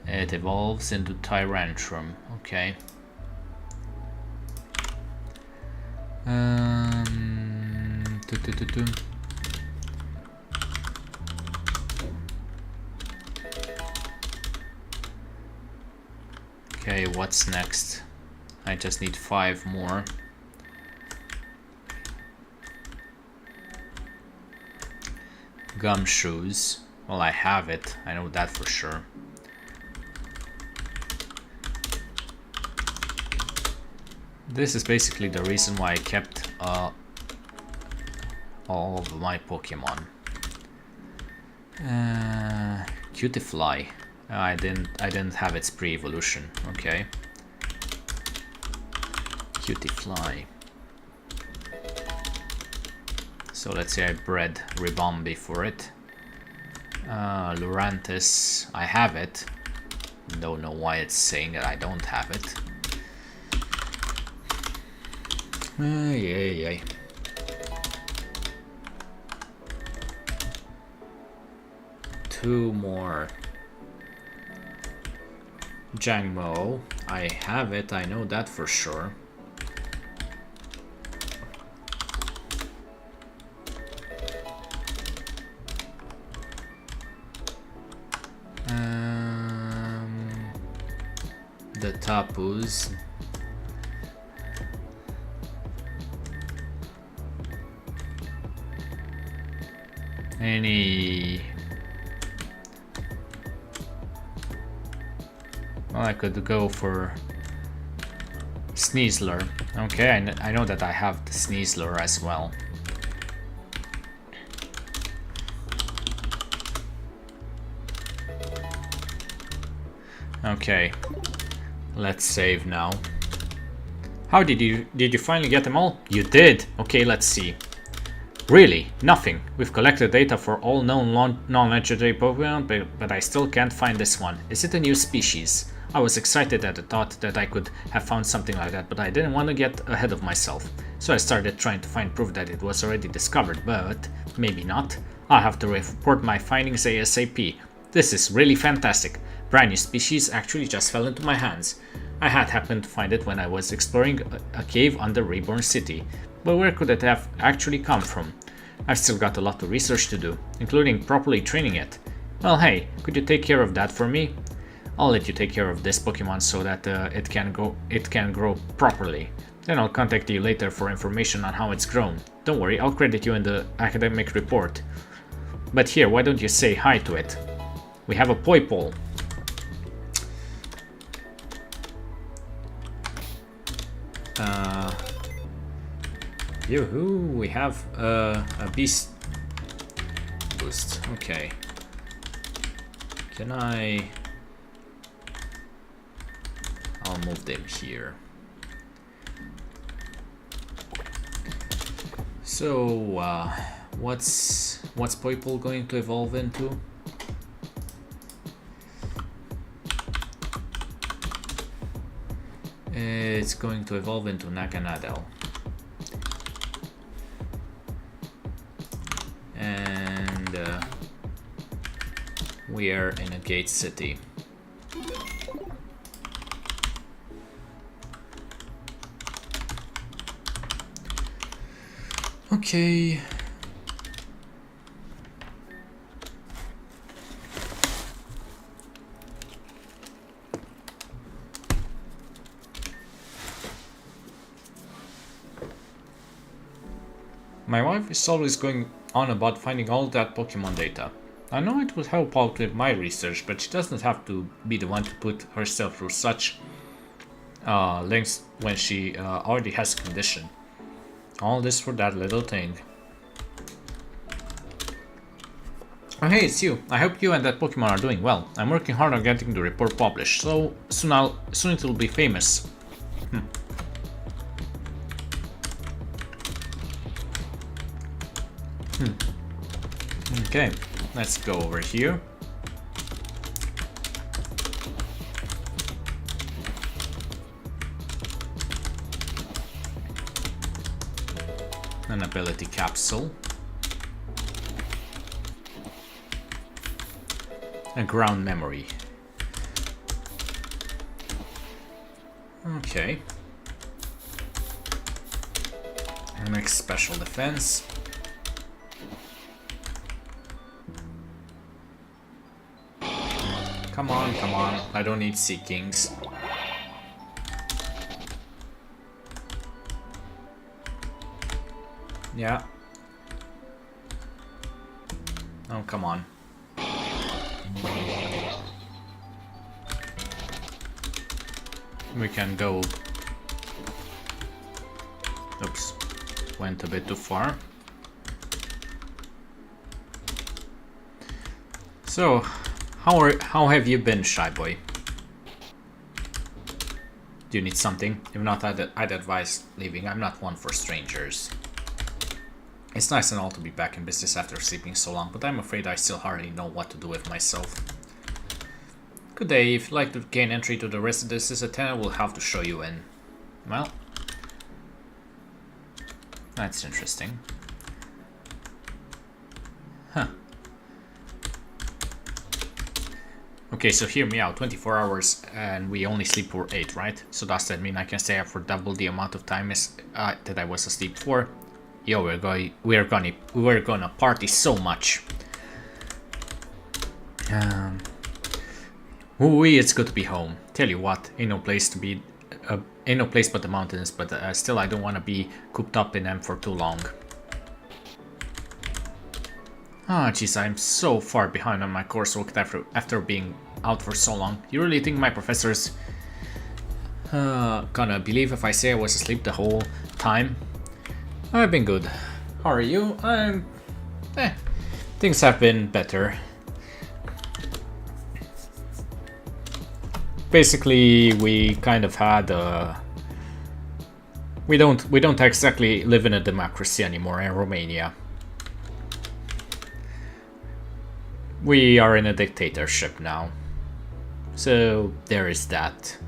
It evolves into Tyrantrum. Okay. Okay, what's next? I just need 5 more. Gumshoes. Well, I have it. I know that for sure. This is basically the reason why I kept all of my Pokemon. Cutiefly. I didn't have its pre-evolution. Okay. Cutiefly. So let's say I bred Ribombee for it. Lurantis, I have it. Don't know why it's saying that I don't have it. Yay. 2 more. Jangmo, I have it, I know that for sure. The Tapus. Well, I could go for Sneasler. Okay, I know that I have the Sneasler as well. Okay, let's save now. How did you finally get them all? You did? Okay, let's see. Really? Nothing. We've collected data for all known non-legendary Pokemon, but I still can't find this one. Is it a new species? I was excited at the thought that I could have found something like that, but I didn't want to get ahead of myself. So I started trying to find proof that it was already discovered, but maybe not. I'll have to report my findings ASAP. This is really fantastic. Brand new species actually just fell into my hands. I had happened to find it when I was exploring a cave under Reborn City. But where could it have actually come from? I've still got a lot of research to do, including properly training it. Well, hey, could you take care of that for me? I'll let you take care of this Pokemon so that it can grow properly. Then I'll contact you later for information on how it's grown. Don't worry, I'll credit you in the academic report. But here, why don't you say hi to it? We have a Poipole. Yoo-hoo, we have a beast boost. Okay. Can I'll move them here. So, what's Poipole going to evolve into? It's going to evolve into Naganadel. And we are in a gate city. Okay. My wife is always going on about finding all that Pokemon data. I know it would help out with my research, but she doesn't have to be the one to put herself through such lengths when she already has a condition. All this for that little thing. Oh hey, it's you. I hope you and that Pokemon are doing well. I'm working hard on getting the report published, so soon it will be famous. Okay, let's go over here. An ability capsule. A ground memory. Okay. Next special defense. Come on, come on. I don't need Sea Kings. Yeah. Oh, come on. We can go. Oops. Went a bit too far. So, how have you been, Shy Boy? Do you need something? If not, I'd advise leaving. I'm not one for strangers. It's nice and all to be back in business after sleeping so long, but I'm afraid I still hardly know what to do with myself. Good day. If you'd like to gain entry to the residences, a tenant will have to show you in. Well, that's interesting. Huh. Okay, so hear me out. 24 hours and we only sleep for 8, right? So does that mean I can stay up for double the amount of time as that I was asleep for? Yo, we're gonna party so much. Ooh, it's good to be home. Tell you what, ain't no place but the mountains. But still, I don't want to be cooped up in them for too long. Ah, jeez, I'm so far behind on my coursework after being out for so long. You really think my professor's gonna believe if I say I was asleep the whole time? I've been good. How are you? Things have been better. Basically, we kind of had we don't exactly live in a democracy anymore in Romania. We are in a dictatorship now. So there is that.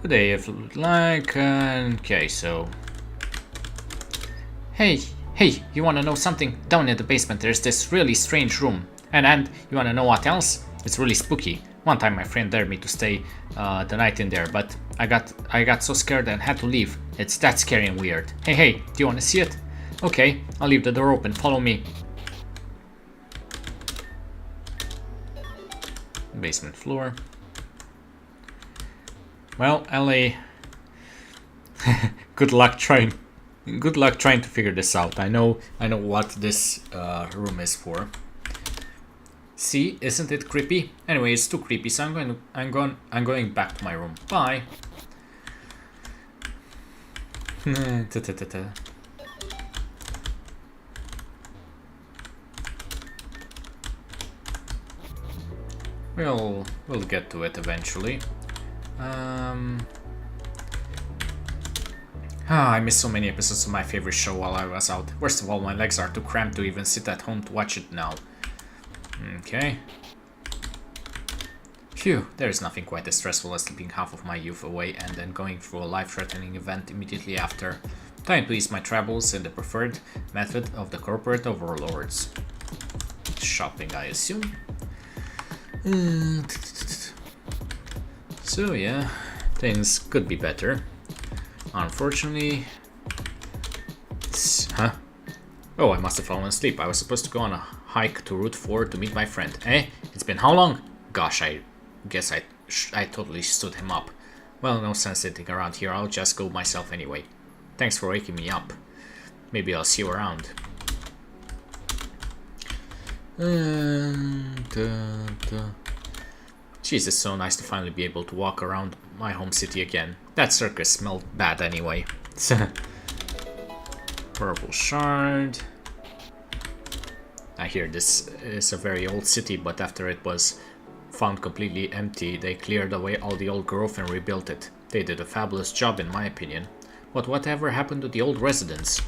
Good day if you like. Okay, so Hey, you wanna know something? Down in the basement there's this really strange room. And you wanna know what else? It's really spooky. One time my friend dared me to stay the night in there, but I got so scared and had to leave. It's that scary and weird. Hey, do you wanna see it? Okay, I'll leave the door open. Follow me. Basement floor. Well, LA. Good luck trying to figure this out. I know what this room is for. See, isn't it creepy? Anyway, it's too creepy, so I'm going back to my room. Bye. We'll get to it eventually. I missed so many episodes of my favorite show while I was out. Worst of all, my legs are too cramped to even sit at home to watch it now. Okay. Phew, there is nothing quite as stressful as sleeping half of my youth away and then going through a life-threatening event immediately after. Time to ease my travels in the preferred method of the corporate overlords. Shopping, I assume. So yeah, things could be better. Unfortunately... Huh? Oh, I must have fallen asleep. I was supposed to go on a hike to Route 4 to meet my friend. It's been how long? Gosh, I guess I totally stood him up. Well, no sense sitting around here. I'll just go myself anyway. Thanks for waking me up. Maybe I'll see you around. Jeez, it's so nice to finally be able to walk around my home city again. That circus smelled bad anyway. Purple shard. I hear this is a very old city, but after it was found completely empty, they cleared away all the old growth and rebuilt it. They did a fabulous job in my opinion. But whatever happened to the old residents?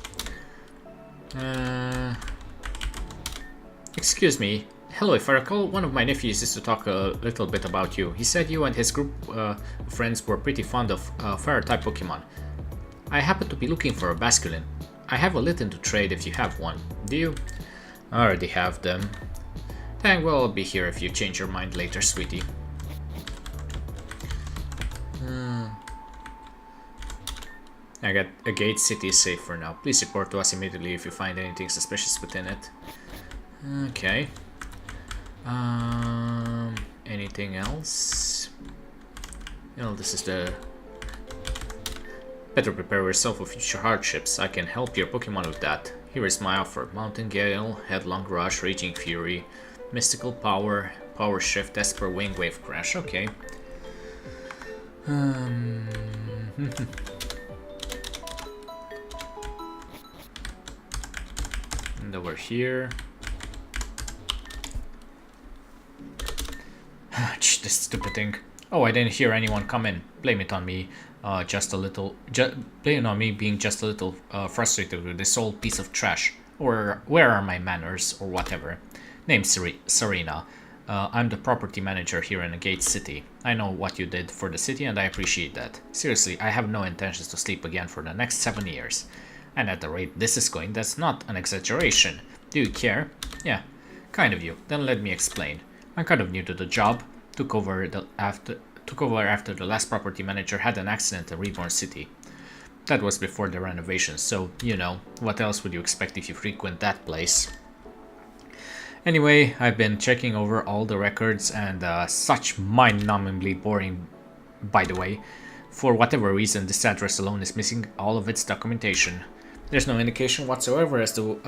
Excuse me. Hello, if I recall, one of my nephews used to talk a little bit about you. He said you and his group of friends were pretty fond of fire-type Pokemon. I happen to be looking for a Basculin. I have a Litten to trade if you have one. Do you? I already have them. Dang, well, I'll be here if you change your mind later, sweetie. I got a gate. City is safe for now. Please report to us immediately if you find anything suspicious within it. Okay. Anything else? Well, this is the... Better prepare yourself for future hardships. I can help your Pokemon with that. Here is my offer. Mountain Gale, Headlong Rush, Raging Fury, Mystical Power, Power Shift, Esper Wing, Wave Crash. Okay. And over here. This stupid thing. Oh, I didn't hear anyone come in. Blame it on me. Blame it on me being just a little frustrated with this old piece of trash. Or where are my manners, or whatever. Name's Serena. I'm the property manager here in Gate City. I know what you did for the city and I appreciate that. Seriously, I have no intentions to sleep again for the next 7 years. And at the rate this is going, that's not an exaggeration. Do you care? Yeah, kind of you. Then let me explain. I'm kind of new to the job. Took over after the last property manager had an accident in Reborn City. That was before the renovations, so, you know, what else would you expect if you frequent that place? Anyway, I've been checking over all the records and such mind-numbingly boring, by the way. For whatever reason, this address alone is missing all of its documentation. There's no indication whatsoever as to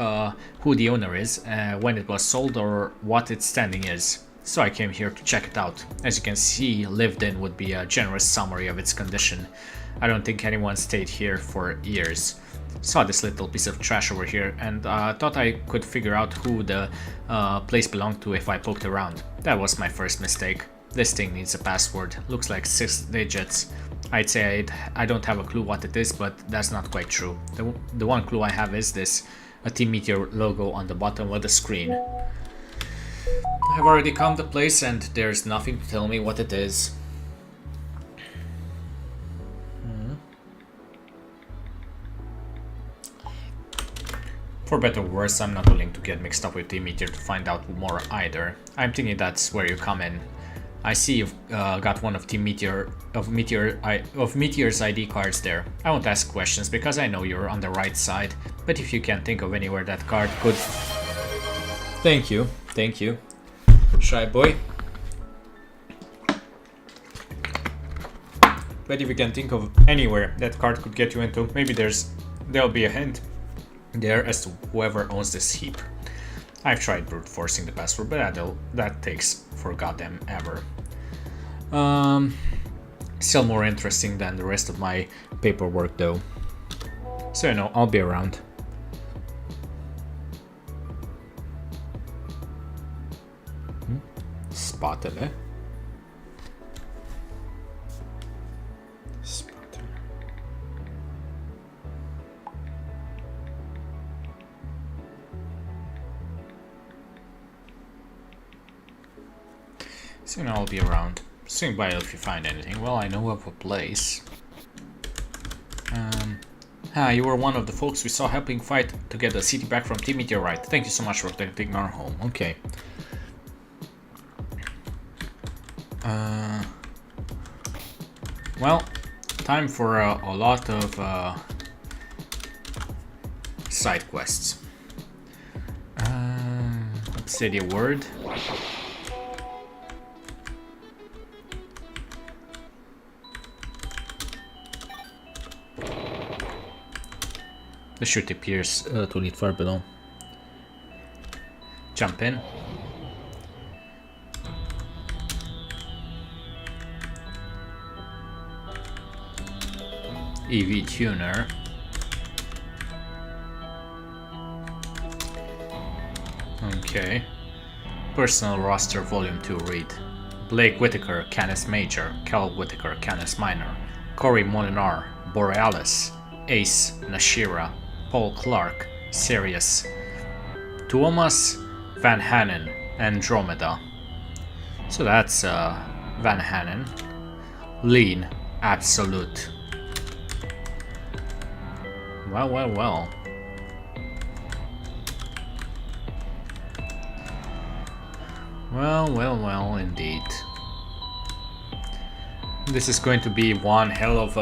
who the owner is, when it was sold, or what its standing is. so I came here to check it out. As you can see, lived in would be a generous summary of its condition. I don't think anyone stayed here for years. Saw this little piece of trash over here and thought I could figure out who the place belonged to if I poked around. That was my first mistake. This thing needs a password. Looks like 6 digits. I'd say I don't have a clue what it is, but that's not quite true. The one clue I have is this, a Team Meteor logo on the bottom of the screen. I've already come to the place and there's nothing to tell me what it is. For better or worse, I'm not willing to get mixed up with Team Meteor to find out more either. I'm thinking that's where you come in. I see you've got one of Meteor's ID cards there. I won't ask questions because I know you're on the right side, but if you can't think of anywhere that card could... Thank you, Shy boy. But if you can think of anywhere that card could get you into, maybe there'll be a hint there as to whoever owns this heap. I've tried brute forcing the password, but that takes for goddamn ever. Still more interesting than the rest of my paperwork though. So you know, I'll be around. Spotted, eh? Spotted. So now I'll be around. Swing by if you find anything. Well, I know of a place. You were one of the folks we saw helping fight to get the city back from Team Meteorite. Thank you so much for protecting our home. Okay. Well, time for a lot of side quests. Let's say the word. The chute appears to lead far below. Jump in. EV tuner. Okay. Personal roster volume 2 read. Blake Whitaker, Canis Major. Cal Whitaker, Canis Minor. Corey Molinar, Borealis. Ace, Nashira. Paul Clark, Sirius. Tuomas, Van Hanen, Andromeda. So that's Van Hanen. Lean, Absolute. Well, well, well. Well, well, well, indeed. This is going to be one hell of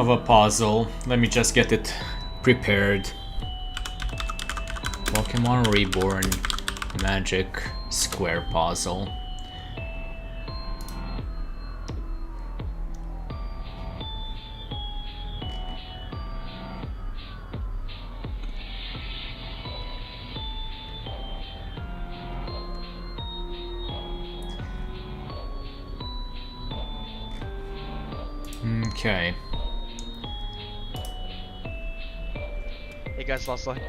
a puzzle. Let me just get it prepared. Pokemon Reborn Magic Square Puzzle. Okay. Hey guys, last slide.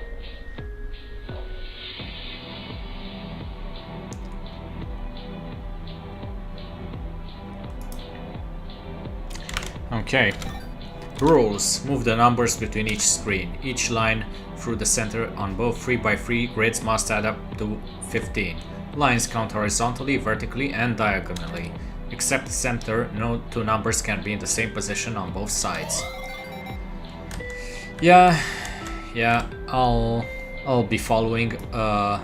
Okay. Rules. Move the numbers between each screen. Each line through the center on both 3x3 grids must add up to 15. Lines count horizontally, vertically, and diagonally. Except the center, no two numbers can be in the same position on both sides. Yeah, I'll be following a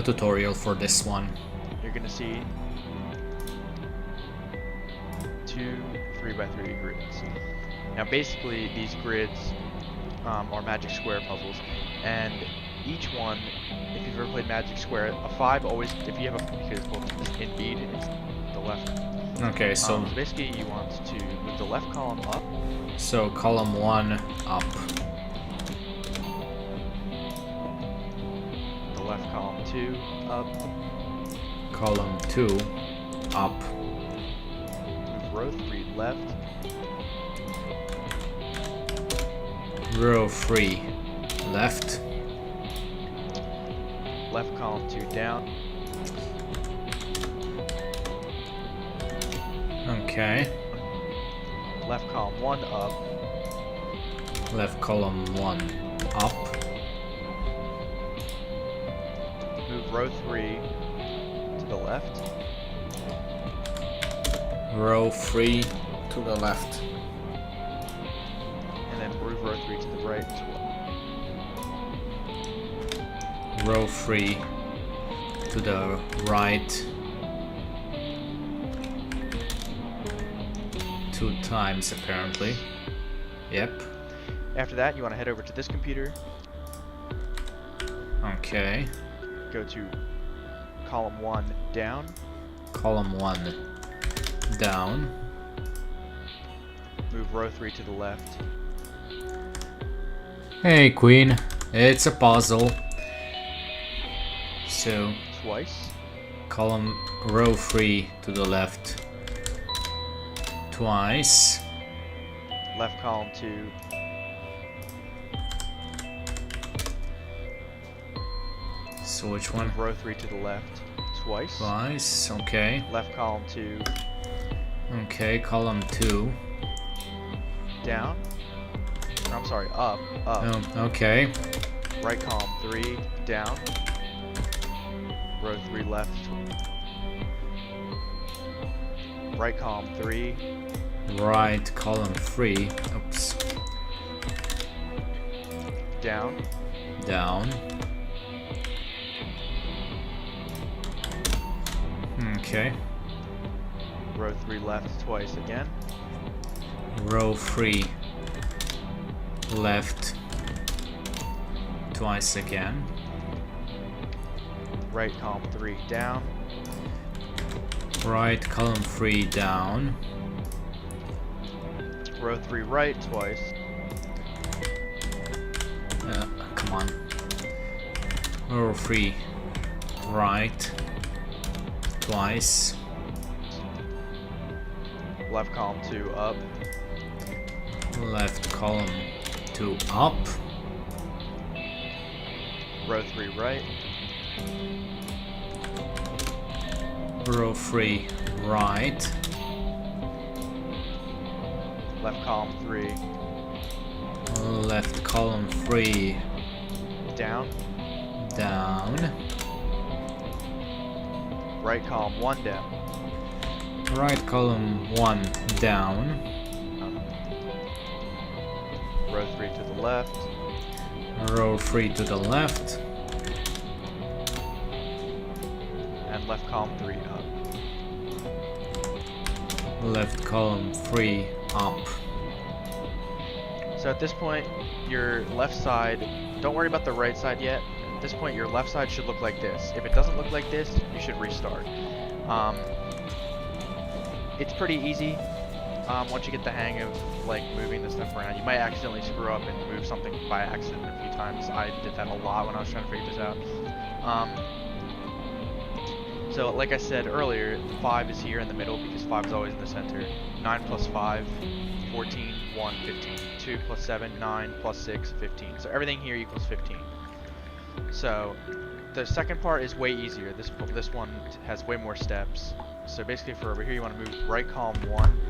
tutorial for this one. You're gonna see 2 3x3 grids. Now basically these grids are Magic Square puzzles, and each one, if you've ever played Magic Square, a 5 always, if you have a, because well, indeed it's the left. Okay, so basically you want to move the left column up. So column 1 up. left column 2 up, Column 2 up. move row 3 left, Row 3 left. left column 2 down, Okay. left column 1 up, Left column 1 up. move row 3 to the left, Row 3 to the left. and then move row 3 to the right as well. Row 3 to the right. 2 times apparently. Yep. After that, you want to head over to this computer, Okay. go to column 1 down, Column 1 down. move row 3 to the left, Hey Queen, it's a puzzle. So twice, row 3 to the left. Twice. left column 2, So which one? move row 3 to the left, twice, Twice. Okay. left column 2 Okay. Column 2. down, or, I'm sorry, up, Oh, okay. right column 3 down, row 3 left, right column 3, Right column 3. Oops. down, Down. Okay. row 3 left twice again, Row 3 left. Twice again. right column 3 down, Right column 3 down. row 3 right twice, Come on. Row 3 right. Twice. left column 2 up, Left column 2 up. row 3 right, Row 3 right. left column 3 Left column 3 down, down. right column 1 down, Right column 1 down. row 3 to the left, Row 3 to the left. and left column 3 up. Left column 3 up. So at this point, your left side, don't worry about the right side yet. At this point, your left side should look like this. If it doesn't look like this, you should restart. It's pretty easy once you get the hang of like moving this stuff around. You might accidentally screw up and move something by accident a few times. I did that a lot when I was trying to figure this out. So like I said earlier, 5 is here in the middle because 5 is always in the center. 9 plus 5, 14, 1, 15. 2 plus 7, 9 plus 6, 15. So everything here equals 15. So the second part is way easier. This one has way more steps. So basically for over here, you want to move right column 1.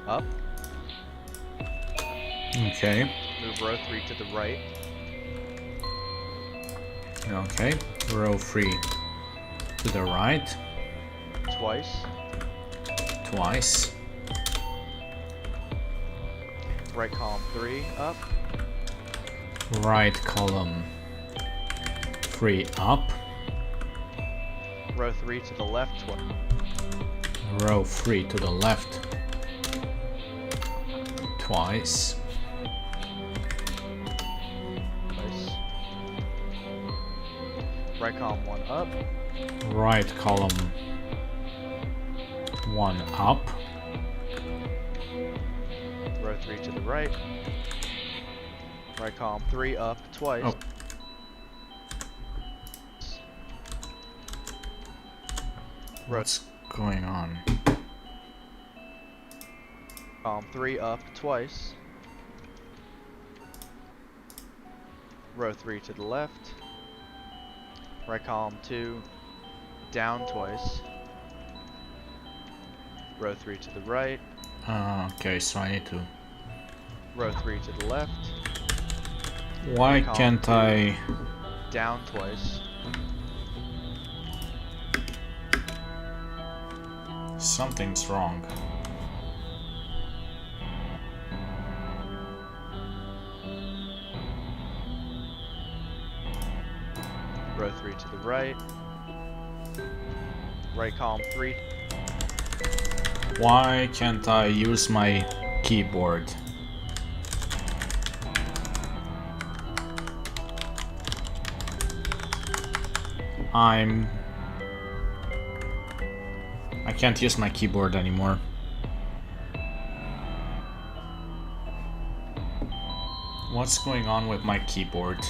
Up. Okay. Move row 3 to the right. Okay. Row 3 to the right. Twice. Twice. Right column 3 up. Right column 3 up. Row 3 to the left. Row 3 to the left. Twice. Twice. Right column 1 up. Right column 1 up. Row row 3 to the right. Right column 3 up twice. Oh. What's going on? Column 3 up twice. Row 3 to the left. Right column 2 down twice. Row 3 to the right. Okay, so I need to... Row 3 to the left. Why Column can't 2 I... down twice. Something's wrong. Row 3 to the right. Right column 3. Why can't I use my keyboard? I can't use my keyboard anymore. What's going on with my keyboard?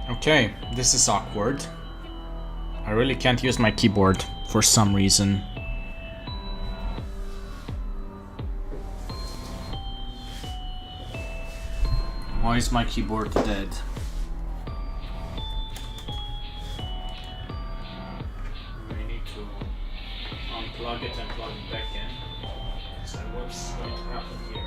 Okay, this is awkward. I really can't use my keyboard for some reason. Why is my keyboard dead? I need to unplug it and plug it back in. So what's going to happen here?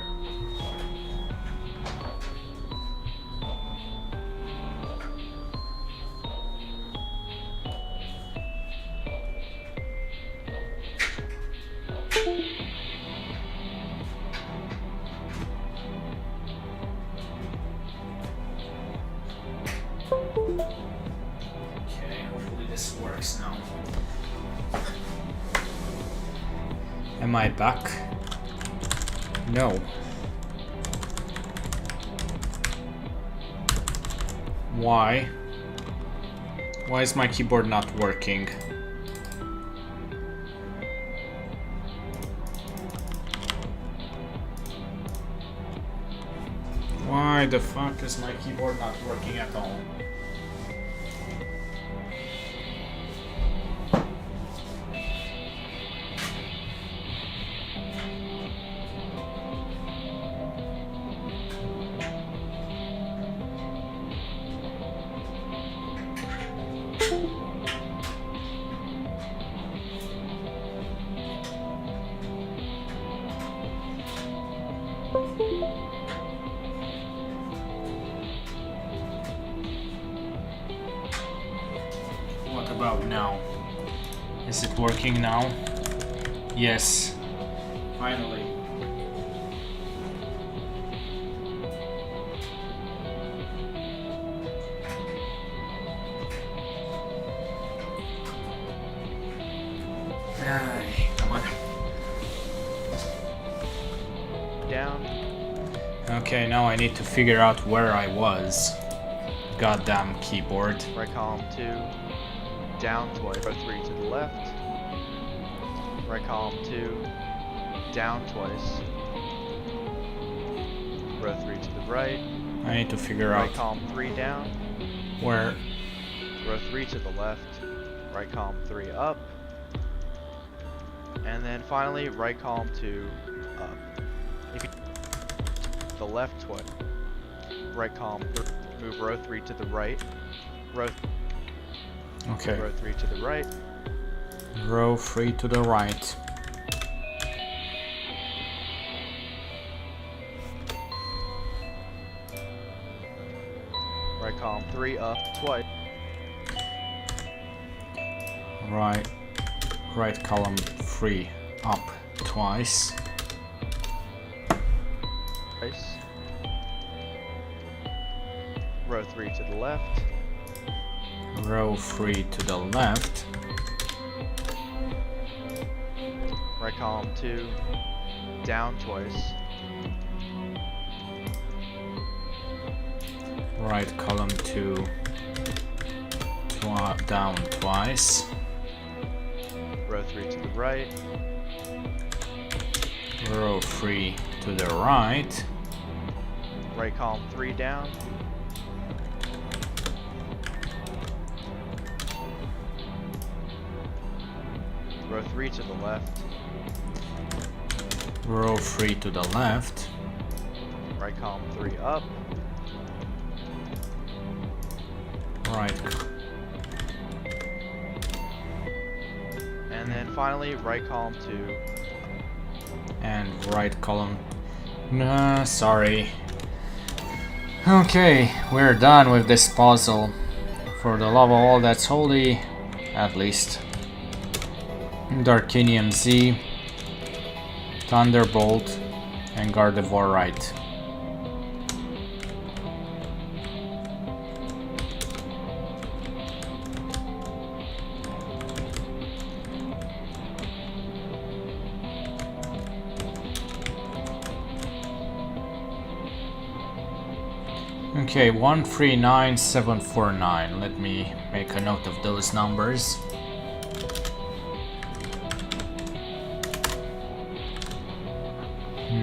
Okay, hopefully this works now. Am I back? No. Why? Why is my keyboard not working? Why the fuck is my keyboard not working at all? What about now? Is it working now? Yes. Finally. Come on. Down. Okay, now I need to figure out where I was. Goddamn keyboard. Right column 2 down twice. Row 3 to the left. Right column 2 down twice. Row 3 to the right. I need to figure Right out column 3 down. where. Row 3 to the left. Right column 3 up. And then finally, right column 2 up. If you the left twice. Right column 3. Move row 3 to the right. Okay. Row 3 to the right. Row 3 to the right. Right column 3 up twice. Right column 3 up twice. Twice. Row 3 to the left. Row 3 to the left. Right column 2 down twice. Right column 2 down twice. Row 3 to the right. Row 3 to the right. Right column 3 down. Row 3 to the left. Row 3 to the left. Right column 3 up. Right. And then finally, right column 2. And right column. Nah, sorry. Okay, we're done with this puzzle. For the love of all that's holy, at least. Darkinium Z, Thunderbolt, and Gardevoir right. Okay, 139749. Let me make a note of those numbers.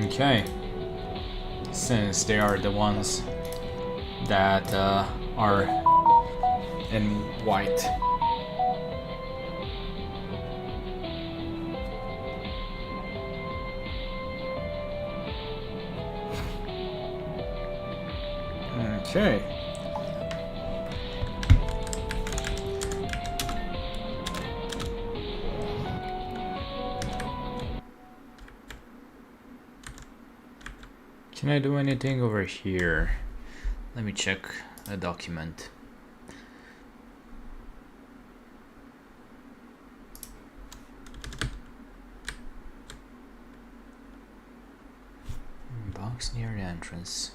Okay, since they are the ones that are in white. Okay. Can I do anything over here? Let me check a document. Box near the entrance.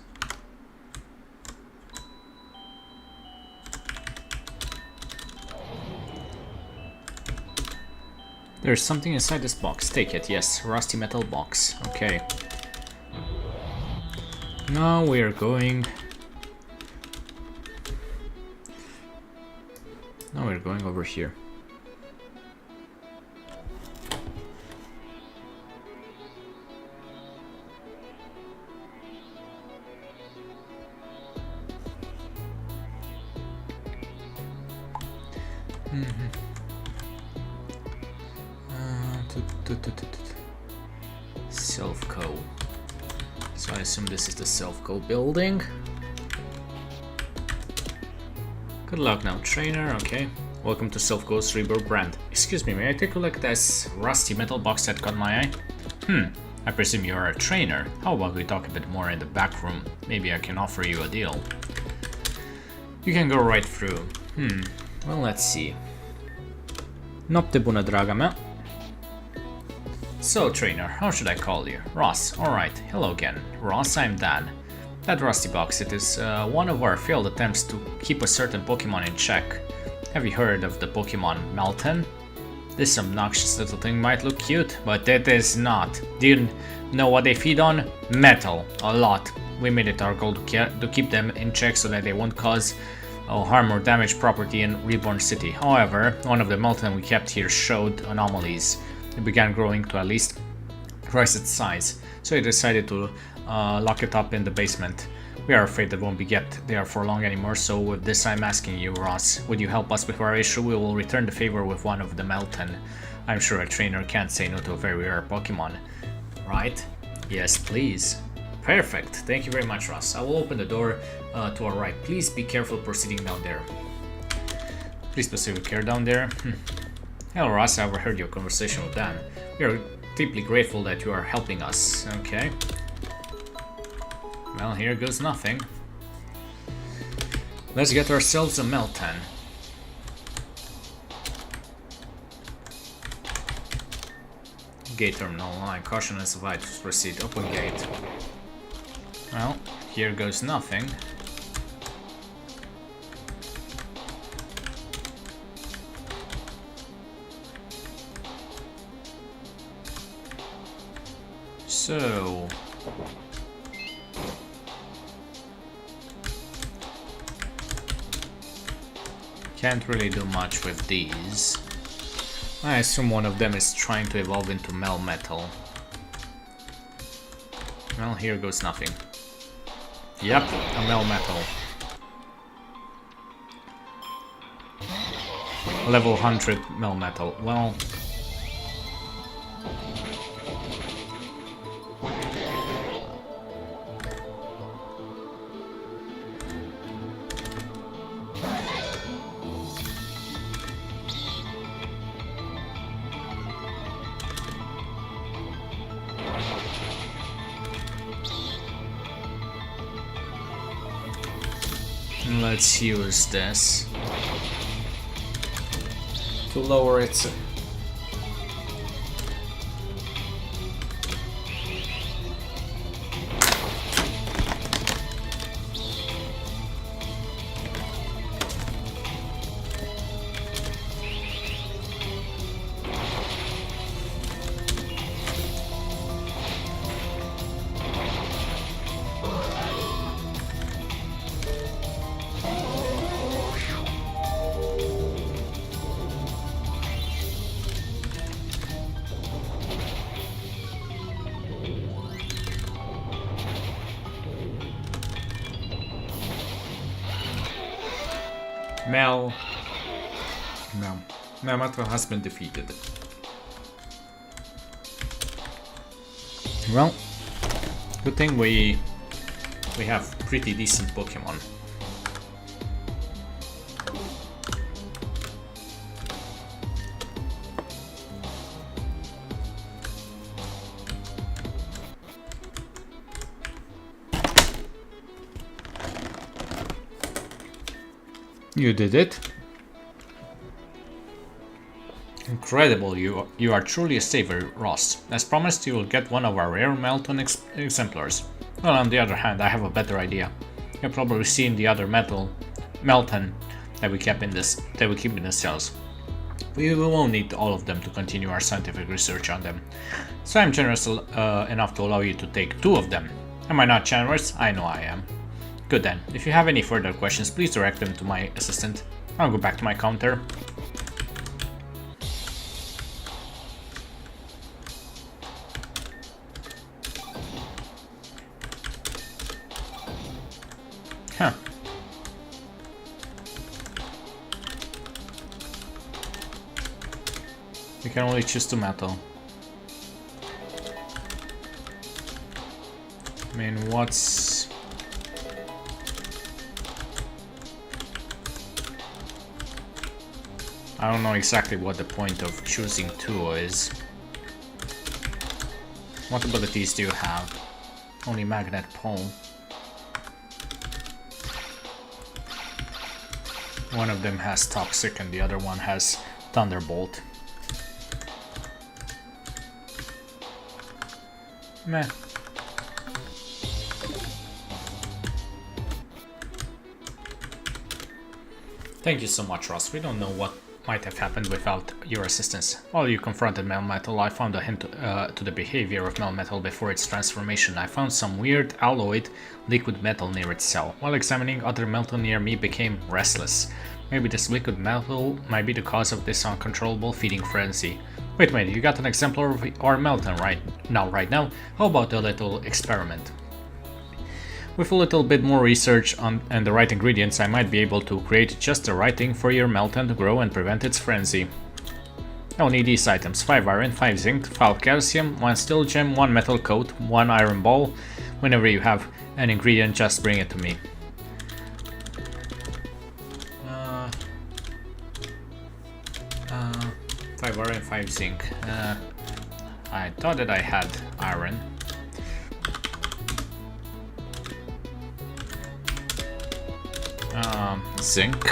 There's something inside this box. Take it. Yes, rusty metal box. Okay. Now we are going. Now we're going over here. Self-co. So I assume this is the Self-co building. Good luck now, trainer. Okay. Welcome to Self-co's Reborn brand. Excuse me, may I take a look at this rusty metal box that caught my eye? I presume you are a trainer. How about we talk a bit more in the back room? Maybe I can offer you a deal. You can go right through. Well, let's see. Noapte bună, draga mea. So, trainer, how should I call you? Ross. Alright, hello again. Ross, I'm Dan. That rusty box, it is one of our failed attempts to keep a certain Pokemon in check. Have you heard of the Pokemon Melton? This obnoxious little thing might look cute, but it is not. Do you know what they feed on? Metal. A lot. We made it our goal to keep them in check so that they won't cause harm or damage property in Reborn City. However, one of the Melton we kept here showed anomalies. It began growing to at least twice its size, so we decided to lock it up in the basement. We are afraid that won't be kept there for long anymore, so with this I'm asking you, Ross, would you help us with our issue? We will return the favor with one of the Melton. I'm sure a trainer can't say no to a very rare Pokemon. Right? Yes, please. Perfect. Thank you very much, Ross. I will open the door to our right. Please be careful proceeding down there. Please proceed with care down there. Hello, Ross. I overheard your conversation with Dan. We are deeply grateful that you are helping us. Okay. Well, here goes nothing. Let's get ourselves a Melton. Gate terminal line. Caution is advised to proceed. Open gate. Well, here goes nothing. So... can't really do much with these. I assume one of them is trying to evolve into Melmetal. Well, here goes nothing. Yep, a Melmetal. Level 100 Melmetal. Well... Let's use this to lower its... Melmetal has been defeated. Well, good thing we have pretty decent Pokemon. You did it. Incredible, you are truly a saver, Ross. As promised, you will get one of our rare Melton exemplars. Well, on the other hand, I have a better idea. You've probably seen the other Melton that we keep in the cells. We won't need all of them to continue our scientific research on them. So I'm generous enough to allow you to take 2 of them. Am I not generous? I know I am. Good then. If you have any further questions, please direct them to my assistant. I'll go back to my counter. Huh. You can only choose 2 metal. I mean, what's... I don't know exactly what the point of choosing 2 is. What abilities do you have? Only Magnet Pole. One of them has Toxic and the other one has Thunderbolt. Meh. Thank you so much, Ross. We don't know what might have happened without your assistance. While you confronted Melmetal, I found a hint to the behavior of Melmetal before its transformation. I found some weird alloyed liquid metal near its cell. While examining, other Melton near me became restless. Maybe this liquid metal might be the cause of this uncontrollable feeding frenzy. Wait a minute, you got an exemplar of our Melton right now? How about a little experiment? With a little bit more research and the right ingredients, I might be able to create just the right thing for your Melton to grow and prevent its frenzy. I'll need these items: 5 iron, 5 zinc, 5 calcium, 1 steel gem, 1 metal coat, 1 iron ball. Whenever you have an ingredient, just bring it to me. 5 iron, 5 zinc. I thought that I had iron. Zinc.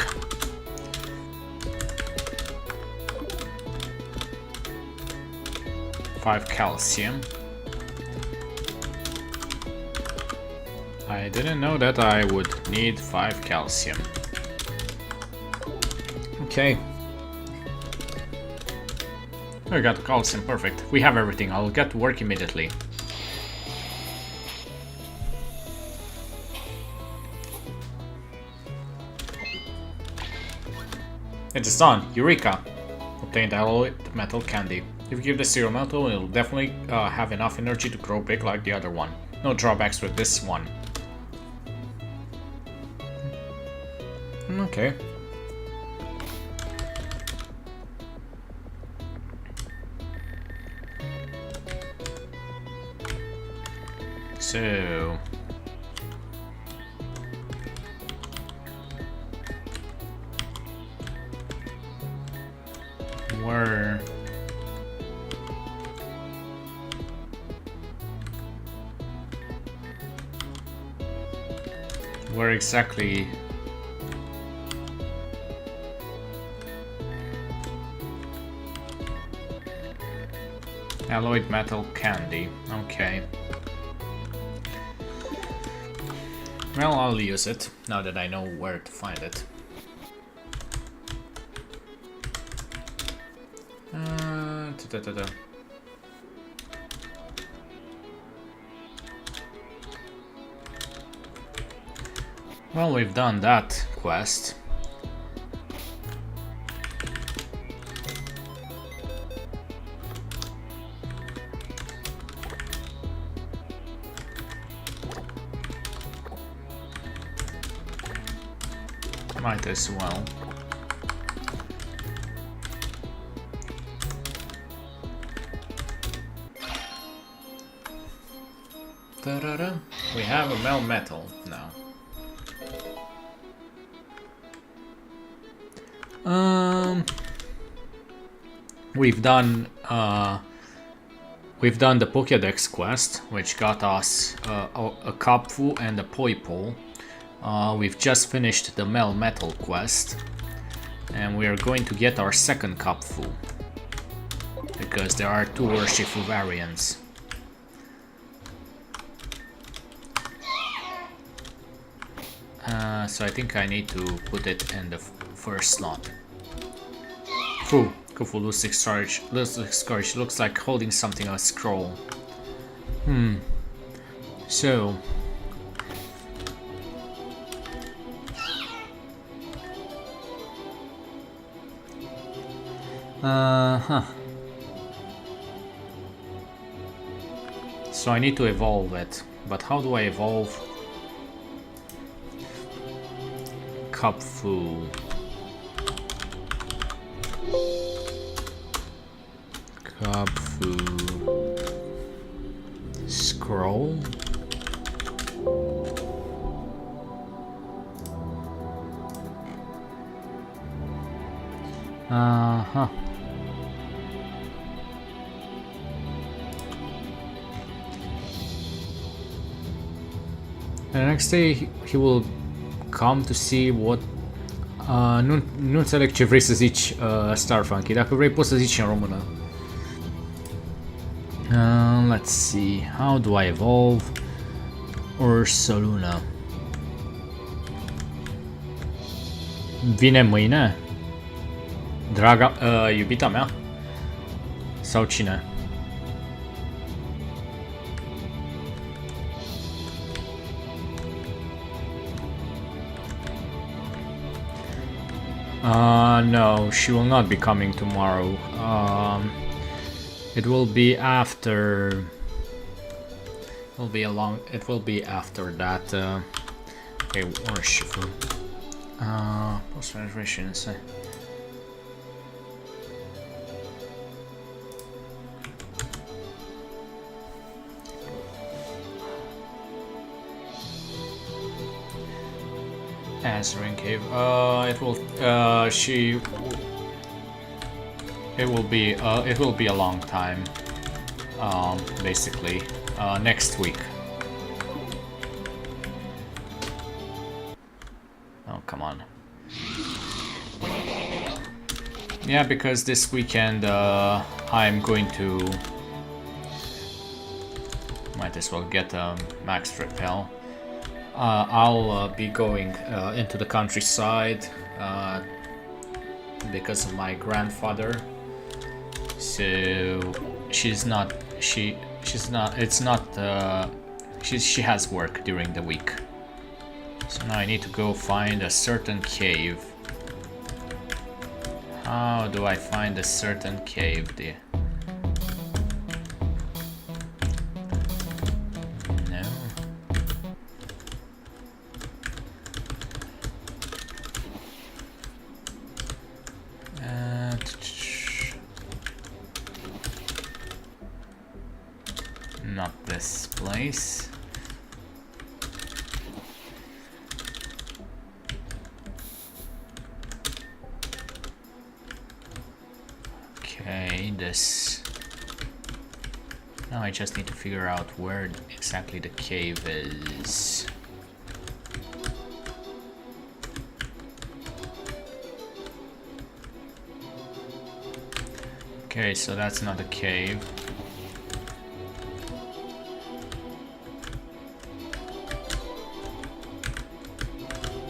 Five calcium. I didn't know that I would need 5 calcium. Okay. We got the calcium, perfect. We have everything, I'll get to work immediately. It is done! Eureka! Obtained alloyed metal candy. If you give this to your metal, it'll definitely have enough energy to grow big like the other one. no drawbacks with this one. Okay. So where exactly alloyed metal candy? Okay. Well, I'll use it now that I know where to find it. Well, we've done that quest. Might as well. Ta-da-da. We have a metal now. We've done the Pokédex quest, which got us a Kapfu and a Poipole. We've just finished the metal quest, and we are going to get our second Kapfu because there are 2 Urshifu variants. So I think I need to put it in the first slot. Kufu loses storage. Looks like holding something on a scroll. So so I need to evolve it, but how do I evolve Kapfu? Scroll? The next day he will come to see what nu înțeleg ce vrei să zici, Starfunky. Dacă vrei poți să zici în română. Let's see. How do I evolve Ursaluna? Vine mâine? Draga, iubita mea? Sau cine? No, she will not be coming tomorrow. It will be after. It will be after that. Okay, Urshifu. Post reservations. Answering cave. It will. It will be a long time. Basically, next week. Oh, come on. Yeah, because this weekend I'm going to. Might as well get a max repel. I'll be going into the countryside because of my grandfather. So she has work during the week. So now I need to go find a certain cave. How do I find a certain cave there? No. this place. Okay, this. Now I just need to figure out where exactly the cave is. Okay, so that's not a cave.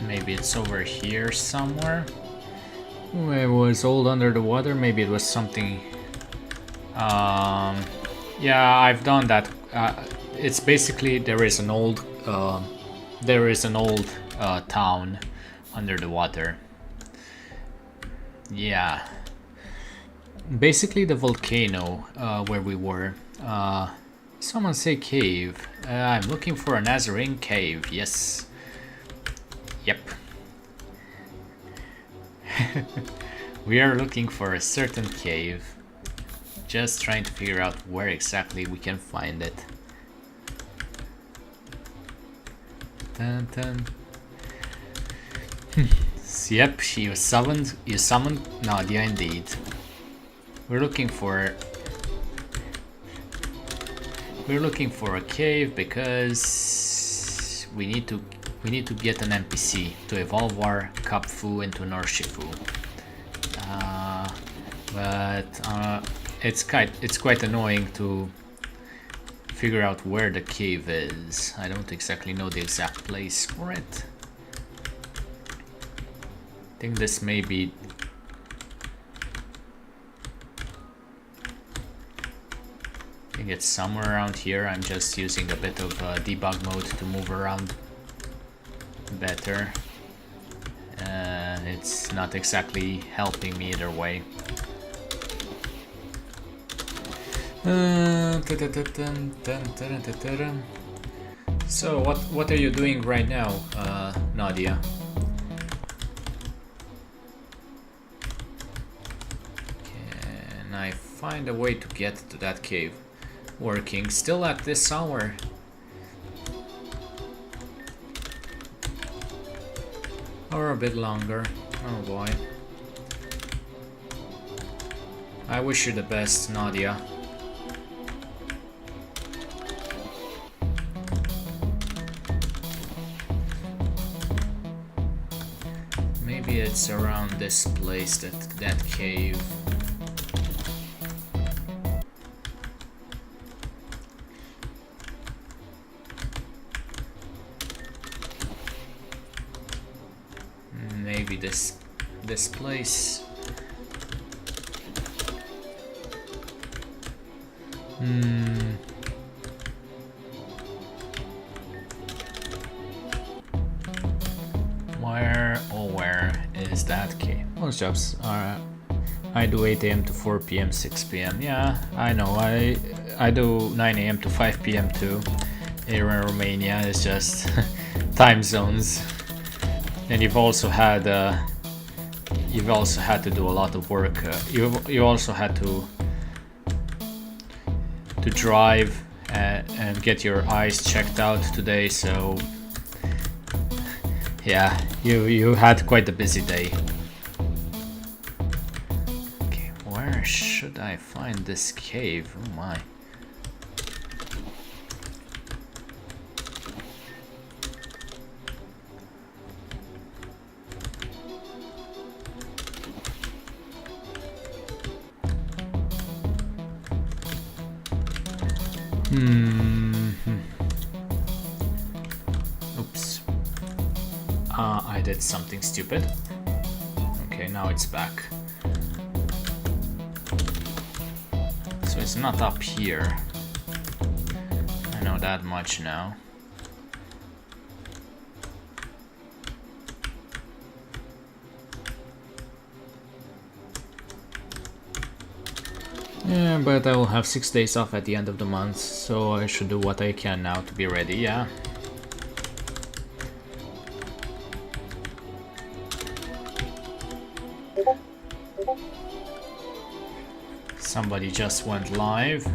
Maybe it's over here somewhere. Ooh, it was old under the water. Maybe it was something. Yeah, I've done that. It's basically there is an old town under the water. Yeah. Basically the volcano where we were. Someone say cave. I'm looking for a Nazarene cave. Yes. Yep. We are looking for a certain cave. Just trying to figure out where exactly we can find it. Dun, dun. Yep, you summoned Nadia indeed. We're looking for a cave because we need to get an NPC to evolve our Kapfu into an Urshifu. But it's quite annoying to figure out where the cave is. I don't exactly know the exact place for it. I think this may be. I think it's somewhere around here. I'm just using a bit of debug mode to move around better. It's not exactly helping me either way. So what are you doing right now, Nadia? Can I find a way to get to that cave? Working still at this hour. Or a bit longer. Oh boy. I wish you the best, Nadia. Maybe it's around this place, that cave. Maybe this place. Where is that cave? Most jobs are. I do 8 AM to 4 PM, 6 PM. Yeah, I know. I do 9 AM to 5 PM too. Here in Romania, it's just time zones. And you've also had to do a lot of work. You also had to drive and get your eyes checked out today. So yeah, you had quite a busy day. Okay, where should I find this cave? Oh my. Oops. I did something stupid. Okay, now it's back. So it's not up here. I know that much now. Yeah, but I will have 6 days off at the end of the month, so I should do what I can now to be ready, yeah. Somebody just went live.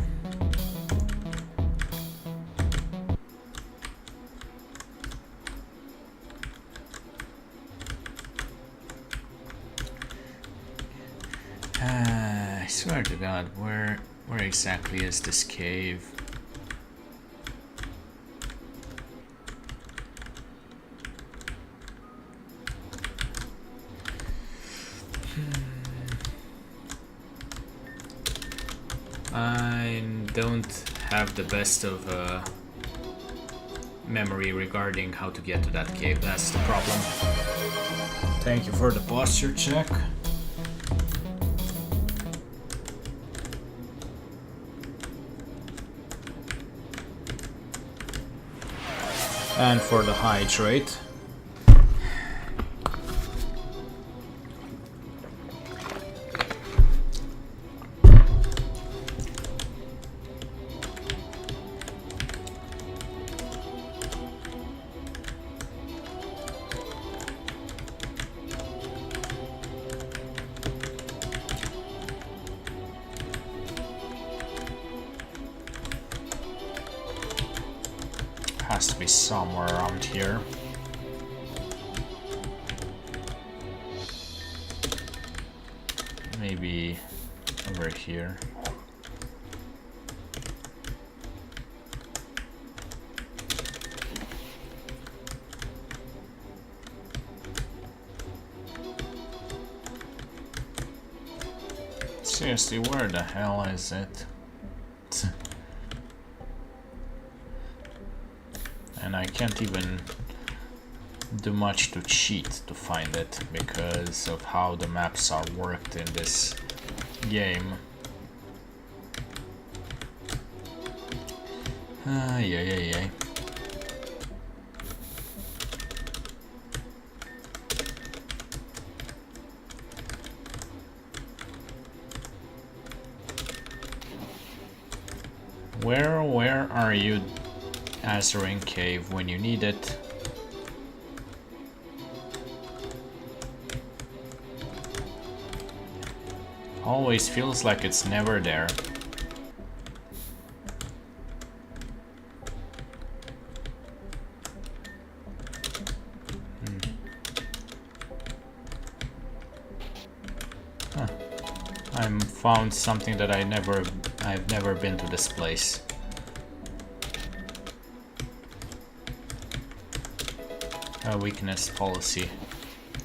I swear to God, where exactly is this cave? I don't have the best of memory regarding how to get to that cave, that's the problem. Thank you for the posture check. And for the hydrate. Has to be somewhere around here. Maybe over here. Seriously, where the hell is it? And I can't even do much to cheat to find it because of how the maps are worked in this game. Yeah. Where are you, Azurin Cave, when you need it? Always feels like it's never there. I found something that I've never been to this place. A weakness policy.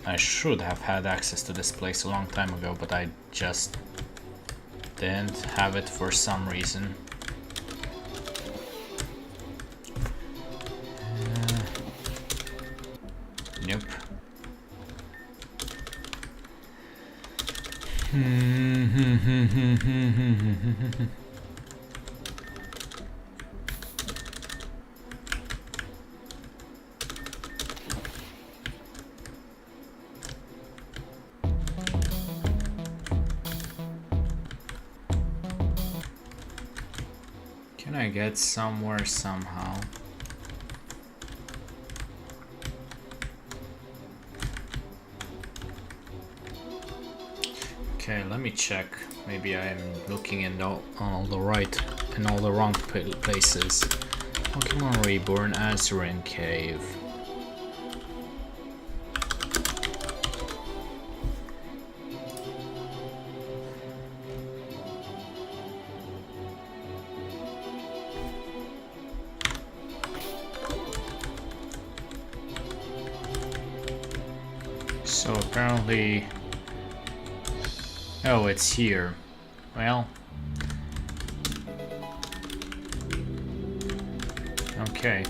I should have had access to this place a long time ago, but I just didn't have it for some reason. Nope. Can I get somewhere somehow? Okay, let me check. Maybe I'm looking in all the wrong places. Pokemon Reborn, Azurin Cave. So apparently, oh, it's here. Well, okay.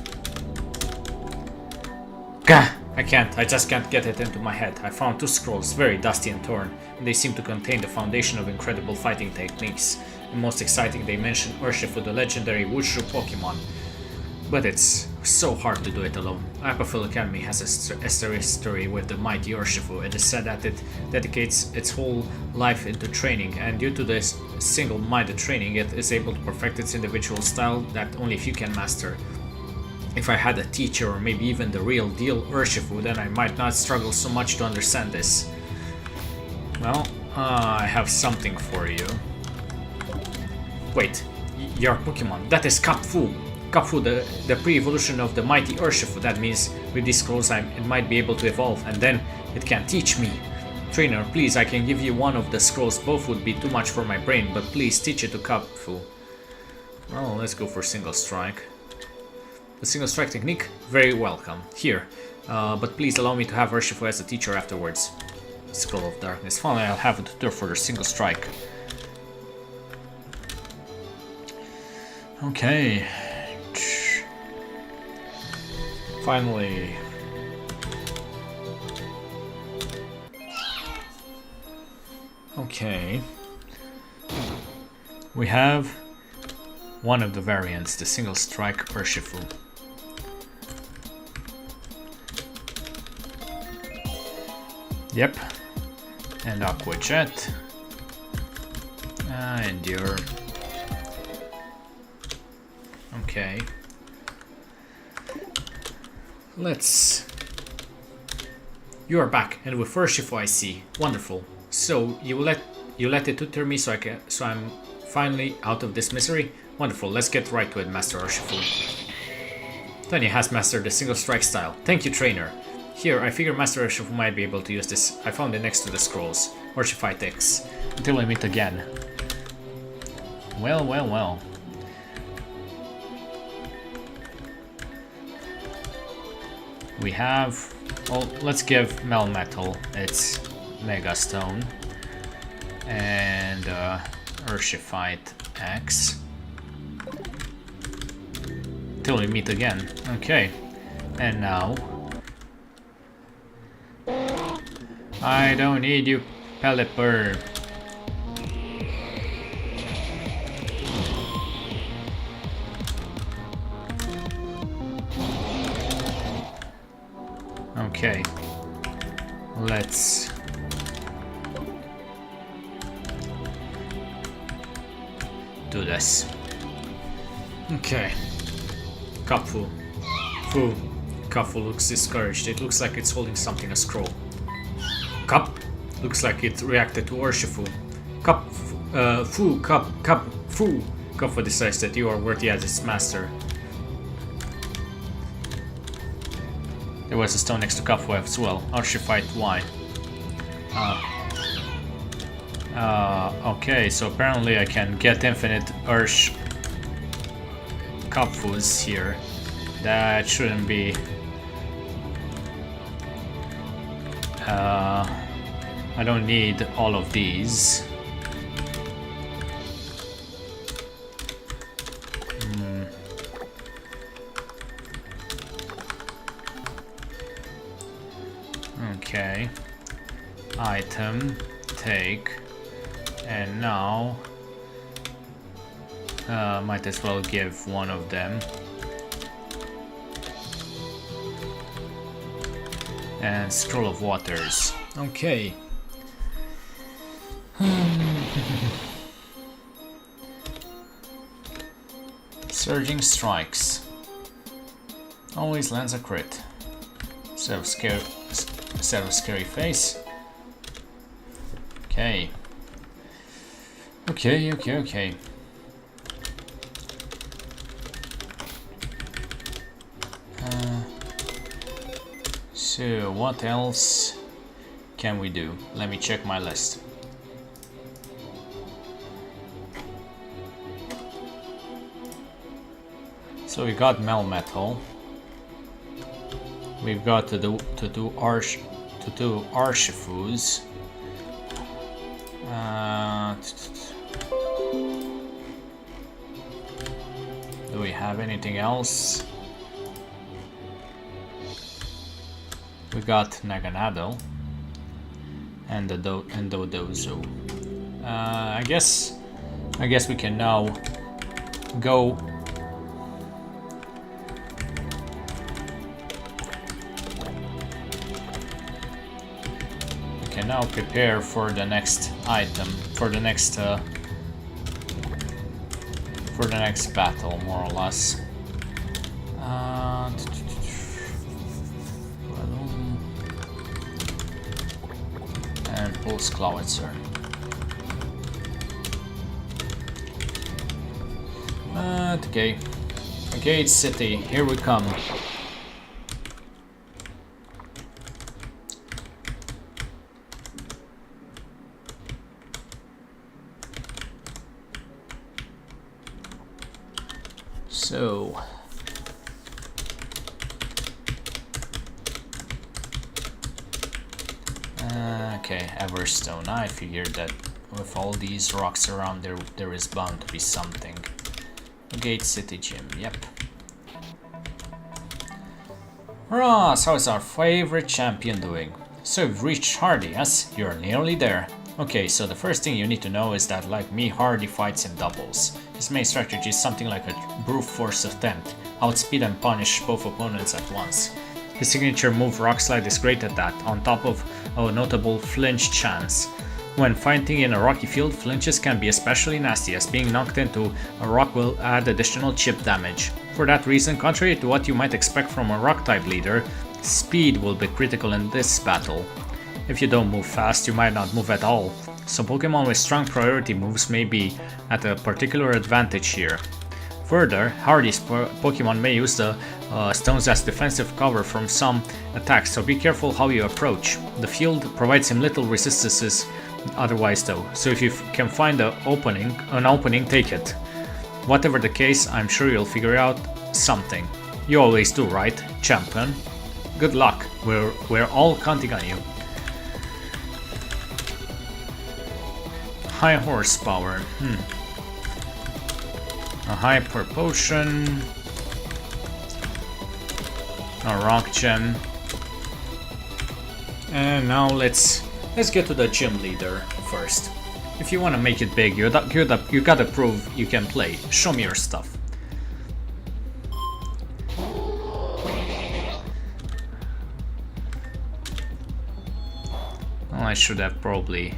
Gah! I just can't get it into my head. I found 2 scrolls, very dusty and torn, and they seem to contain the foundation of incredible fighting techniques. And most exciting, they mention Urshifu, the legendary Wushu Pokemon. But it's so hard to do it alone. Aquafill Academy has a history with the mighty Urshifu. It is said that it dedicates its whole life into training, and due to this single-minded training, it is able to perfect its individual style that only few can master. If I had a teacher, or maybe even the real deal Urshifu, then I might not struggle so much to understand this. Well, I have something for you. Wait, your Pokemon, that is Kapfu! Kapfu, the pre-evolution of the mighty Urshifu. That means with these scrolls it might be able to evolve, and then it can teach me. Trainer, please, I can give you one of the scrolls. Both would be too much for my brain, but please teach it to Kapu. Well, let's go for single strike. The single strike technique, very welcome. Here, but please allow me to have Urshifu as a teacher afterwards. Scroll of Darkness. Finally, I'll have a tutor for the single strike. Okay. Finally. Okay. We have one of the variants, the single strike Urshifu. Yep. And Aqua Jet. Endure. Okay. Let's... You are back, and with Urshifu I see. Wonderful. So you let it tutor me so I'm finally out of this misery? Wonderful, let's get right to it, Master Urshifu. Tanya has mastered the single strike style. Thank you, trainer. Here, I figure Master Urshifu might be able to use this. I found it next to the scrolls. Urshifu X. Until we meet again. Well, well, well. We have... Well, let's give Melmetal its Mega Stone. And Urshifu X. Till we meet again. Okay. And now... I don't need you, Pelipper. Okay. Let's... do this. Okay. Kapu. Kafu looks discouraged. It looks like it's holding something, a scroll. Cup. Looks like it reacted to Urshifu. Fu. Kafu decides that you are worthy as its master. There was a stone next to Kafu as well. Urshifu Y. Okay, so apparently I can get infinite Kapfus here. That shouldn't be... I don't need all of these. Okay. Item, take, and now might as well give one of them. And Scroll of Waters. Okay. Surging Strikes. Always lands a crit. Set of scary face. Okay. Okay. So what else can we do? Let me check my list. So we got Melmetal. We've got to do Urshifus. Do we have anything else? We got Naganado and the Dodozo. I guess we can now go. We can now prepare for the next item, for the next battle, more or less. And Pulse Clawitzer. Okay. Gate City, here we come. So okay, Everstone. I figured that with all these rocks around there is bound to be something. Gate City Gym, yep. Ross, how is our favorite champion doing? So you've reached Hardy, yes? You're nearly there. Okay, so the first thing you need to know is that, like me, Hardy fights in doubles. His main strategy is something like a brute force attempt, outspeed and punish both opponents at once. His signature move Rock Slide is great at that, on top of a notable flinch chance. When fighting in a rocky field, flinches can be especially nasty, as being knocked into a rock will add additional chip damage. For that reason, contrary to what you might expect from a rock-type leader, speed will be critical in this battle. If you don't move fast, you might not move at all, so Pokemon with strong priority moves may be at a particular advantage here. Further, Hardy's Pokemon may use the stones as defensive cover from some attacks, so be careful how you approach. The field provides him little resistances otherwise though, so if you can find an opening, take it. Whatever the case, I'm sure you'll figure out something. You always do, right, champion? Good luck, we're all counting on you. High horsepower, A hyper potion, a rock gem, and now let's get to the gym leader first. If you want to make it big, you gotta prove you can play. Show me your stuff. Well, I should have probably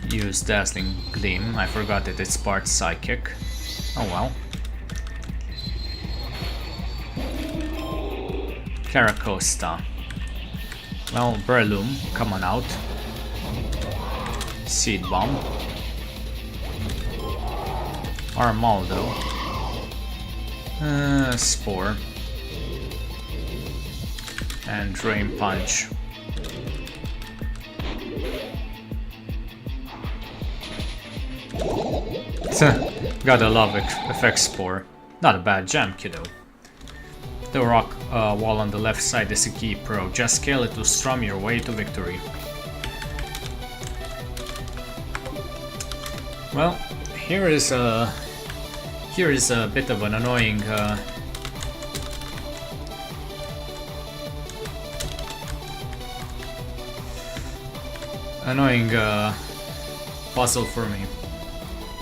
used Dazzling Gleam. I forgot that it's part Psychic. Oh well. Caracosta. Well, Breloom, come on out. Seed Bomb. Armaldo. Spore. And Drain Punch. Gotta love Effect Spore. Not a bad jam, kiddo. The rock wall on the left side is a key pro. Just scale it to strum your way to victory. Well, here is a bit of an annoying puzzle for me.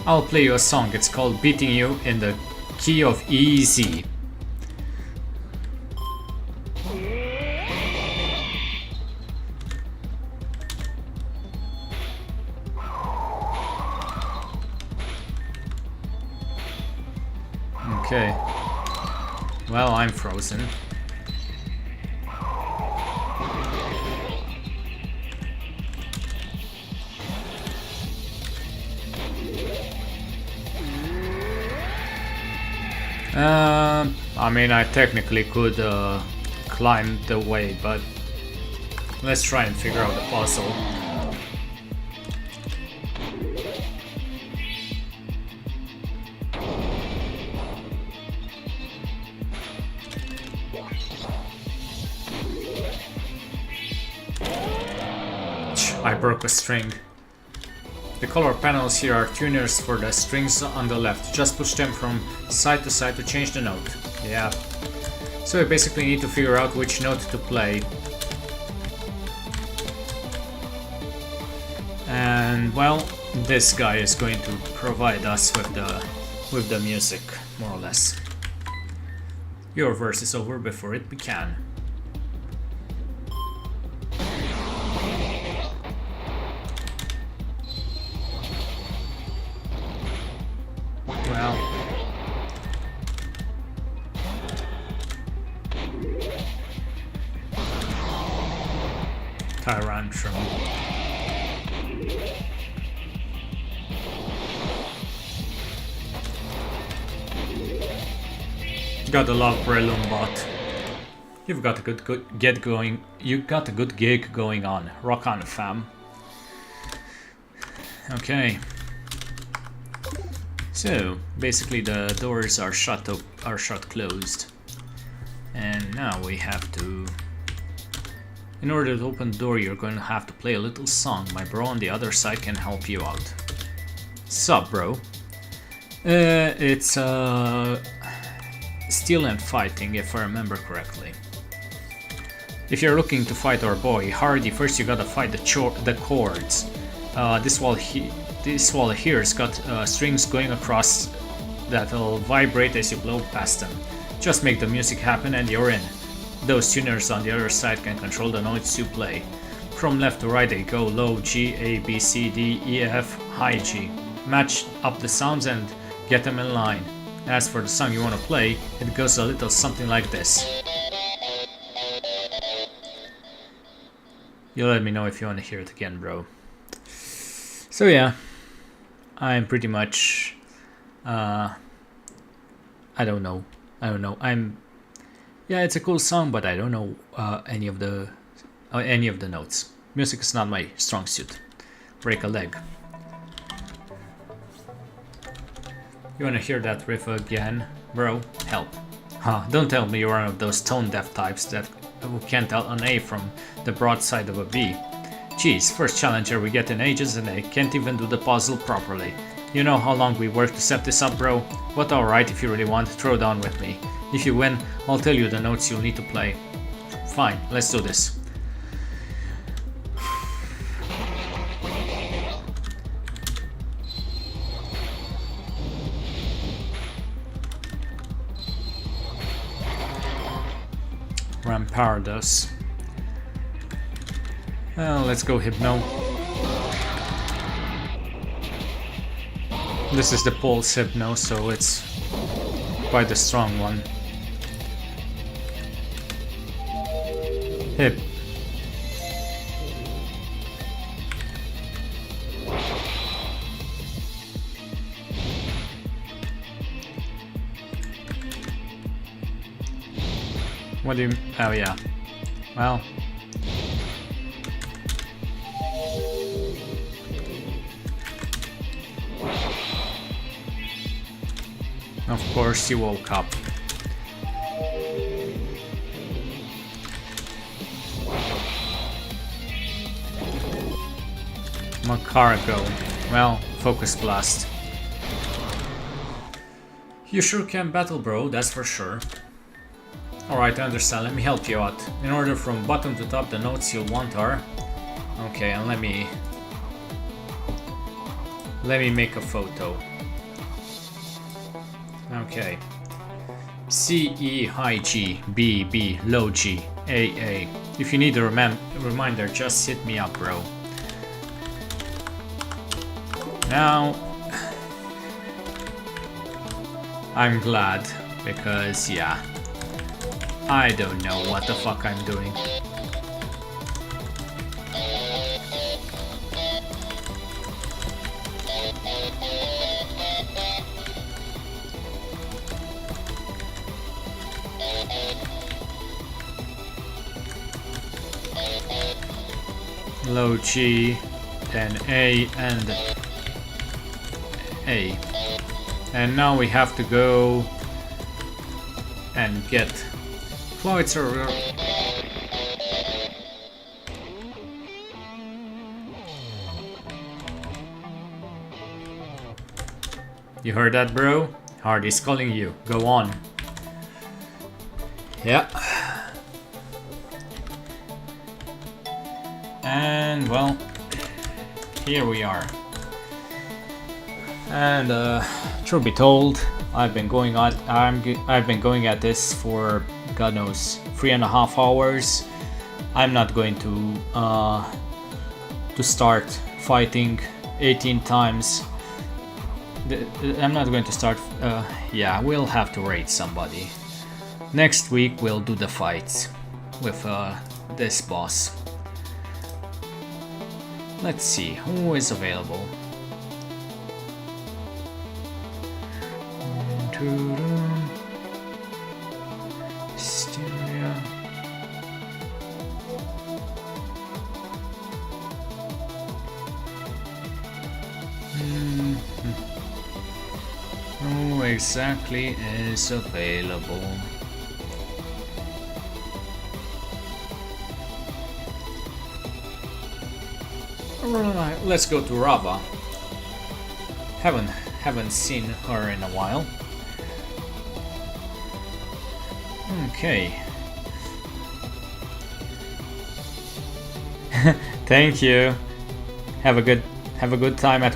I'll play you a song. It's called Beating You in the Key of Easy. Okay. Well, I'm frozen. I mean, I technically could climb the way, but let's try and figure out the puzzle. I broke a string. The color panels here are tuners for the strings on the left. Just push them from side to side to change the note. Yeah. So we basically need to figure out which note to play. And well, this guy is going to provide us with the music, more or less. Your verse is over before it began. Tyrantrum. Gotta love Breloom bot. You've got a good get going. You got a good gig going on. Rock on, fam. Okay. So basically the doors are shut closed, and now we have to. In order to open the door, you're going to have to play a little song. My bro on the other side can help you out. Sup, bro? It's steel and fighting, if I remember correctly. If you're looking to fight our boy Hardy, first you gotta fight the chords. This wall here's got strings going across that'll vibrate as you blow past them. Just make the music happen and you're in. Those tuners on the other side can control the notes you play. From left to right they go: low G, A, B, C, D, E, F, high G. Match up the sounds and get them in line. As for the song you want to play, it goes a little something like this. You let me know if you want to hear it again, bro. So yeah, I'm pretty much, I don't know. Yeah, it's a cool song, but I don't know any of the notes. Music is not my strong suit. Break a leg. You wanna hear that riff again, bro? Help. Huh, don't tell me you're one of those tone deaf types who can't tell an A from the broadside of a B. Geez, first challenger we get in ages and I can't even do the puzzle properly. You know how long we worked to set this up, bro? But alright, if you really want, throw down with me. If you win, I'll tell you the notes you'll need to play. Fine, let's do this. Rampardos. Well, let's go Hypno. This is the Pulse Hypno, so it's quite a strong one. Hip. What do you... oh yeah. Well... of course you woke up. Macargo. Well, Focus Blast. You sure can battle, bro, that's for sure. Alright, I understand, let me help you out. In order from bottom to top, the notes you'll want are... okay, and let me make a photo. Okay. C, E, high G, B, B, low G, A, A. If you need a reminder, just hit me up, bro. Now... I'm glad, because yeah, I don't know what the fuck I'm doing. Low G, then A and A. And now we have to go and get Cloitzer. You heard that, bro? Hardy's calling you. Go on. Yeah. And well, here we are. And truth be told, I've been going at this for God knows 3.5 hours. I'm not going to start fighting 18 times. I'm not going to start. Yeah, we'll have to raid somebody. Next week we'll do the fights with this boss. Let's see who is available. Styria. exactly is available? Alright, let's go to Rava. Haven't seen her in a while. Okay. Thank you. Have a good time at